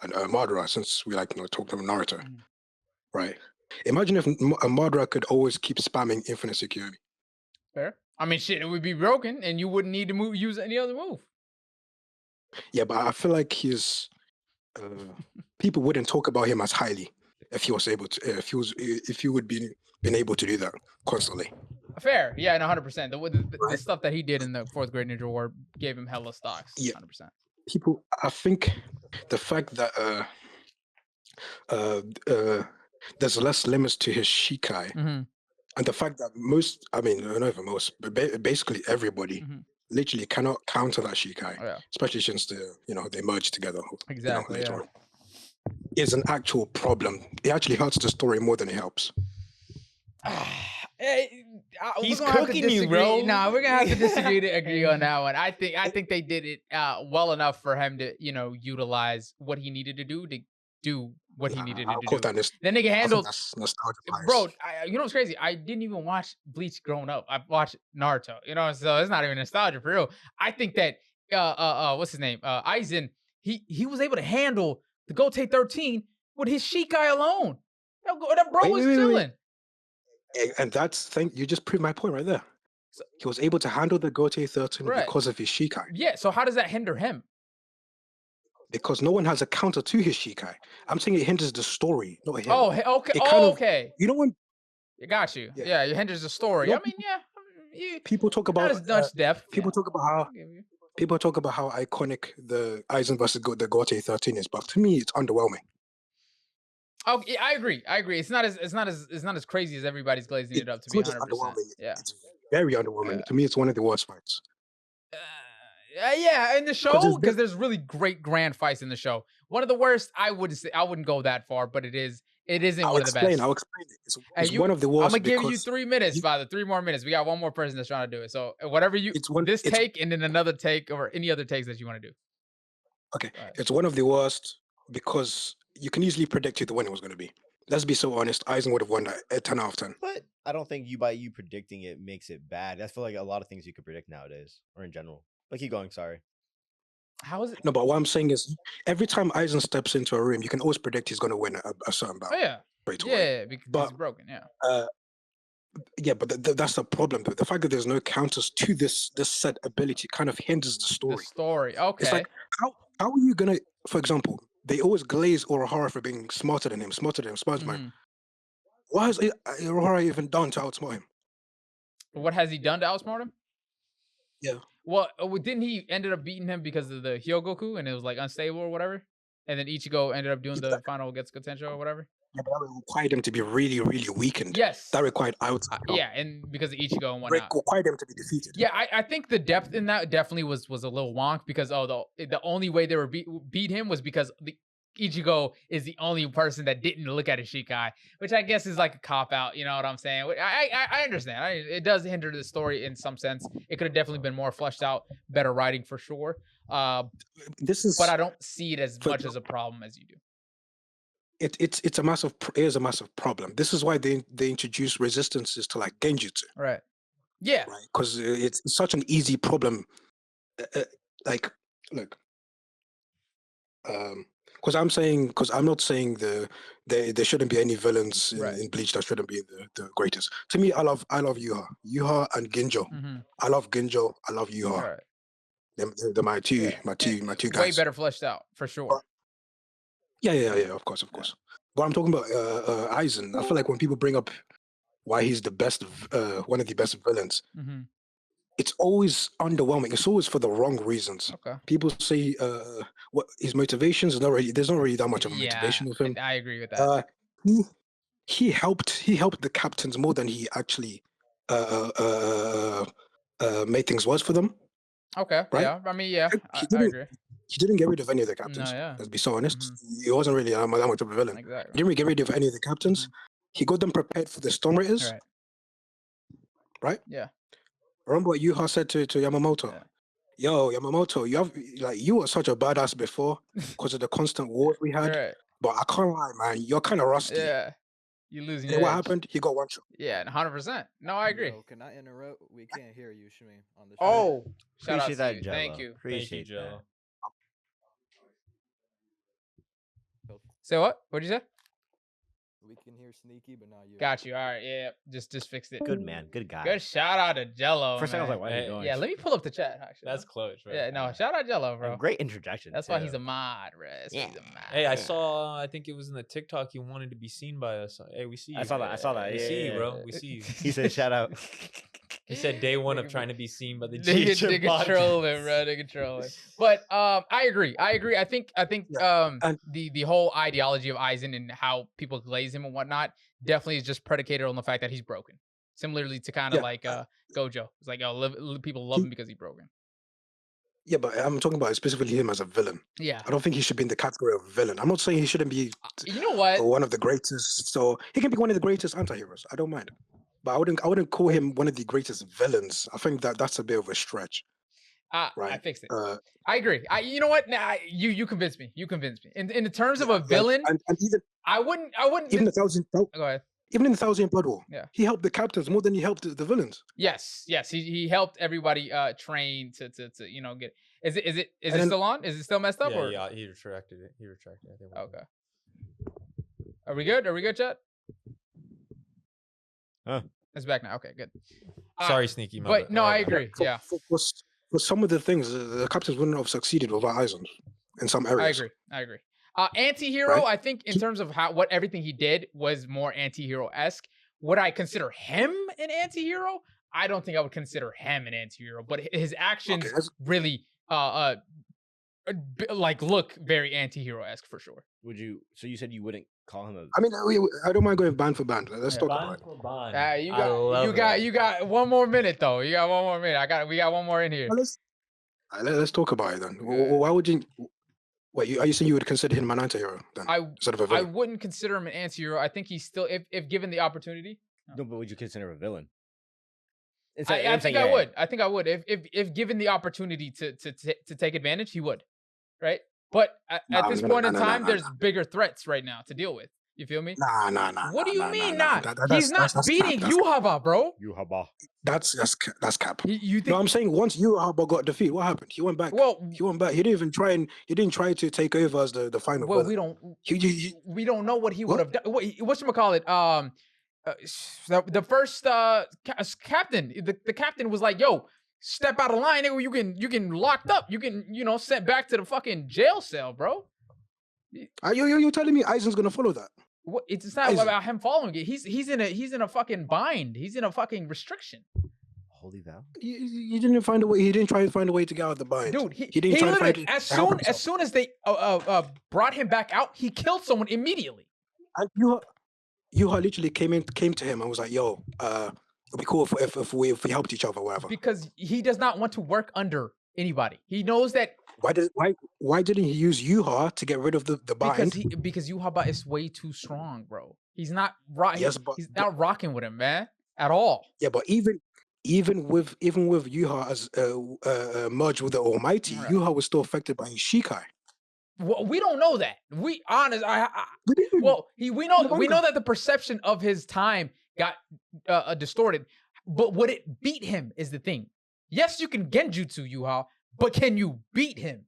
Madara, since we talked about Naruto. Right. Imagine if Madara could always keep spamming Infinite Security. Fair. I mean, shit, it would be broken, and you wouldn't need to use any other move. Yeah, but I feel like his people wouldn't talk about him as highly if he was able to. If he would been able to do that constantly. Fair. Yeah, and 100%. The stuff that he did in the 4th grade Ninja War gave him hella stocks. Yeah. 100%. People, I think the fact that there's less limits to his Shikai, and the fact that not even most, but basically everybody literally cannot counter that Shikai, especially since they merged together. Exactly. Later on, is an actual problem. It actually hurts the story more than it helps. He's cooking you, bro. Nah, we're gonna have to disagree to agree on that one. I think they did it well enough for him to utilize what he neededed to do what he needed to do. Then they can handle. Bro, you know what's crazy? I didn't even watch Bleach growing up. I watched Naruto. So it's not even nostalgia for real. I think that what's his name? Aizen. He was able to handle the Goten 13 with his Shikai alone. That bro was chilling. And you just proved my point right there. So, he was able to handle the Goten 13 because of his Shikai. Yeah, so how does that hinder him? Because no one has a counter to his Shikai. I'm saying it hinders the story, not him. Oh, okay. Okay. You know when? I got you. Yeah, it hinders the story. People talk about depth. People talk about how iconic the Aizen versus the Goten 13 is, but to me, it's underwhelming. Oh, yeah, I agree. It's not as crazy as everybody's glazing it up to be 100%. Yeah, it's very underwhelming. To me, it's one of the worst fights. Yeah, in the show, because there's really great grand fights in the show. One of the worst, I wouldn't go that far, but it isn't one of the best. I'll explain it. It's one of the worst. I'm gonna give you 3 minutes, Father. 3 more minutes. We got one more person that's trying to do it. So whatever take, and then another take, or any other takes that you want to do. Okay, it's one of the worst because you can easily predict who the winner was going to be. Let's be so honest. Aizen would have won that at 10 out of 10. But I don't think you predicting it makes it bad. I feel like a lot of things you could predict nowadays, or in general. But keep going. Sorry. How is it? No, but what I'm saying is, every time Aizen steps into a room, you can always predict he's going to win a certain battle. Oh, yeah. Yeah, because he's broken. Yeah. Yeah, but that's the problem. The fact that there's no counters to this set ability kind of hinders the story. The story. Okay. It's like, how are you gonna? For example, they always glaze Urahara for being smarter than him. What has Urahara even done to outsmart him? What has he done to outsmart him? Yeah. Well, didn't he ended up beating him because of the Hyogoku and it was like unstable or whatever? And then Ichigo ended up doing the final Getsuko Tensho or whatever? Yeah, but that required him to be really, really weakened. Yes. That required outside. Yeah, and because of Ichigo and whatnot. Required him to be defeated. Yeah, I think the depth in that definitely was a little wonk because the only way they were beat him was because Ichigo is the only person that didn't look at his Shikai, which I guess is like a cop out. You know what I'm saying? I understand. It does hinder the story in some sense. It could have definitely been more fleshed out, better writing for sure. But I don't see it as much as a problem as you do. It's a massive problem. This is why they introduce resistances to like Genjutsu. Right. Yeah. Right. Because it's such an easy problem. Look. Because I'm not saying there shouldn't be any villains in Bleach that shouldn't be the greatest. To me, I love Yuha and Ginjo. I love Ginjo. I love Yuha. Right. They're my two guys. Way better fleshed out for sure. Yeah. Of course. But I'm talking about Aizen. I feel like when people bring up why he's the best, one of the best villains, it's always underwhelming. It's always for the wrong reasons. Okay. People say what his motivations is not really. There's not really that much of a motivation with him. I agree with that. He helped the captains more than he actually made things worse for them. Okay. Right? Yeah. I mean, yeah. I agree. He didn't get rid of any of the captains. No, yeah. Let's be so honest. He wasn't really that much of a villain. Exactly. He didn't really get rid of any of the captains. He got them prepared for the Storm Raiders. Right? Yeah. Remember what Yuha said to Yamamoto? Yeah. Yo, Yamamoto, you were such a badass before because of the constant wars we had. Right. But I can't lie, man. You're kind of rusty. Yeah. You losing. And what happened? He got one shot. Yeah, 100%. No, I agree. Yo, can I interrupt? We can't hear you, Shmi, on the show. Oh, shout appreciate out that, to you. Jello. Thank you. Appreciate Thank you, Jello. Say what? What'd you say? We can hear Sneaky, but not you. Got you. All right. Yeah. Just fixed it. Good man. Good guy. Good shout out to Jello. First man. time I was like, why are you going? Yeah, let me pull up the chat. Actually, That's close, right? Yeah, no, shout out Jello, bro. Great introduction. That's why he's a mod, bro. Yeah. He's a mod. Hey, I saw. I think it was in the TikTok. You wanted to be seen by us. Hey, we see you. I saw that. We see you, bro. We see you. He said, "Shout out." He said day one of trying to be seen by the Nigga trolling, bro. Nigga trolling. But I agree. I think the whole ideology of Aizen and how people glaze him and whatnot definitely is just predicated on the fact that he's broken. Similarly to kind of like Gojo. It's like, people love him because he's broken. Yeah, but I'm talking about specifically him as a villain. Yeah. I don't think he should be in the category of villain. I'm not saying he shouldn't be you know what? one of the greatest. So he can be one of the greatest anti-heroes. I don't mind. But I wouldn't call him one of the greatest villains. I think that's a bit of a stretch. Right? I fixed it. I agree. You know what? Nah, you convinced me. You convinced me. In the terms of a villain, and even I wouldn't even the thousand. Go ahead. Even in the Thousand Blood War, yeah, he helped the captains more than he helped the villains. Yes. He helped everybody train to get. Is it still on? Is it still messed up? Yeah, he retracted it. I think. Okay. Are we good, chat? It's back now. Okay, good. Sorry, Sneaky. But no, I agree. Yeah. For some of the things, the captains wouldn't have succeeded without Aizen in some areas. I agree. Anti-hero, right? I think in terms of what everything he did was more anti-hero-esque. Would I consider him an anti-hero? I don't think I would consider him an anti-hero, but his actions really look very anti-hero-esque for sure. Would you? So you said you wouldn't call him a? I mean, I don't mind going band for band. Let's talk about it. You got 1 more minute though. You got 1 more minute. We got 1 more in here. Let's talk about it then. Why would you? Wait, are you saying you would consider him an anti-hero then? Instead of a villain? I wouldn't consider him an anti-hero. I think he's still, if given the opportunity. No, but would you consider him a villain? I think I would. I think I would. If given the opportunity to take advantage, he would. Right? But at this point in time, there's bigger threats right now to deal with. You feel me? Nah. What do you mean not? He's not beating Yuhaba, bro. Yuhaba. That's cap. You think? No, I'm saying once Yuhaba got defeated, what happened? He went back. He went back. He didn't even try to take over as the final. Well, villain. we don't know what he would have done. Whatchamacallit? The first captain. The captain was like, "Yo, step out of line, or you can locked up. You can sent back to the fucking jail cell, bro." Are you telling me Aizen's gonna follow that? What? It's not about him following it. He's in a fucking bind. He's in a fucking restriction. Holy vow. He didn't find a way. He didn't try to find a way to get out of the bind. Dude, he didn't try to find it. As soon as they brought him back out, he killed someone immediately. And Yuha literally came to him and was like, "Yo, it'd be cool if we helped each other, whatever." Because he does not want to work under anybody. He knows that. Why didn't he use Yuha to get rid of the bind? Because Yuha is way too strong, bro. He's not yes, he's not rocking with him, man, at all. Yeah, but even with Yuha as merged with the Almighty, right. Yuha was still affected by his Shikai. Well, we don't know that. We know that the perception of his time got distorted. But would it beat him is the thing. Yes, you can genjutsu Yuha, but can you beat him?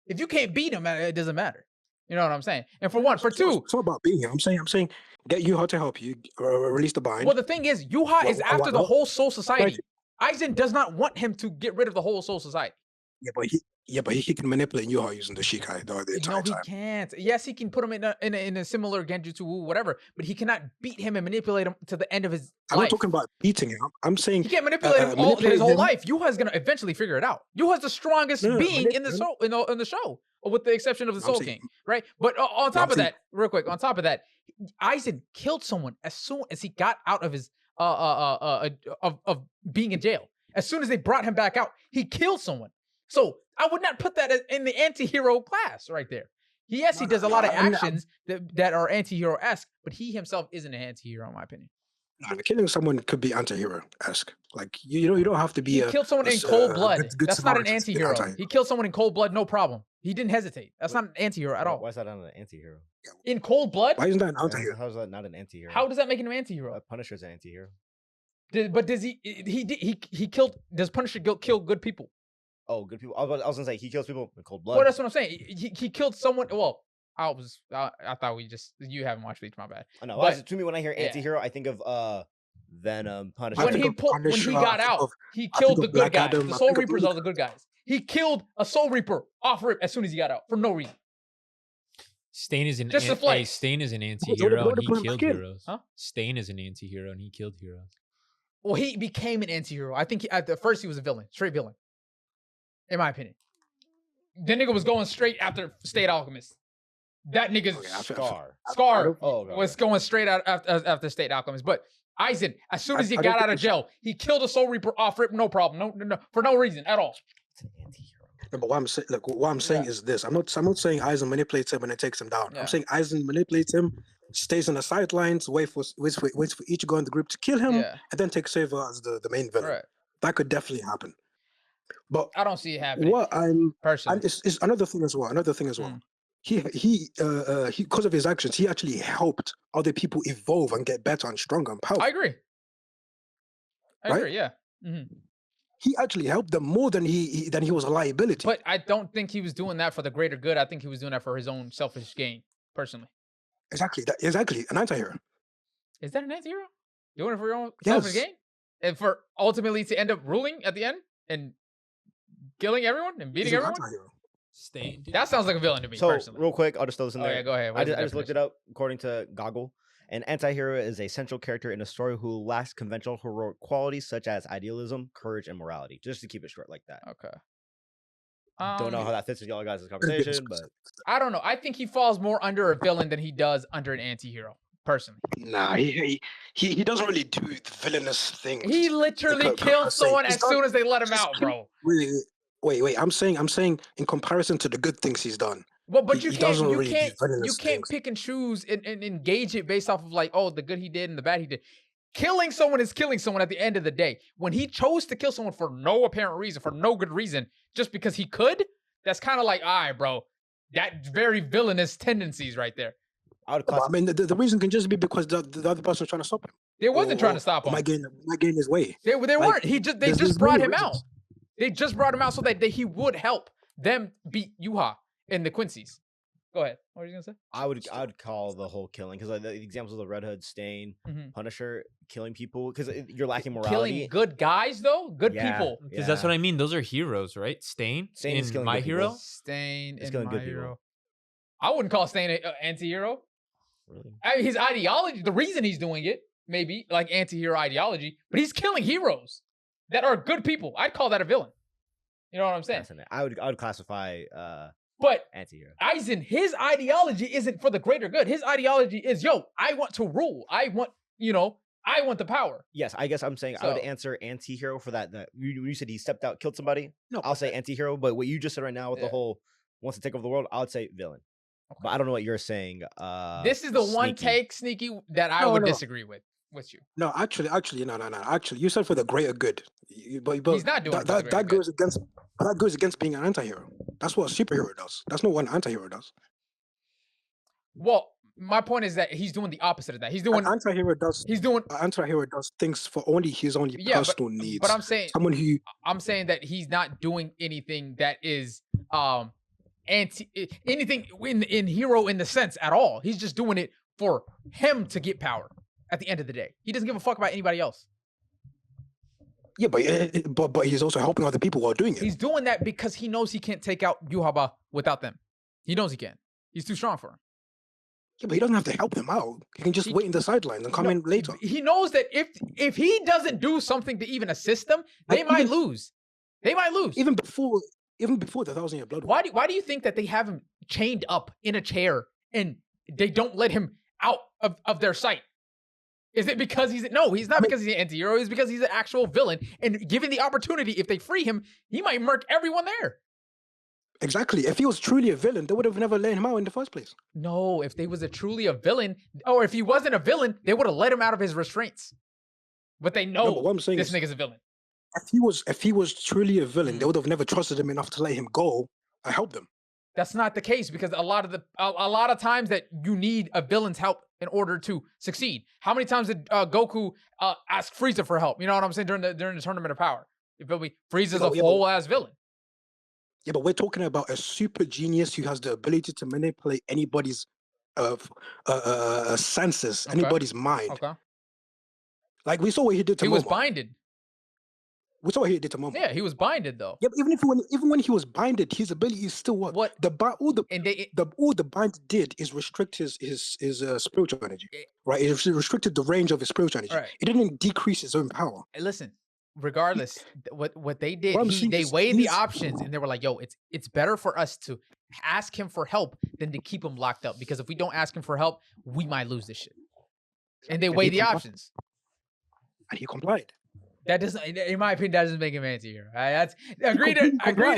If you can't beat him, it doesn't matter. You know what I'm saying? And for two, it's not about beating him. I'm saying get Yuha to help you release the bind. Well, the thing is, Yuha is after the whole Soul Society. Aizen does not want him to get rid of the whole Soul Society. but he can manipulate Yuha using the Shikai the entire time. No, he can't. Yes, he can put him in a similar genjutsu, whatever, but he cannot beat him and manipulate him to the end of his I'm life. not talking about beating him. I'm saying he can't manipulate him his whole life. Yuha's gonna eventually figure it out. Yuha's the strongest being in the show, with the exception of the Soul King, right? But on top of that, real quick, Aizen killed someone as soon as he got out of his of being in jail. As soon as they brought him back out, he killed someone. So I would not put that in the anti-hero class right there. Yes, he does a lot of actions that are anti-hero-esque, but he himself isn't an anti-hero, in my opinion. No, killing someone could be anti-hero-esque. Like you don't have to be. He killed someone in cold blood. That's not an anti-hero. He killed someone in cold blood, no problem. He didn't hesitate. That's not an anti-hero at all. Why is that not an anti-hero? In cold blood? Why isn't that an anti-hero? How is that not an anti-hero? How does that make him an anti-hero? Punisher's an anti-hero. But does he killed? Does Punisher kill good people? Oh, good people. I was gonna say he kills people in cold blood. Well, that's what I'm saying. He killed someone. Well, I thought you haven't watched Bleach. My bad. I know. But, to me, when I hear anti-hero, I think of Venom, Punisher. When he got out, he killed the good guys. The Soul Reapers are the good guys. He killed a Soul Reaper off rip as soon as he got out for no reason. Stain is an Stain is an anti-hero and he killed heroes. Huh? Stain is an anti-hero and he killed heroes. Well, he became an anti-hero. I think at the first he was a villain, straight villain. In my opinion. The nigga was going straight after State Alchemist. That nigga's Scar was going straight out after State Alchemist. But Aizen, as soon as he got out of jail, he killed a Soul Reaper off rip, no problem, no, for no reason at all. No, but what I'm saying is this: I'm not saying Aizen manipulates him and it takes him down. I'm saying Aizen manipulates him, stays on the sidelines, waits for Ichigo and the group to kill him, and then takes over as the main villain. Right. That could definitely happen. But I don't see it happening. What I'm personally, it's another thing as well. He because of his actions, he actually helped other people evolve and get better and stronger and powerful. I agree. Yeah. Mm-hmm. He actually helped them more than he was a liability. But I don't think he was doing that for the greater good. I think he was doing that for his own selfish gain, personally. Exactly. An anti-hero. Is that an anti-hero? Doing it for your own selfish gain? And for ultimately to end up ruling at the end and killing everyone and beating everyone? Stain. That sounds like a villain to me, personally. Real quick, I'll just throw this in there. Yeah, go ahead. I just looked it up according to Goggle. An anti-hero is a central character in a story who lacks conventional heroic qualities such as idealism, courage, and morality. Just to keep it short like that. Okay. Don't know how that fits with y'all guys' conversation, but I don't know. I think he falls more under a villain than he does under an anti-hero, personally. Nah, he doesn't really do the villainous things. He literally killed someone as soon as they let him out, bro. Wait. I'm saying in comparison to the good things he's done. Well, but you can't pick and choose and engage it based off of like, oh, the good he did and the bad he did. Killing someone is killing someone at the end of the day. When he chose to kill someone for no apparent reason, for no good reason, just because he could, that's kind of like, all right, bro, that very villainous tendencies right there. I mean, the reason can just be because the other person was trying to stop him. They wasn't trying to stop him. Might gain his way. They weren't. They just brought him out. They just brought him out so that he would help them beat Yuha and the Quincy's. Go ahead. What were you gonna say? I would call the whole killing because like the examples of the Red Hood, Stain, Punisher, killing people because you're lacking morality. Killing good guys though, good people. Because that's what I mean. Those are heroes, right? Stain is killing My Hero. Stain in My Hero. I wouldn't call Stain an anti-hero. Really? I mean, his ideology, the reason he's doing it, maybe like anti-hero ideology, but he's killing heroes that are good people. I'd call that a villain. You know what I'm saying? I would classify but anti-hero. Aizen, his ideology isn't for the greater good. His ideology is, I want to rule. I want the power. Yes, I guess I'm saying I would answer anti-hero for that. When you said he stepped out, killed somebody, I'll say anti-hero. But what you just said right now with the whole wants to take over the world, I would say villain. Okay. But I don't know what you're saying. This is the one take, Sneaky, that I would disagree with you. No, actually, no. Actually, you said for the greater good. But he's not doing that goes against being an anti-hero. That's what a superhero does. That's not what an anti-hero does. Well, my point is that he's doing the opposite of that. He's doing an anti-hero does. An anti-hero does things for only his own personal needs. But I'm saying I'm saying that he's not doing anything that is anything in hero in the sense at all. He's just doing it for him to get power. At the end of the day, he doesn't give a fuck about anybody else. Yeah, but he's also helping other people while doing it. He's doing that because he knows he can't take out Yuhaba without them. He knows he can. He's too strong for him. Yeah, but he doesn't have to help them out. He can just wait in the sidelines and come in later. He knows that if he doesn't do something to even assist them, they might lose. They might lose. Even before the 1,000-year blood. Why do you think that they have him chained up in a chair and they don't let him out of their sight? Is it because he's not because he's an anti-hero. It's because he's an actual villain. And given the opportunity, if they free him, he might murk everyone there. Exactly. If he was truly a villain, they would have never let him out in the first place. No, if they was truly a villain, or if he wasn't a villain, they would have let him out of his restraints. But they know what I'm saying this nigga's a villain. If he was truly a villain, they would have never trusted him enough to let him go and help them. That's not the case because a lot of times that you need a villain's help in order to succeed. How many times did Goku ask Frieza for help? You know what I'm saying during the Tournament of Power? You feel me? Frieza's a whole ass villain. Yeah, but we're talking about a super genius who has the ability to manipulate anybody's senses, anybody's mind. Okay. Like we saw what he did to Momo. He was binded. We saw what he did to Momo. Yeah, he was binded though. Yeah, but even when he was binded, his ability is still what? All the bind did is restrict his spiritual energy. Right? It restricted the range of his spiritual energy. Right. It didn't decrease his own power. Listen, regardless, what they did, Well, they weighed the options and they were like, yo, it's better for us to ask him for help than to keep him locked up. Because if we don't ask him for help, we might lose this shit. And they weighed the options. And he complied. That doesn't, in my opinion, that doesn't make him anti-hero. That's agree to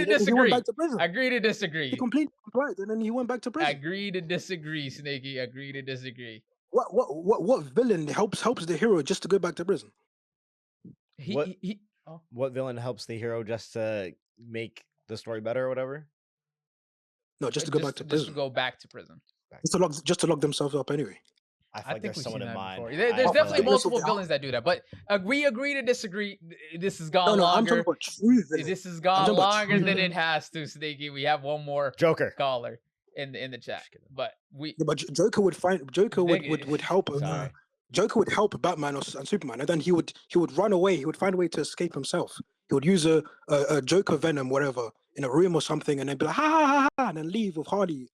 disagree. Agree to disagree. He completely complied, and then he went back to prison. Agree to disagree, Snaky. Agree to disagree. What villain helps the hero just to go back to prison? What villain helps the hero just to make the story better or whatever? No, just to go back to prison. Just to go back to prison. Just to lock themselves up anyway. I think there's someone in mind. There's definitely multiple villains that do that, but we agree to disagree. This has gone longer. I'm talking about true villains. This has gone longer than it has to, Sneaky. We have one more Joker caller in the chat, but Joker would help. Joker would help Batman and Superman, and then he would run away. He would find a way to escape himself. He would use a Joker venom, whatever, in a room or something, and then be like ha ha ha, ha and then leave with Harley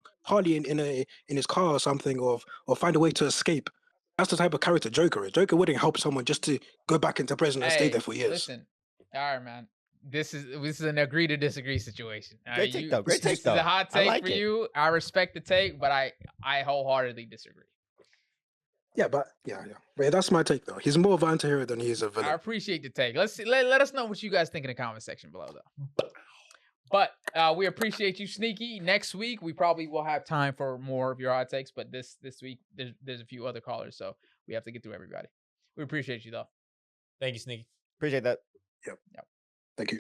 in his car or something, or find a way to escape. That's the type of character Joker is. Joker wouldn't help someone just to go back into prison and stay there for years. Listen, all right, man. This is an agree to disagree situation. Great take though. This is a hot take for you. I respect the take, but I wholeheartedly disagree. Yeah, but that's my take though. He's more of an anti-hero than he is a villain. I appreciate the take. Let's see, let us know what you guys think in the comment section below though. But we appreciate you, Sneaky. Next week we probably will have time for more of your hot takes, but this week there's a few other callers, so we have to get through everybody. We appreciate you though. Thank you, Sneaky. Appreciate that. Yep. Thank you.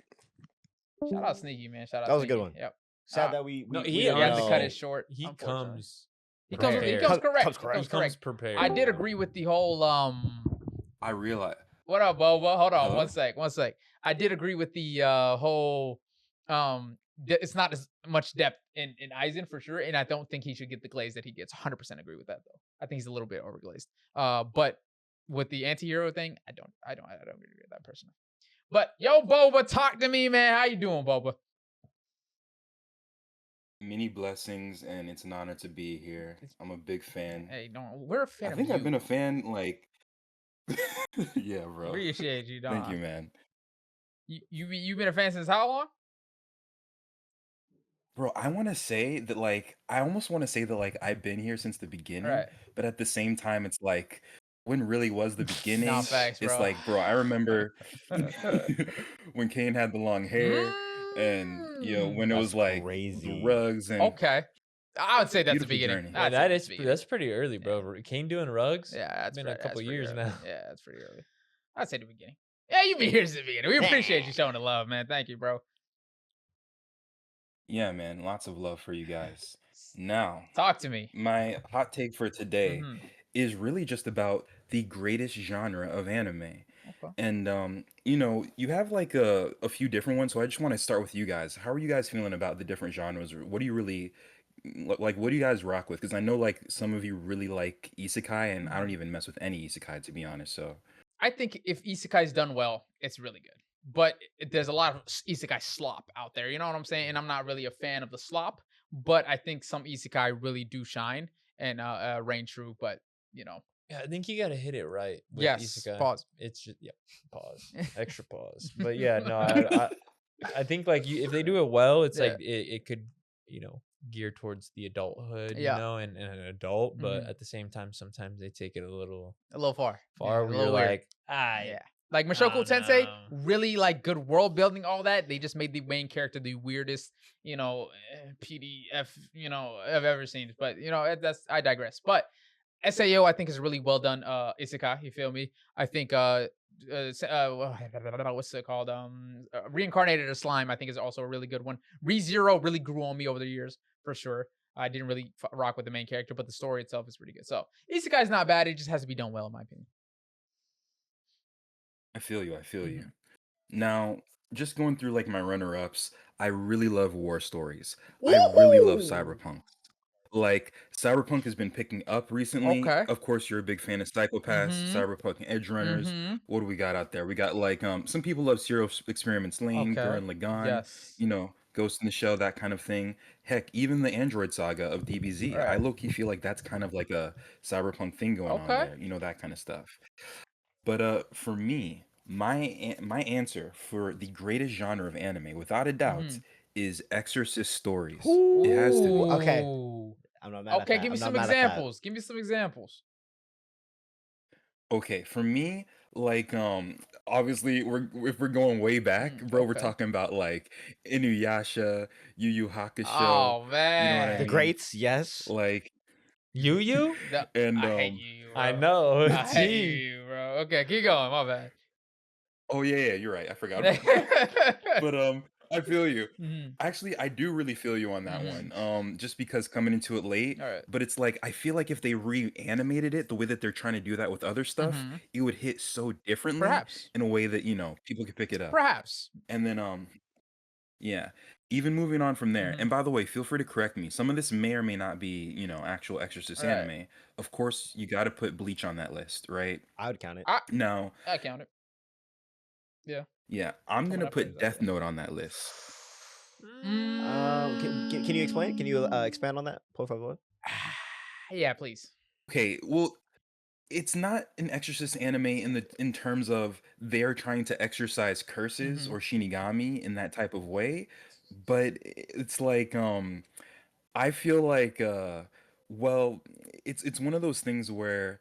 Shout out Sneaky, man. Shout out. That was Sneaky. a good one. Yep. Sad that we have to cut it short. He comes correct. He comes prepared. I did agree with the whole I realize. What up, Boba? Hold on, one sec. I did agree with the whole it's not as much depth in Aizen for sure, and I don't think he should get the glaze that he gets. 100% agree with that though. I think he's a little bit overglazed. But with the anti-hero thing, I don't agree with that personally. But yo, Boba, talk to me, man. How you doing, Boba? Many blessings, and it's an honor to be here. I'm a big fan. Hey, we're a fan. I think I've been a fan like. Yeah, bro. Appreciate you, dog. Thank you, man. You been a fan since how long? Bro, I want to say that I almost want to say that I've been here since the beginning, right. But at the same time, it's like when really was the beginning. Nah, facts, bro. It's like, bro, I remember when Kane had the long hair. And when it was like crazy. The rugs and okay, I would say that's the beginning. That's pretty early, bro. Kane doing rugs. Yeah, that's been a couple years now. Yeah, that's pretty early. I'd say the beginning. Yeah, you've been here since the beginning. We appreciate you showing the love, man. Thank you, bro. Yeah, man. Lots of love for you guys. Now, talk to me. My hot take for today is really just about the greatest genre of anime. Okay. And you have a few different ones, so I just want to start with you guys. How are you guys feeling about the different genres? What do you really what do you guys rock with? Because I know some of you really like isekai, and I don't even mess with any isekai, to be honest. So I think if isekai is done well, it's really good. but there's a lot of isekai slop out there. You know what I'm saying? And I'm not really a fan of the slop, but I think some isekai really do shine and reign true. But you know, yeah, I think you got to hit it right. With yes. isekai. Pause. It's just pause. Extra pause. But yeah, no, I think like if they do it well, it's like it could, you know, gear towards the adulthood, you know, and an adult, but at the same time, sometimes they take it a little far. Where you're like, like Mushoku Tensei, really like good world building, all that. They just made the main character the weirdest, you know, PDF, you know, I've ever seen. But you know, I digress. But SAO, I think, is really well done. Isekai, you feel me? I think what's it called? Reincarnated as Slime, I think, is also a really good one. ReZero really grew on me over the years, for sure. I didn't really rock with the main character, but the story itself is pretty good. So Isekai is not bad. It just has to be done well, in my opinion. I feel you. Now, just going through like my runner-ups, I really love war stories. I really love cyberpunk. Like, Cyberpunk has been picking up recently. Okay. Of course, you're a big fan of Psychopaths, Cyberpunk, and Edge Runners. What do we got out there? We got like some people love Serial Experiments Lane, Gurren Lagann, you know, Ghost in the Shell, that kind of thing. Heck, even the Android Saga of DBZ. I low-key feel like that's kind of like a cyberpunk thing going on there, you know, that kind of stuff. But for me, my answer for the greatest genre of anime, without a doubt, is Exorcist stories. It has to be. Okay. I'm not mad at that. Give me some examples. Give me some examples. Okay, for me, like obviously if we're going way back, bro, we're talking about like Inuyasha, Yu Yu Hakusho. Oh man, you know what I the mean? greats, yes. Like Yu and I hate you, bro. I know. I hate you, bro. Okay, keep going. My bad. Oh yeah, you're right. I forgot about that. But I feel you. Actually, I do really feel you on that one. Just because coming into it late. But it's like I feel like if they reanimated it the way that they're trying to do that with other stuff, it would hit so differently. Perhaps. In a way that, you know, people could pick it up. Perhaps. And then yeah. Even moving on from there. And by the way, feel free to correct me. Some of this may or may not be, you know, actual Exorcist anime. Of course, you got to put Bleach on that list, right? I would count it. Now, I count it. Yeah, I'm gonna put Death Note on that list. Can you explain? Can you expand on that, por favor? Yeah, please. Okay, well, it's not an Exorcist anime in terms of they're trying to exorcise curses or Shinigami in that type of way, but it's like I feel like well, it's one of those things where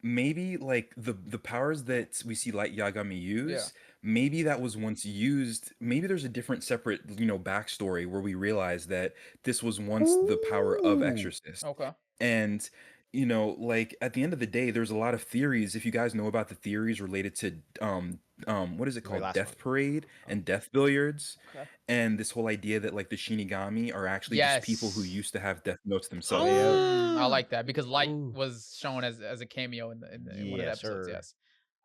maybe like the powers that we see Light Yagami use, maybe that was once used. Maybe there's a different separate, you know, backstory where we realize that this was once the power of Exorcist. Okay. And you know, like at the end of the day, there's a lot of theories. If you guys know about the theories related to what is it called? Death Parade and Death Billiards. And this whole idea that like the Shinigami are actually just people who used to have death notes themselves. I like that because Light was shown as a cameo in one of the episodes. Yes.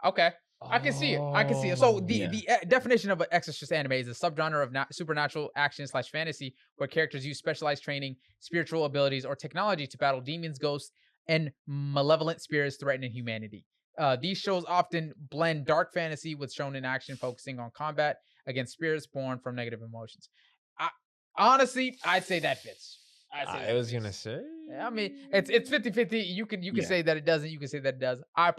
Okay. I can see it. I can see it. So the definition of an Exorcist anime is a subgenre of supernatural action / fantasy where characters use specialized training, spiritual abilities, or technology to battle demons, ghosts, and malevolent spirits threatening humanity. These shows often blend dark fantasy with shonen action, focusing on combat against spirits born from negative emotions. Honestly, I'd say that fits. I was gonna say. I mean, it's 50-50. You can say that it doesn't. You can say that it does. I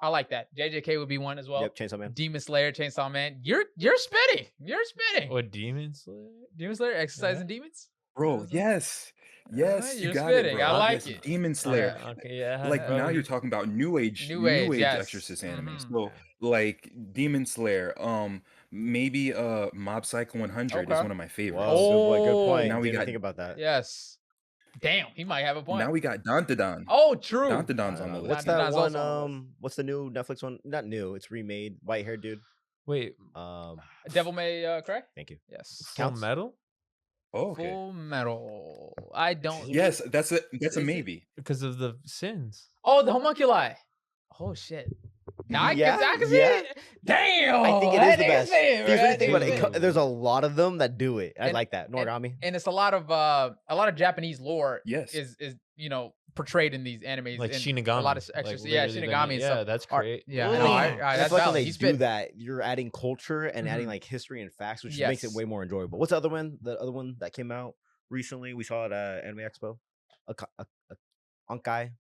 like that. JJK would be one as well. Yep, Chainsaw Man. Demon Slayer, Chainsaw Man. You're spitting. You're spitting. What, Demon Slayer? Demon Slayer, exercising demons. Bro, yes. Yes, you got spitting. it, bro. I like it. Demon Slayer. Okay, yeah. Like now you're talking about new age yes. Exorcist anime. So like Demon Slayer, maybe Mob Psycho 100 is one of my favorites. Whoa, good point. Now we got think about that. Yes. Damn, he might have a point. Now we got Dandadan. Oh, true. Dandadan's on the list. What's that one? What's the new Netflix one? Not new. It's remade. White haired dude. Wait. Devil May Cry. Thank you. Yes. Full Metal. Oh, okay. Full Metal. I don't. Yes, that's a maybe because of the sins. Oh, the homunculi. Oh shit. Now I can see it. Damn. I think it is the best. Here's the thing about it. There's a lot of them that do it. I like that. Noragami. And it's a lot of Japanese lore. Yes. Is you know portrayed in these animes. Like in Shinigami. A lot of extras. Yeah, Shinigami and stuff. That's great. Yeah, Really? no, And I that's feel like when valid. they He's do been that, you're adding culture and adding like history and facts, which makes it way more enjoyable. What's the other one? The other one that came out recently, we saw at Anime Expo. Ankai.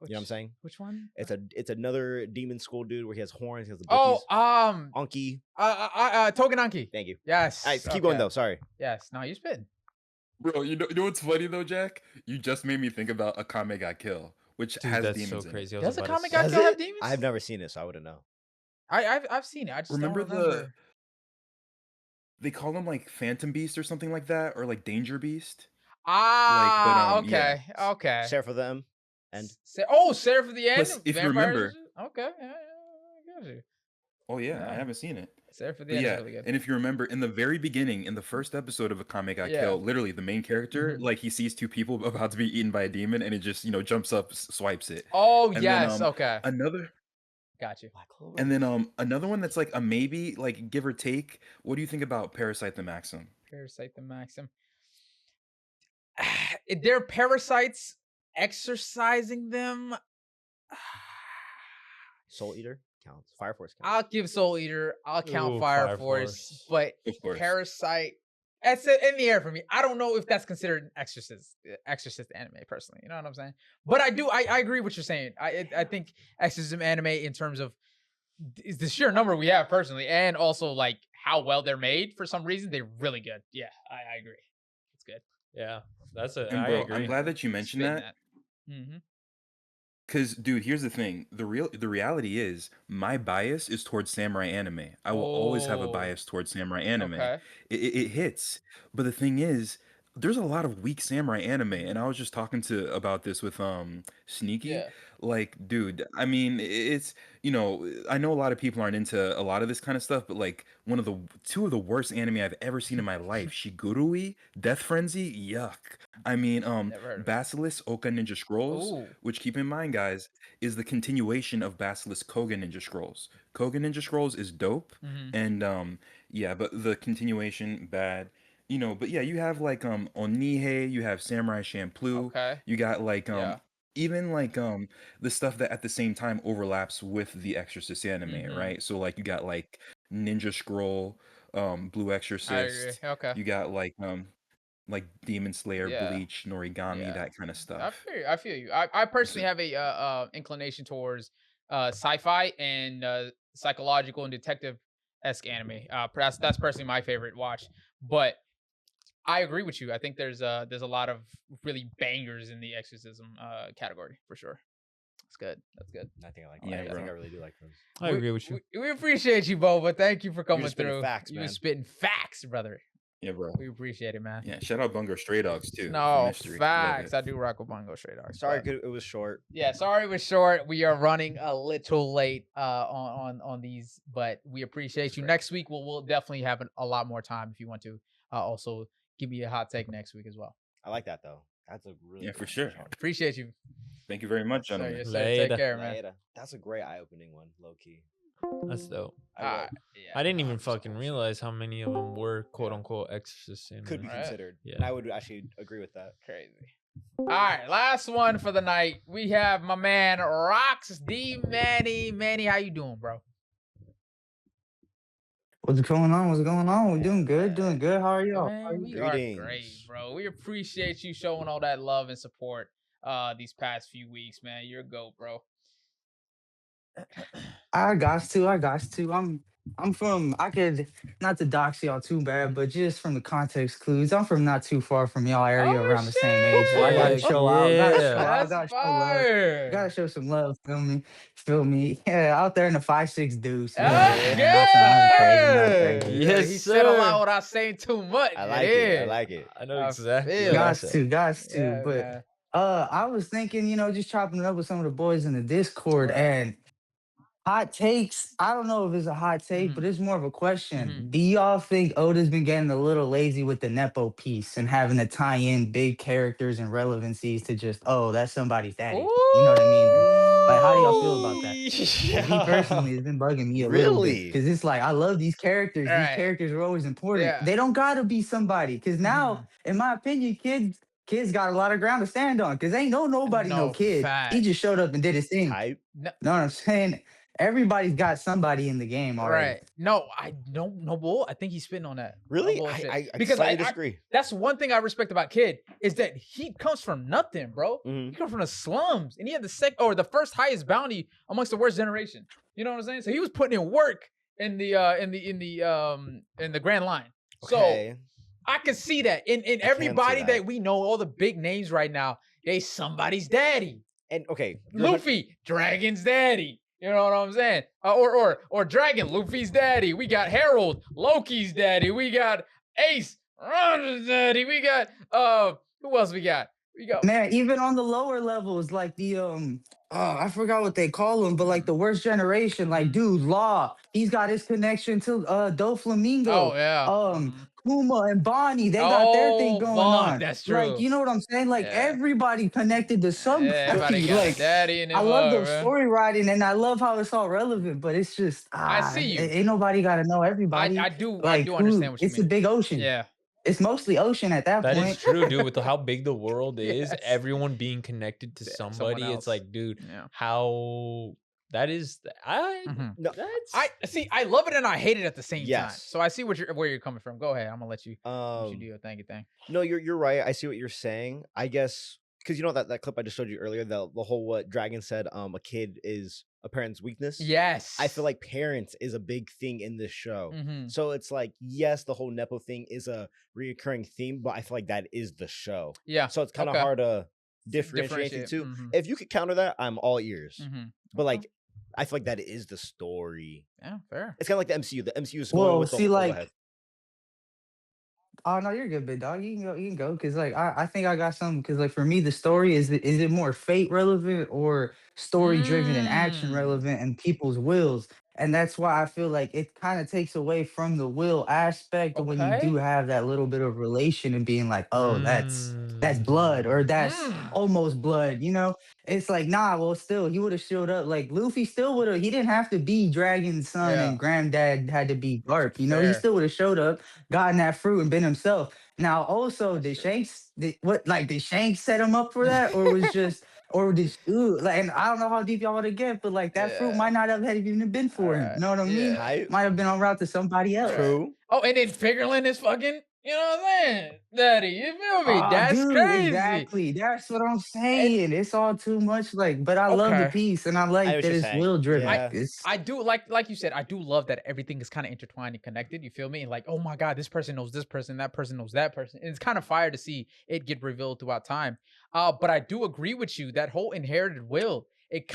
You know what I'm saying? Which one? It's another demon school dude where he has horns. He has the Anki. Togen Anki. Thank you. Yes. All right, keep going though. Sorry. Yes. No, you spin. Bro, you know what's funny though, Jack? You just made me think about Akame ga Kill, which has that's demons so in crazy. it. Does Akame ga Kill have demons? I've never seen it, so I wouldn't know. I've seen it. I just Remember don't remember. They call them like Phantom Beast or something like that, or like Danger Beast. Okay. Okay. Seraph of them. And Seraph of the End. Plus, if you remember, okay. I got you. Oh yeah, I haven't seen it. Seraph of the End is really good. And if you remember, in the very beginning, in the first episode of Akame ga Kill, literally the main character, like he sees two people about to be eaten by a demon, and it just jumps up, swipes it. Oh and yes, then, okay. Another. Got you. And then another one that's like a maybe, like give or take. What do you think about Parasite the Maxim? Parasite the Maxim. They're parasites exercising them. Soul Eater counts. Fire Force counts. I'll give Soul Eater. I'll count Fire Force. But Parasite, that's in the air for me. I don't know if that's considered an Exorcist anime personally. You know what I'm saying? But I agree with what you're saying. I think Exorcism anime in terms of is the sheer number we have personally, and also like how well they're made. For some reason, they're really good. Yeah, I agree. It's good. Yeah, I agree. I'm glad that you mentioned that. Because, dude, here's the thing. The reality is my bias is towards samurai anime. I will always have a bias towards samurai anime. Okay. It hits. But the thing is, there's a lot of weak samurai anime, and I was just talking about this with Sneaky. Yeah. Like, dude, I mean, it's, I know a lot of people aren't into a lot of this kind of stuff, but like two of the worst anime I've ever seen in my life, Shigurui, Death Frenzy, yuck. I mean, Basilisk Oka Ninja Scrolls, which, keep in mind, guys, is the continuation of Basilisk Koga Ninja Scrolls. Koga Ninja Scrolls is dope, and but the continuation, bad. But yeah, you have like Onihei, you have Samurai Champloo, you got like even like the stuff that at the same time overlaps with the Exorcist anime, right? So like you got like Ninja Scroll, Blue Exorcist. I agree. Okay. You got like Demon Slayer, Bleach, Norigami, that kind of stuff. I feel you. I personally have a inclination towards sci-fi and psychological and detective-esque anime. That's personally my favorite watch. But I agree with you. I think there's a lot of really bangers in the Exorcism category for sure. That's good. That's good. I think I like. Yeah, I think I really do like those. I agree with you. We appreciate you, Bo. But thank you for coming through. Facts, you were spitting facts, brother. Yeah, bro. We appreciate it, man. Yeah, shout out Bungo Stray Dogs too. No, facts. I do rock with Bungo Stray Dogs. Sorry, it was short. Yeah, sorry it was short. We are running a little late on these, but we appreciate you. Next week we'll definitely have a lot more time if you want to. Also, give me a hot take next week as well. I like that though. That's a really for sure. Appreciate you. Thank you very much, gentlemen. Yes, take care, man. Later. That's a great eye-opening one, low key. That's dope. Yeah, I didn't even fucking realize how many of them were quote unquote exorcists. Could be considered. Yeah. And I would actually agree with that. Crazy. All right, last one for the night. We have my man Rox D Manny. Manny, how you doing, bro? What's going on? We're doing good. How are y'all? Man, we are great, bro. We appreciate you showing all that love and support these past few weeks, man. You're a GOAT, bro. I got to. I'm from, I could, not to dox y'all too bad, but just from the context clues, I'm from not too far from y'all area, around the same age. So I gotta show out. Gotta show love. Gotta show some love. Feel me? Yeah, out there in the 5'6" deuce. Yes, he said a lot without saying too much. I like it. I know exactly. Got to. Yeah, but man. I was thinking, just chopping it up with some of the boys in the Discord and hot takes. I don't know if it's a hot take, but it's more of a question. Do y'all think Oda's been getting a little lazy with the Nepo piece and having to tie in big characters and relevancies to just, that's somebody's daddy? You know what I mean? Like, how do y'all feel about that? Me personally, it's been bugging me a little bit. Because it's like, I love these characters. These characters are always important. They don't got to be somebody. Because now, in my opinion, kids kids got a lot of ground to stand on because ain't nobody no kid. He just showed up and did his thing. Know what I'm saying? Everybody's got somebody in the game already. Right. No, I don't. No bull. I think he's spitting on that. Really? Because I disagree. That's one thing I respect about Kid is that he comes from nothing, bro. He comes from the slums, and he had the first highest bounty amongst the worst generation. You know what I'm saying? So he was putting in work in the Grand Line. Okay. So I can see that in everybody that we know, all the big names right now, they somebody's daddy. And okay, Luffy, Dragon's daddy. You know what I'm saying? Or Dragon, Luffy's daddy. We got Harold, Loki's daddy. We got Ace, Ron's daddy. We got who else we got? Man, even on the lower levels, like the I forgot what they call them, but like the worst generation, like dude, Law, he's got his connection to Doflamingo. Oh yeah. Kuma and Bonnie, they got their thing going on. That's true. Like, you know what I'm saying? Like everybody connected to somebody. Everybody got like, daddy in I love those story writing, and I love how it's all relevant, but it's just I see you. Ain't nobody got to know everybody. I do like, understand what you mean. It's a big ocean. Yeah. It's mostly ocean at that point. That is true, dude. With how big the world is, everyone being connected to somebody, it's like, dude, how that is. I love it and I hate it at the same time. So I see where you're coming from. Go ahead. I'm gonna let you do your thing. No, you're right. I see what you're saying. I guess because you know that clip I just showed you earlier, the whole what Dragon said, a kid is a parent's weakness. Yes. I feel like parents is a big thing in this show. So it's like, yes, the whole Nepo thing is a reoccurring theme, but I feel like that is the show. Yeah. So it's kind of hard to differentiate the two. If you could counter that, I'm all ears. But like, I feel like that is the story. Yeah, fair. It's kind of like the MCU. The MCU is going with the whole ahead. Oh no, you're good, big dog. You can go because like I think I got something because like for me the story is it more fate relevant or story driven and action relevant and people's wills, and that's why I feel like it kind of takes away from the will aspect when you do have that little bit of relation and being like, oh, that's blood or that's almost blood, you know. It's like, nah, well, still, he would have showed up. Like, Luffy still would have, he didn't have to be Dragon's son and Granddad had to be Garp, you know? He still would have showed up, gotten that fruit, and been himself. Now, also, did Shanks set him up for that? Or was just, or did, and I don't know how deep y'all want to get, but like, that fruit might not have had even been for him. You know what I mean? Might have been en route to somebody else. True. Oh, and then Fingerling is fucking... You know what I'm saying? Daddy, you feel me? That's crazy. Exactly. That's what I'm saying. It's all too much. Like, but I love the piece and I like that it's will driven. I do like you said, I do love that everything is kind of intertwined and connected. You feel me? And like, oh my God, this person knows this person, that person knows that person. And it's kind of fire to see it get revealed throughout time. But I do agree with you, that whole inherited will, it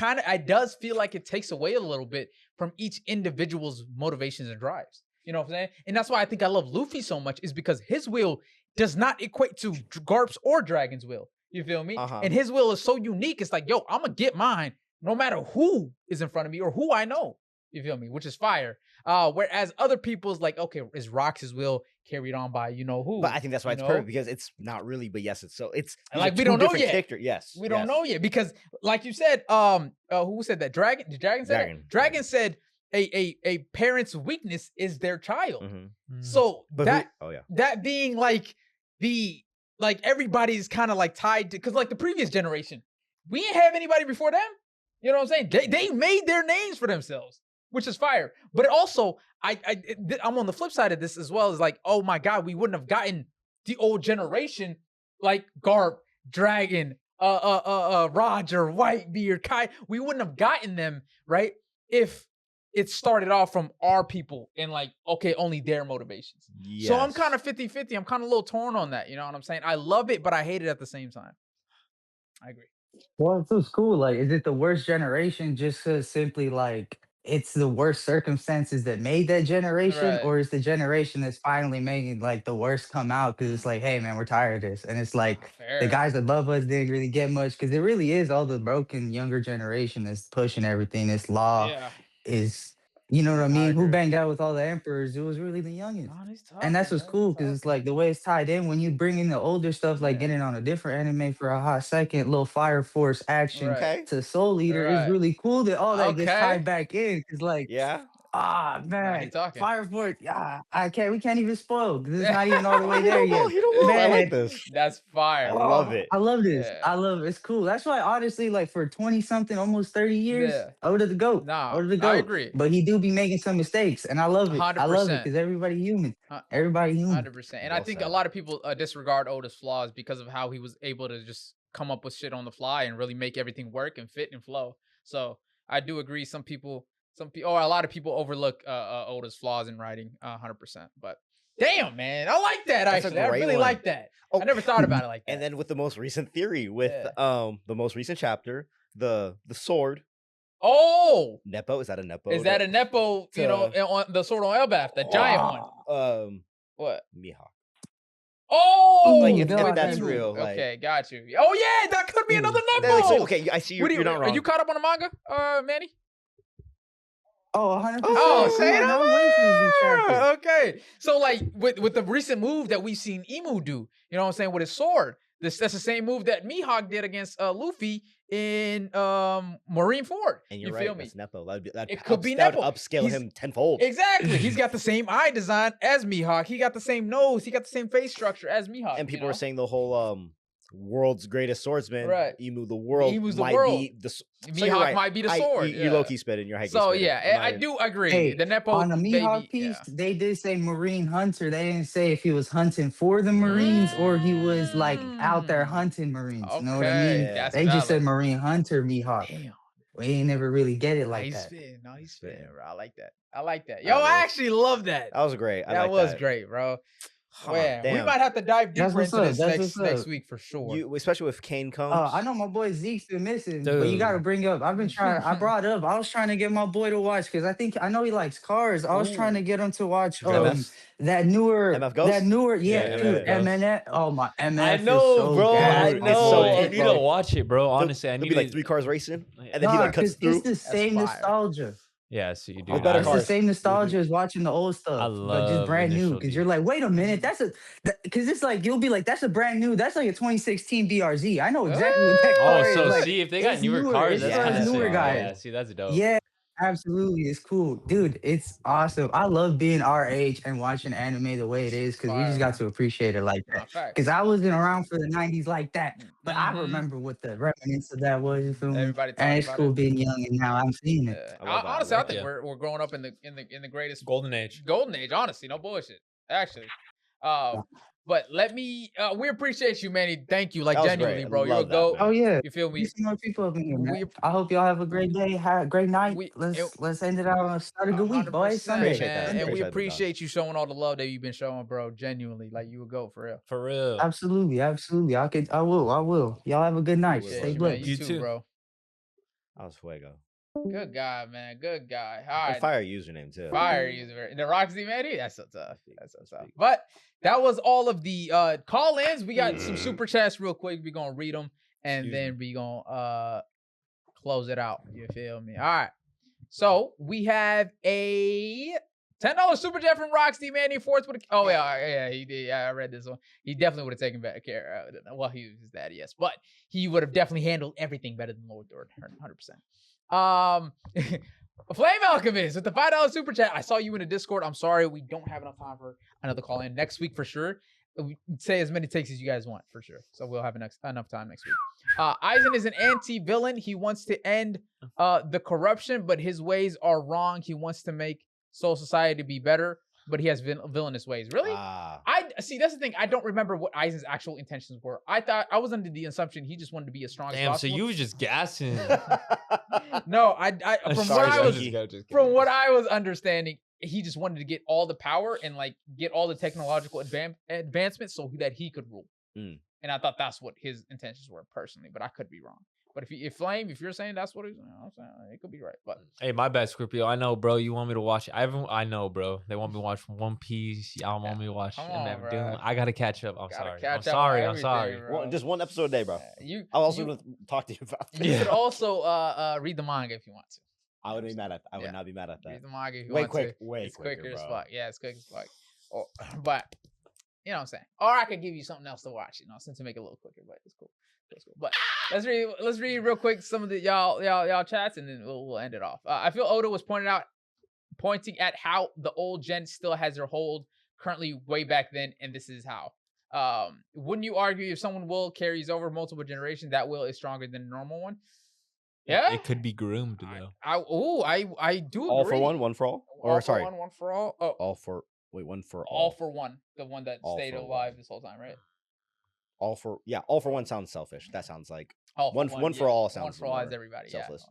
does feel like it takes away a little bit from each individual's motivations and drives. You know what I'm saying? And that's why I think I love Luffy so much, is because his will does not equate to Garp's or Dragon's will. You feel me? And his will is so unique. It's like, yo, I'm going to get mine no matter who is in front of me or who I know. You feel me? Which is fire. Whereas other people's like, okay, is Rox's will carried on by you know who? But I think that's why it's perfect, because it's not really, but yes, it's like we don't know yet. Character. Yes, we don't know yet, because like you said, who said that? Dragon? Did Dragon say that? Dragon said a parent's weakness is their child. So that being like everybody's kind of like tied to, because like the previous generation, we didn't have anybody before them. You know what I'm saying? They made their names for themselves, which is fire. But also, I'm on the flip side of this as well. Is like, oh my God, we wouldn't have gotten the old generation like Garp, Dragon, Roger, Whitebeard, Kai. We wouldn't have gotten them, right, if it started off from our people and like, okay, only their motivations. Yes. So I'm kind of 50-50. I'm kind of a little torn on that. You know what I'm saying? I love it, but I hate it at the same time. I agree. Well, it's cool. Like, is it the worst generation just because simply like it's the worst circumstances that made that generation, or is the generation that's finally making like the worst come out because it's like, hey man, we're tired of this, and it's like the guys above us didn't really get much, because it really is all the broken younger generation that's pushing everything. This law is. You know what I mean? Who banged out with all the emperors? It was really the youngins. And that's what's cool, because it's like the way it's tied in when you bring in the older stuff, like getting on a different anime for a hot second, little Fire Force action to Soul Eater is really cool that all that gets tied back in. Because like, Ah, Nah, he man. talking. Fire Force. Yeah, we can't even spoil because it's not even all the way He there don't know. yet. He don't know. I like Man, this. That's fire. I love it. I love this. Yeah. I love it. It's cool. That's why, honestly, like for 20 something, almost 30 years, Yeah. Oda the GOAT. Nah, Oda the I GOAT. agree. But he do be making some mistakes, and I love it. I love it 100%. because everybody human. Huh. Everybody human. 100%. And I Well think said. a lot of people disregard Oda's flaws because of how he was able to just come up with shit on the fly and really make everything work and fit and flow. So I do agree. Some people, or a lot of people overlook Oda's flaws in writing 100%. But damn, man, I like that. That's a Actually, I great really one. like that. Oh, I never thought about it like that. And then with the most recent theory, with the most recent chapter, the sword. Oh, Nepo, is that a Nepo? is that a Nepo? You know, on the sword on Elbaf, the giant one. What? Mihawk. Oh, Like if with that's Emu. real. Like, Okay, got you. Oh yeah, that could be another like, Nepo. okay, I see What do you're not wrong. Are you caught up on the manga, Manny? Oh, 100%. Oh, Come say on, no I'm waiting for this new chapter. more. Okay, so like with the recent move that we've seen Emu do, you know what I'm saying, with his sword. That's the same move that Mihawk did against Luffy in Marine Ford. And you're you right, feel me? that's Nepo. It could be that Nepo. would upscale He's- him tenfold. Exactly. He's got the same eye design as Mihawk. He got the same nose. He got the same face structure as Mihawk. And people you are know? saying the whole world's greatest swordsman, Right. Emu the world, Emu's the might world. be the. So Mihawk you're right. might be the sword. You low-key spitting. You're high-key So spitting. yeah, I'm I not- do agree. Hey, the Nepo on the Mihawk baby, piece, yeah. they did say Marine Hunter. They didn't say if he was hunting for the Marines or he was like out there hunting Marines. You know what I mean? Okay. That's They just said valid. Marine Hunter Mihawk. Damn. We ain't never really get it Nah, like he's that. spitting. No, he's spitting, Spitting. bro. I like that. I like that. Yo, was- I actually love that. That was great. That was great, bro. Man, we damn. might have to dive That's deeper what's into up. this That's next what's up. week for sure. You, especially with Kane comes. I know my boy Zeke's been missing, but you got to Dude. bring up. I've been trying. I brought up. I was trying to get my boy to watch because I know he likes cars. I was trying to get him to watch MF? that newer MF Ghost? yeah, dude, MF. MNF. Oh my MF. I is know, so bro. good. I It's know. so I deep, need bro. to watch it, bro. Honestly, I There'll need be like to. 3 cars racing, and then he Nah, like cuts 'cause through. it's the same fire. nostalgia. Yeah, so you do. With better It's cars. the same nostalgia as watching the old stuff, I but just love brand new. Initial Because D. you're like, wait a minute, because it's like you'll be like, that's a brand new. That's like a 2016 BRZ. I know exactly what that car Oh, is. so like, see if they got it's newer newer. cars, It's that's for kind of newer sick. guys. Yeah, see, that's dope. Yeah, absolutely. It's cool. Dude, it's awesome. I love being our age and watching anime the way it is because we just got to appreciate it like that. Because I wasn't around for the 90s like that, but I remember what the remnants of that was. You feel me? Everybody And talking it's about cool it. being young and now I'm seeing it. Honestly, I love think that. we're growing up in the greatest Golden age. golden age. Honestly, no bullshit. Actually, but let me. We appreciate you, Manny. Thank you, like That was genuinely, great. I bro. You're a love that, goat. man. Oh yeah. You feel me? There's some more people up in here, man. We- I hope y'all have a great day, have a great night. Let's end it out on start a good week, boys. 100%, Sunday. Appreciate that. man. And we Appreciate that, appreciate you showing all the love that you've been showing, bro. Genuinely, like you a goat for real. For real. Absolutely. I will. Y'all have a good night. will, Stay Appreciate you, man. blessed. You You too, too. bro. That was fuego. Good guy, man. Good guy. All And right. fire username too. Fire user. The Roxy Manny? That's so tough. That's so tough. But that was all of the call-ins. We got some super chats real quick. We're gonna read them and then we gonna close it out. You feel me? All right. So we have a $10 super chat from Roxy Manny Force with he did. Yeah, I read this one. He definitely would have taken better care. Well, he was his daddy, yes, but he would have definitely handled everything better than Lord Dord, 100%. Flame Alchemist with the $5 super chat. I saw you in the Discord. I'm sorry, we don't have enough time for another call in next week for sure. We say as many takes as you guys want for sure. So we'll have enough time next week. Aizen is an anti-villain. He wants to end the corruption, but his ways are wrong. He wants to make Soul Society be better, but he has villainous ways. Really? I see. That's the thing. I don't remember what Aizen's actual intentions were. I was under the assumption he just wanted to be as strong as Damn, so possible. you was just gassing. No, from what I was understanding, he just wanted to get all the power and like get all the technological advancements so that he could rule. And I thought that's what his intentions were personally, but I could be wrong. But if Flame, if you're saying that's what he's, I'm saying it could be right. But Hey, my bad, Scorpio. I know, bro. You want me to watch? I know, bro. They want me to watch One Piece. Y'all want me to watch? Come on, bro. Doom. I gotta catch up. I'm Gotta sorry. catch I'm up on sorry. I'm everything, sorry. bro. Just one episode a day, bro. I'll also talk to you about this. You could also read the manga if you want to. I would be mad at. I would not be mad at that. Read the manga if you Way want quick, to. way It's quicker, quicker as bro. fuck. Yeah, it's quick as fuck. But you know what I'm saying. Or I could give you something else to watch. You know, since to make it a little quicker. But it's cool. It's cool. But let's read real quick some of the y'all chats and then we'll end it off. I feel Oda was pointed out pointing at how the old gen still has their hold currently way back then, and this is how. Wouldn't you argue if someone will carries over multiple generations, that will is stronger than the normal one? Yeah, it could be groomed though. I do agree. All for one for all, or sorry, one for all. Oh, all for one for all for one, the one that all stayed alive this whole time, right? All for one sounds selfish. That sounds like one for yeah. all sounds one for all is everybody. Selfless.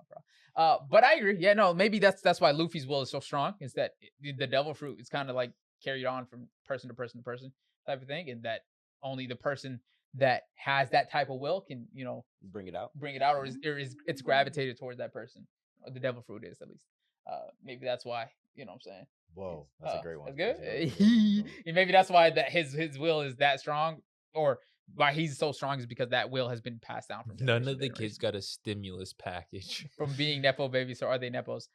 Yeah, but I agree. Yeah, no, maybe that's why Luffy's will is so strong. Is that the devil fruit is kind of like carried on from person to person to person type of thing, and that only the person that has that type of will can, bring it out, or it's gravitated towards that person. Or the devil fruit is, at least. Maybe that's why. You know what I'm saying? Whoa, that's a great one. That's good. Maybe that's why that his will is that strong, or why he's so strong is because that will has been passed down from none of the kids got a stimulus package from being Nepo babies. So are they Nepos?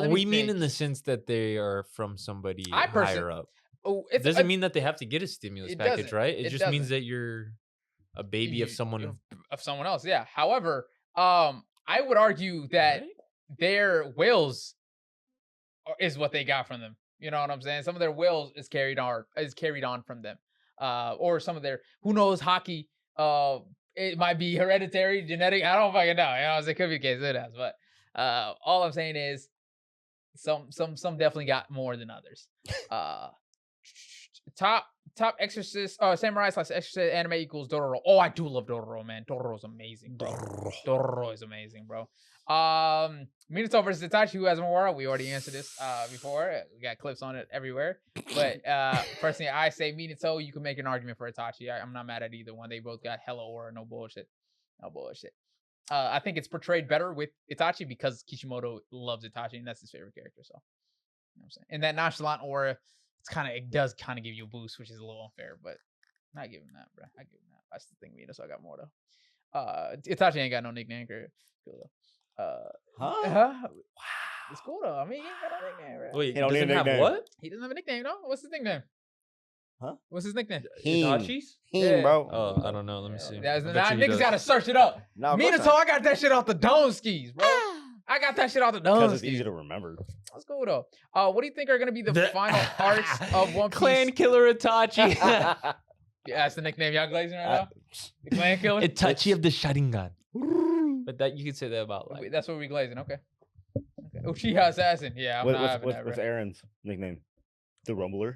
We mean in the sense that they are from somebody higher up. Oh, it doesn't mean that they have to get a stimulus package, right? It just means that you're a baby of someone else. Yeah. However, I would argue that their wills is what they got from them. You know what I'm saying? Some of their wills is carried on from them. Or some of their, who knows, hockey. It might be hereditary, genetic. I don't fucking know. It could be the case. It has, but all I'm saying is some definitely got more than others. Top Exorcist, Samurai / Exorcist anime equals Dororo. Oh, I do love Dororo, man. Dororo's amazing, bro. Dororo is amazing, bro. Minato versus Itachi, who has more aura? We already answered this before. We got clips on it everywhere. But personally, I say Minato. You can make an argument for Itachi. I'm not mad at either one. They both got hella aura. No bullshit. I think it's portrayed better with Itachi because Kishimoto loves Itachi and that's his favorite character. So, you know what I'm saying? And that nonchalant aura, it does kind of give you a boost, which is a little unfair, but I give him that, bro. I give him that. I still think Minato got more though. Itachi ain't got no nickname. Cool though. Wow. It's cool though. I mean, he ain't got no nickname, right? Wait, he doesn't have what? He doesn't have a nickname, no? What's his nickname? Huh? What's his nickname? Itachi's? Bro. Oh, I don't know. Let me see. Niggas gotta search it up. Minato, I got that shit off the dome skis, bro. I got that shit off the dome skis. Because it's easy to remember. That's cool though. What do you think are gonna be the final arcs of One Piece? Clan Killer Itachi. Yeah, that's the nickname y'all glazing right now? The Clan Killer? Itachi of the Sharingan. But that you could say that about like. That's what we glazing, okay. Uchiha Assassin. Yeah, what's Aaron's nickname? The Rumbler?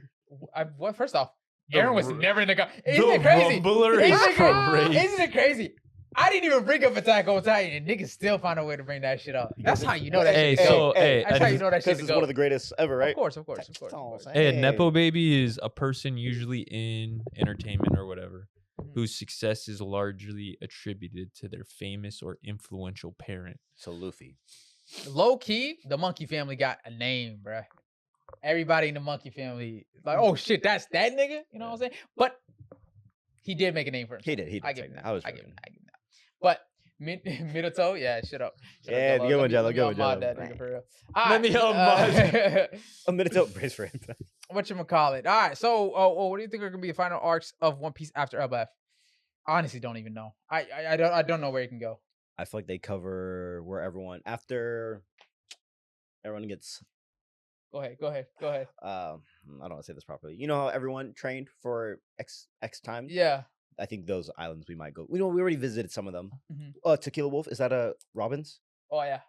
First off, Aaron was never in the Isn't it crazy? Rumbler is crazy. Isn't it crazy? I didn't even bring up Attack on Titan, and niggas still find a way to bring that shit up. That's how you know that shit. That's how you know that shit. Because it's one of the greatest ever, right? Of course. Hey, a Nepo baby is a person usually in entertainment or whatever, whose success is largely attributed to their famous or influential parent. So Luffy. Low key, the Monkey family got a name, bruh. Everybody in the Monkey family, like, oh shit, that's that nigga. You know what I'm saying? But he did make a name for himself. He did. I give him that. I give him that. But Minato, yeah, shut up. Yeah, good one, Jello. Good one, Jello. Let me a Minato brace for him. Whatchamacallit. All right, so what do you think are gonna be the final arcs of One Piece after LBF? I honestly don't even know. I don't know where it can go. I feel like they cover where everyone gets. Go ahead. I don't want to say this properly. You know how everyone trained for X time? Yeah. I think those islands we might go. We already visited some of them. Tequila Wolf, is that a Robin's? Oh yeah.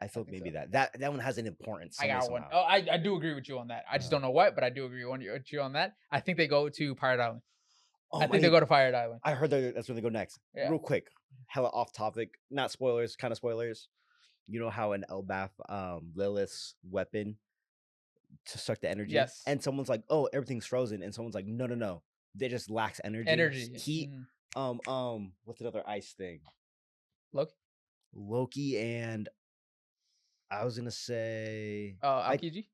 I feel like maybe so. that one has an importance. I got one. Oh, I do agree with you on that. I just don't know what, but I do agree with you on that. I think they go to Pirate Island. I think they go to Pirate Island. I heard that's where they go next. Yeah. Real quick, hella off topic, not spoilers, kind of spoilers. You know how in Elbaf, Lilith's weapon to suck the energy. Yes. And someone's like, "Oh, everything's frozen," and someone's like, "No. They just lacks energy. Heat. What's another ice thing? Loki, and I was gonna say Aokiji?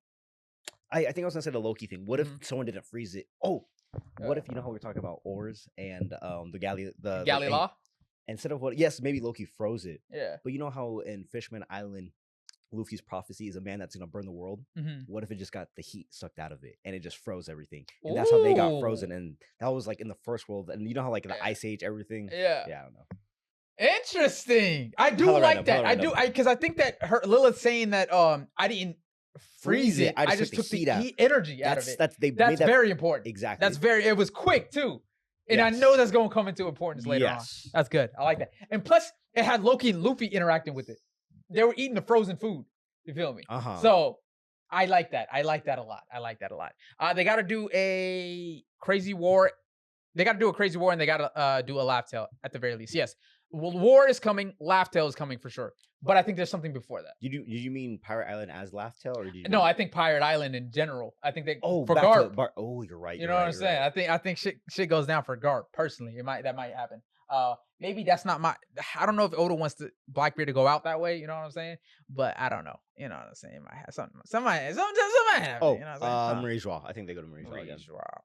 I think I was gonna say the Loki thing. What if someone didn't freeze it? Oh, what if you know how we're talking about ores and the galley law? Instead of maybe Loki froze it. Yeah. But you know how in Fishman Island, Luffy's prophecy is a man that's gonna burn the world. What if it just got the heat sucked out of it and it just froze everything? And that's how they got frozen. And that was like in the first world. And you know how like in the Ice Age, everything. Yeah. I don't know. Interesting. I do like that. I do because I think that Lilith saying that I didn't freeze it. I just took the heat energy out of it. That's very important. Exactly. It was quick too. And I know that's going to come into importance later on. That's good. I like that. And plus, it had Loki and Luffy interacting with it. They were eating the frozen food. You feel me? So I like that. I like that a lot. They got to do a crazy war. They got to do a crazy war, and they got to do a laugh tale at the very least. Yes. Well, war is coming. Laugh tale is coming for sure. But I think there's something before that. Did you mean Pirate Island as laugh tale, or did you? No, I think Pirate Island in general. I think they for Garp. You're right. You know what I'm saying? I think shit goes down for Garp personally. That might happen. Maybe that's not my. I don't know if Oda wants Blackbeard to go out that way. You know what I'm saying? But I don't know. You know what I'm saying? It might have something. Somebody happen. Oh, you know what I'm saying? Marie Joie. I think they go to Marie Joie again.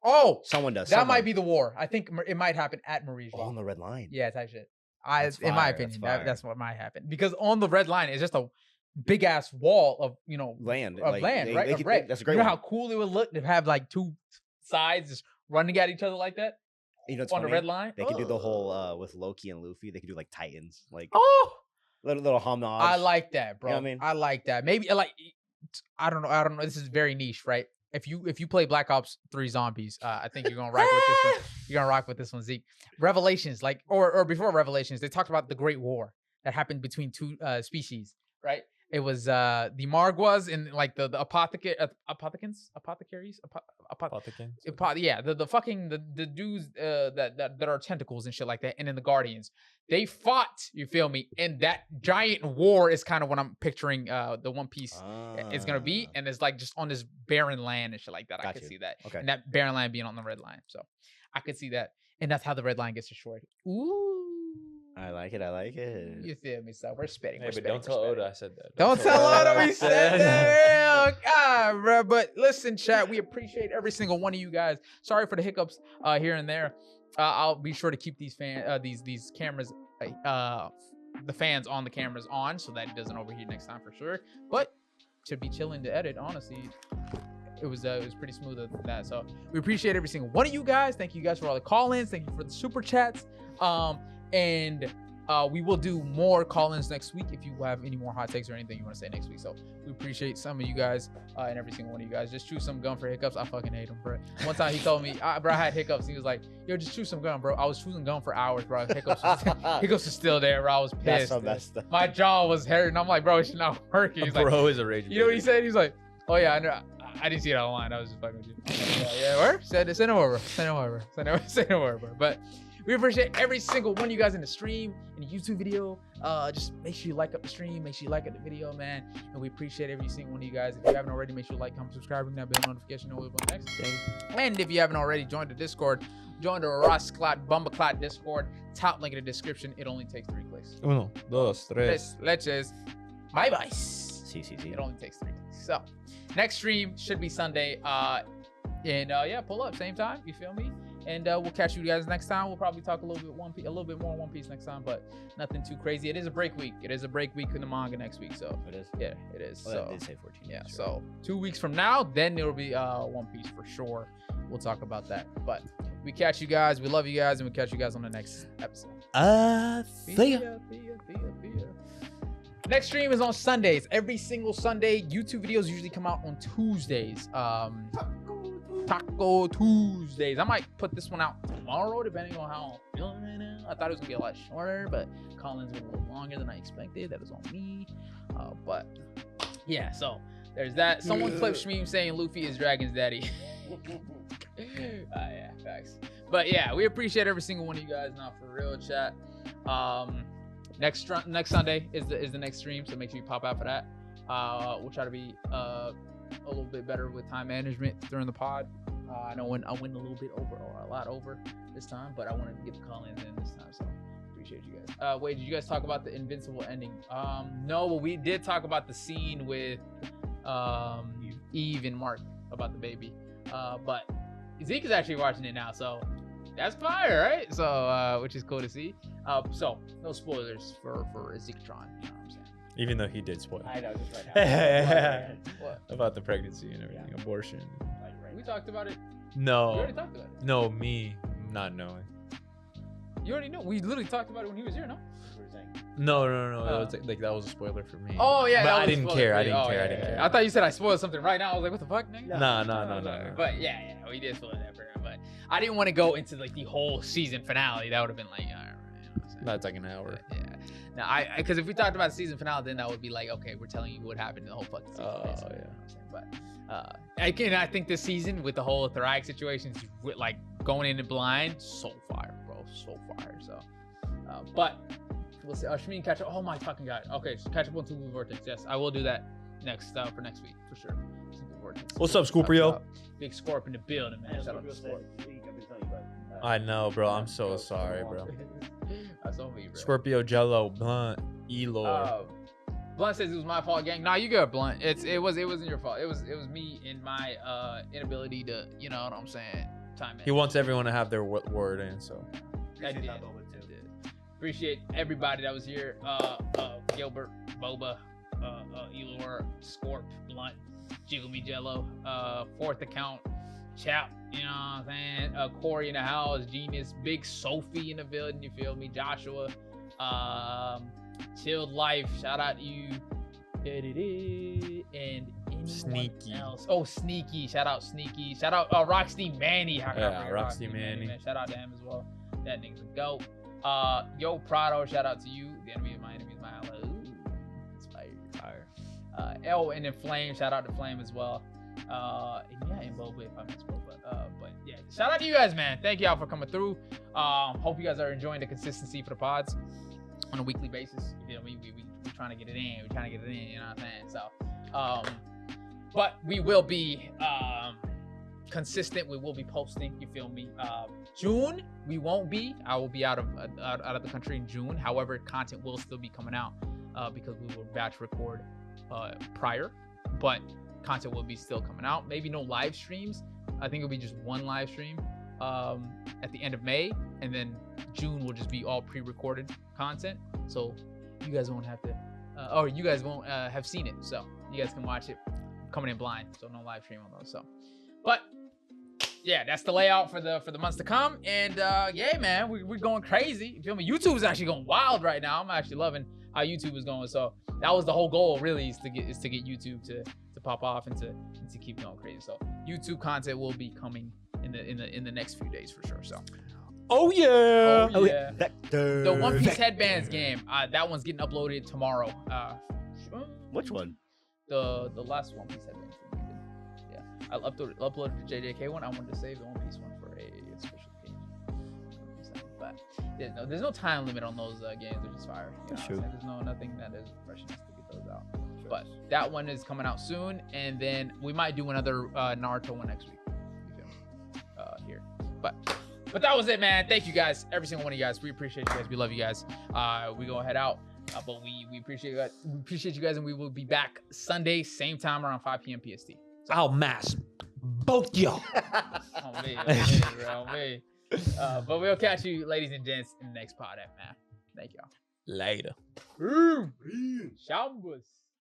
Oh, someone does. That might be the war. I think it might happen at Marie Joie. On the Red Line. Yeah, type shit. In my opinion, that's what might happen, because on the Red Line is just a big ass wall of land, right? That's a great. You know how cool it would look to have like two sides just running at each other like that. You know, on the Red Line, they could do the whole with Loki and Luffy. They could do like Titans, like little homage. I like that, bro. You know what I mean, I like that. Maybe like I don't know. This is very niche, right? If you play Black Ops 3 Zombies, I think you're gonna rock with this one. You're gonna rock with this one, Zeke. Revelations, like or before Revelations, they talked about the Great War that happened between two species, right? It was the Margwas and like the apothecaries, the dudes that are tentacles and shit like that, and then the Guardians. They fought, you feel me? And that giant war is kind of what I'm picturing the One Piece is gonna be, and it's like just on this barren land and shit like that. I could see that, and that barren land being on the Red Line, so I could see that, and that's how the Red Line gets destroyed. Ooh. I like it. You feel me? So we're spitting. But don't tell Oda I said that. Don't tell Oda we said that. God, bro. But listen, chat, we appreciate every single one of you guys. Sorry for the hiccups here and there. I'll be sure to keep these cameras, the fans on the cameras on, so that it doesn't overheat next time for sure. But should be chilling to edit, honestly. It was pretty smooth than that. So we appreciate every single one of you guys. Thank you guys for all the call-ins. Thank you for the super chats. And we will do more call-ins next week if you have any more hot takes or anything you want to say next week. So we appreciate some of you guys and every single one of you guys. Just chew some gum for hiccups. I fucking hate them, bro. One time he told me, bro, I had hiccups. He was like, yo, just chew some gum, bro. I was chewing gum for hours, bro. Hiccups was still there, bro. I was pissed. My jaw was hurting. I'm like, bro, it's not working. He's bro like, is a rage. You know what he said? He's like, oh yeah, I know. I didn't see it online. I was just fucking with you. Yeah, where? Send it over. Send it over, bro. But we appreciate every single one of you guys in the stream, in the YouTube video. Just make sure you like up the stream. Make sure you like up the video, man. And we appreciate every single one of you guys. If you haven't already, make sure you like, comment, subscribe, ring that bell notification. Know what's next thing. And if you haven't already joined the Discord, join the Rasclat Bumbaclat Discord. Top link in the description. It only takes 3 clicks. 1, 2, 3. Leches. Bye. It only takes 3 clicks. So next stream should be Sunday. Pull up same time. You feel me? And we'll catch you guys next time. We'll probably talk a little bit more One Piece next time, but nothing too crazy. It is a break week. It is a break week in the manga next week. So it is. Yeah, it is. Well, so I did say 14. Yeah. Sure. So 2 weeks from now, then it'll be One Piece for sure. We'll talk about that. But we catch you guys. We love you guys, and we catch you guys on the next episode. See ya. Next stream is on Sundays. Every single Sunday. YouTube videos usually come out on Tuesdays. Taco Tuesdays. I might put this one out tomorrow, depending on how I'm feeling right now. I thought it was gonna be a lot shorter, but Collins went a little longer than I expected. That is on me. But yeah, so there's that. Someone clipped me saying Luffy is Dragon's daddy. Yeah, facts. But yeah, we appreciate every single one of you guys. Now for real, chat. Next Sunday is the next stream, so make sure you pop out for that. We'll try to be a little bit better with time management during the pod. I know I went a little bit over, or a lot over this time, but I wanted to get the call-ins in this time, so appreciate you guys. Wait, did you guys talk about the Invincible ending? No, but we did talk about the scene with Eve and Mark about the baby. But Zeke is actually watching it now, so that's fire, right? So which is cool to see. So no spoilers for Zeketron, you know what I'm saying? Even though he did spoil. I know, just right now. What? About the pregnancy and everything, abortion. We talked about it. No. We already talked about it. No, me not knowing. You already know. We literally talked about it when he was here, no? No. That was that was a spoiler for me. Oh yeah, but I didn't care. I didn't care. I thought you said I spoiled something right now. I was like, what the fuck, nigga? No. But yeah, we did spoil that for him. But I didn't want to go into like the whole season finale. That would have been like, all right, you know what I'm saying? That's like an hour. Yeah. Now because if we talked about the season finale, then that would be like, okay, we're telling you what happened in the whole fucking season. Oh basically, yeah. You know what I'm saying? But I think this season with the whole Thorax situations, with like going in blind, so fire, bro, so fire. So, but we'll see. Shmeen catch up. Oh my fucking god. Okay, so catch up on Super Vortex. Yes, I will do that for next week for sure. Super Vortex. What's up, Scorpio? Big Scorp in the building, man. Shout out to Scorp. I know, bro. I'm so sorry, bro. That's on me, bro. Scorpio, Jello, Blunt, Elor. Blunt says it was my fault, gang. Nah, you good, Blunt. It wasn't your fault. It was me and my inability to, you know what I'm saying, time it. He wants everyone to have their word in, so. I did. Appreciate everybody that was here. Gilbert, Boba, Elor, Scorp, Blunt, Jiggle Me Jello, fourth account, Chap, you know what I'm saying? Corey in the house, Genius, Big Sophie in the building, you feel me? Joshua, Chilled Life, shout out to you. And Sneaky else. Oh, Sneaky, shout out Sneaky. Shout out Roxy Manny. Roxy Manny. Man. Shout out to him as well. That nigga's a goat. Yo Prado, shout out to you. The enemy of my enemy is my ally. Ooh, it's fire. L and then Flame, shout out to Flame as well. And Boba if I missed Boba. But yeah, shout out to you guys, man. Thank y'all for coming through. Hope you guys are enjoying the consistency for the pods on a weekly basis. You know, we trying to get it in. We're trying to get it in, you know what I'm saying? So but we will be consistent. We will be posting, you feel me? June we won't be. I will be out of the country in June. However, content will still be coming out because we will batch record prior, but content will be still coming out. Maybe no live streams. I think it'll be just one live stream at the end of May, and then June will just be all pre-recorded content, so you guys won't have to or you guys won't have seen it, so you guys can watch it coming in blind, so no live stream on those. So but yeah, that's the layout for the months to come. And yeah, man, we're going crazy, you feel me? YouTube is actually going wild right now. I'm actually loving how YouTube is going, so that was the whole goal, really, is to get YouTube to pop off and to keep going crazy. So YouTube content will be coming in the next few days for sure. So oh yeah, the One Piece headbands game, that one's getting uploaded tomorrow. Which one? The last One Piece headband game. Yeah, I uploaded the JJK one. I wanted to save the One Piece one for a special occasion. But there's no time limit on those games, which is fire. That's true. There's nothing that is rushing us to get those out. But that one is coming out soon, and then we might do another Naruto one next week. You feel me? Here. But that was it, man. Thank you guys, every single one of you guys. We appreciate you guys. We love you guys. We go head out, but we appreciate you guys. We appreciate you guys, and we will be back Sunday, same time around 5 p.m. PST. So, I'll mask both y'all. On me. But we'll catch you, ladies and gents, in the next pod, man. Thank y'all. Later. Shambus.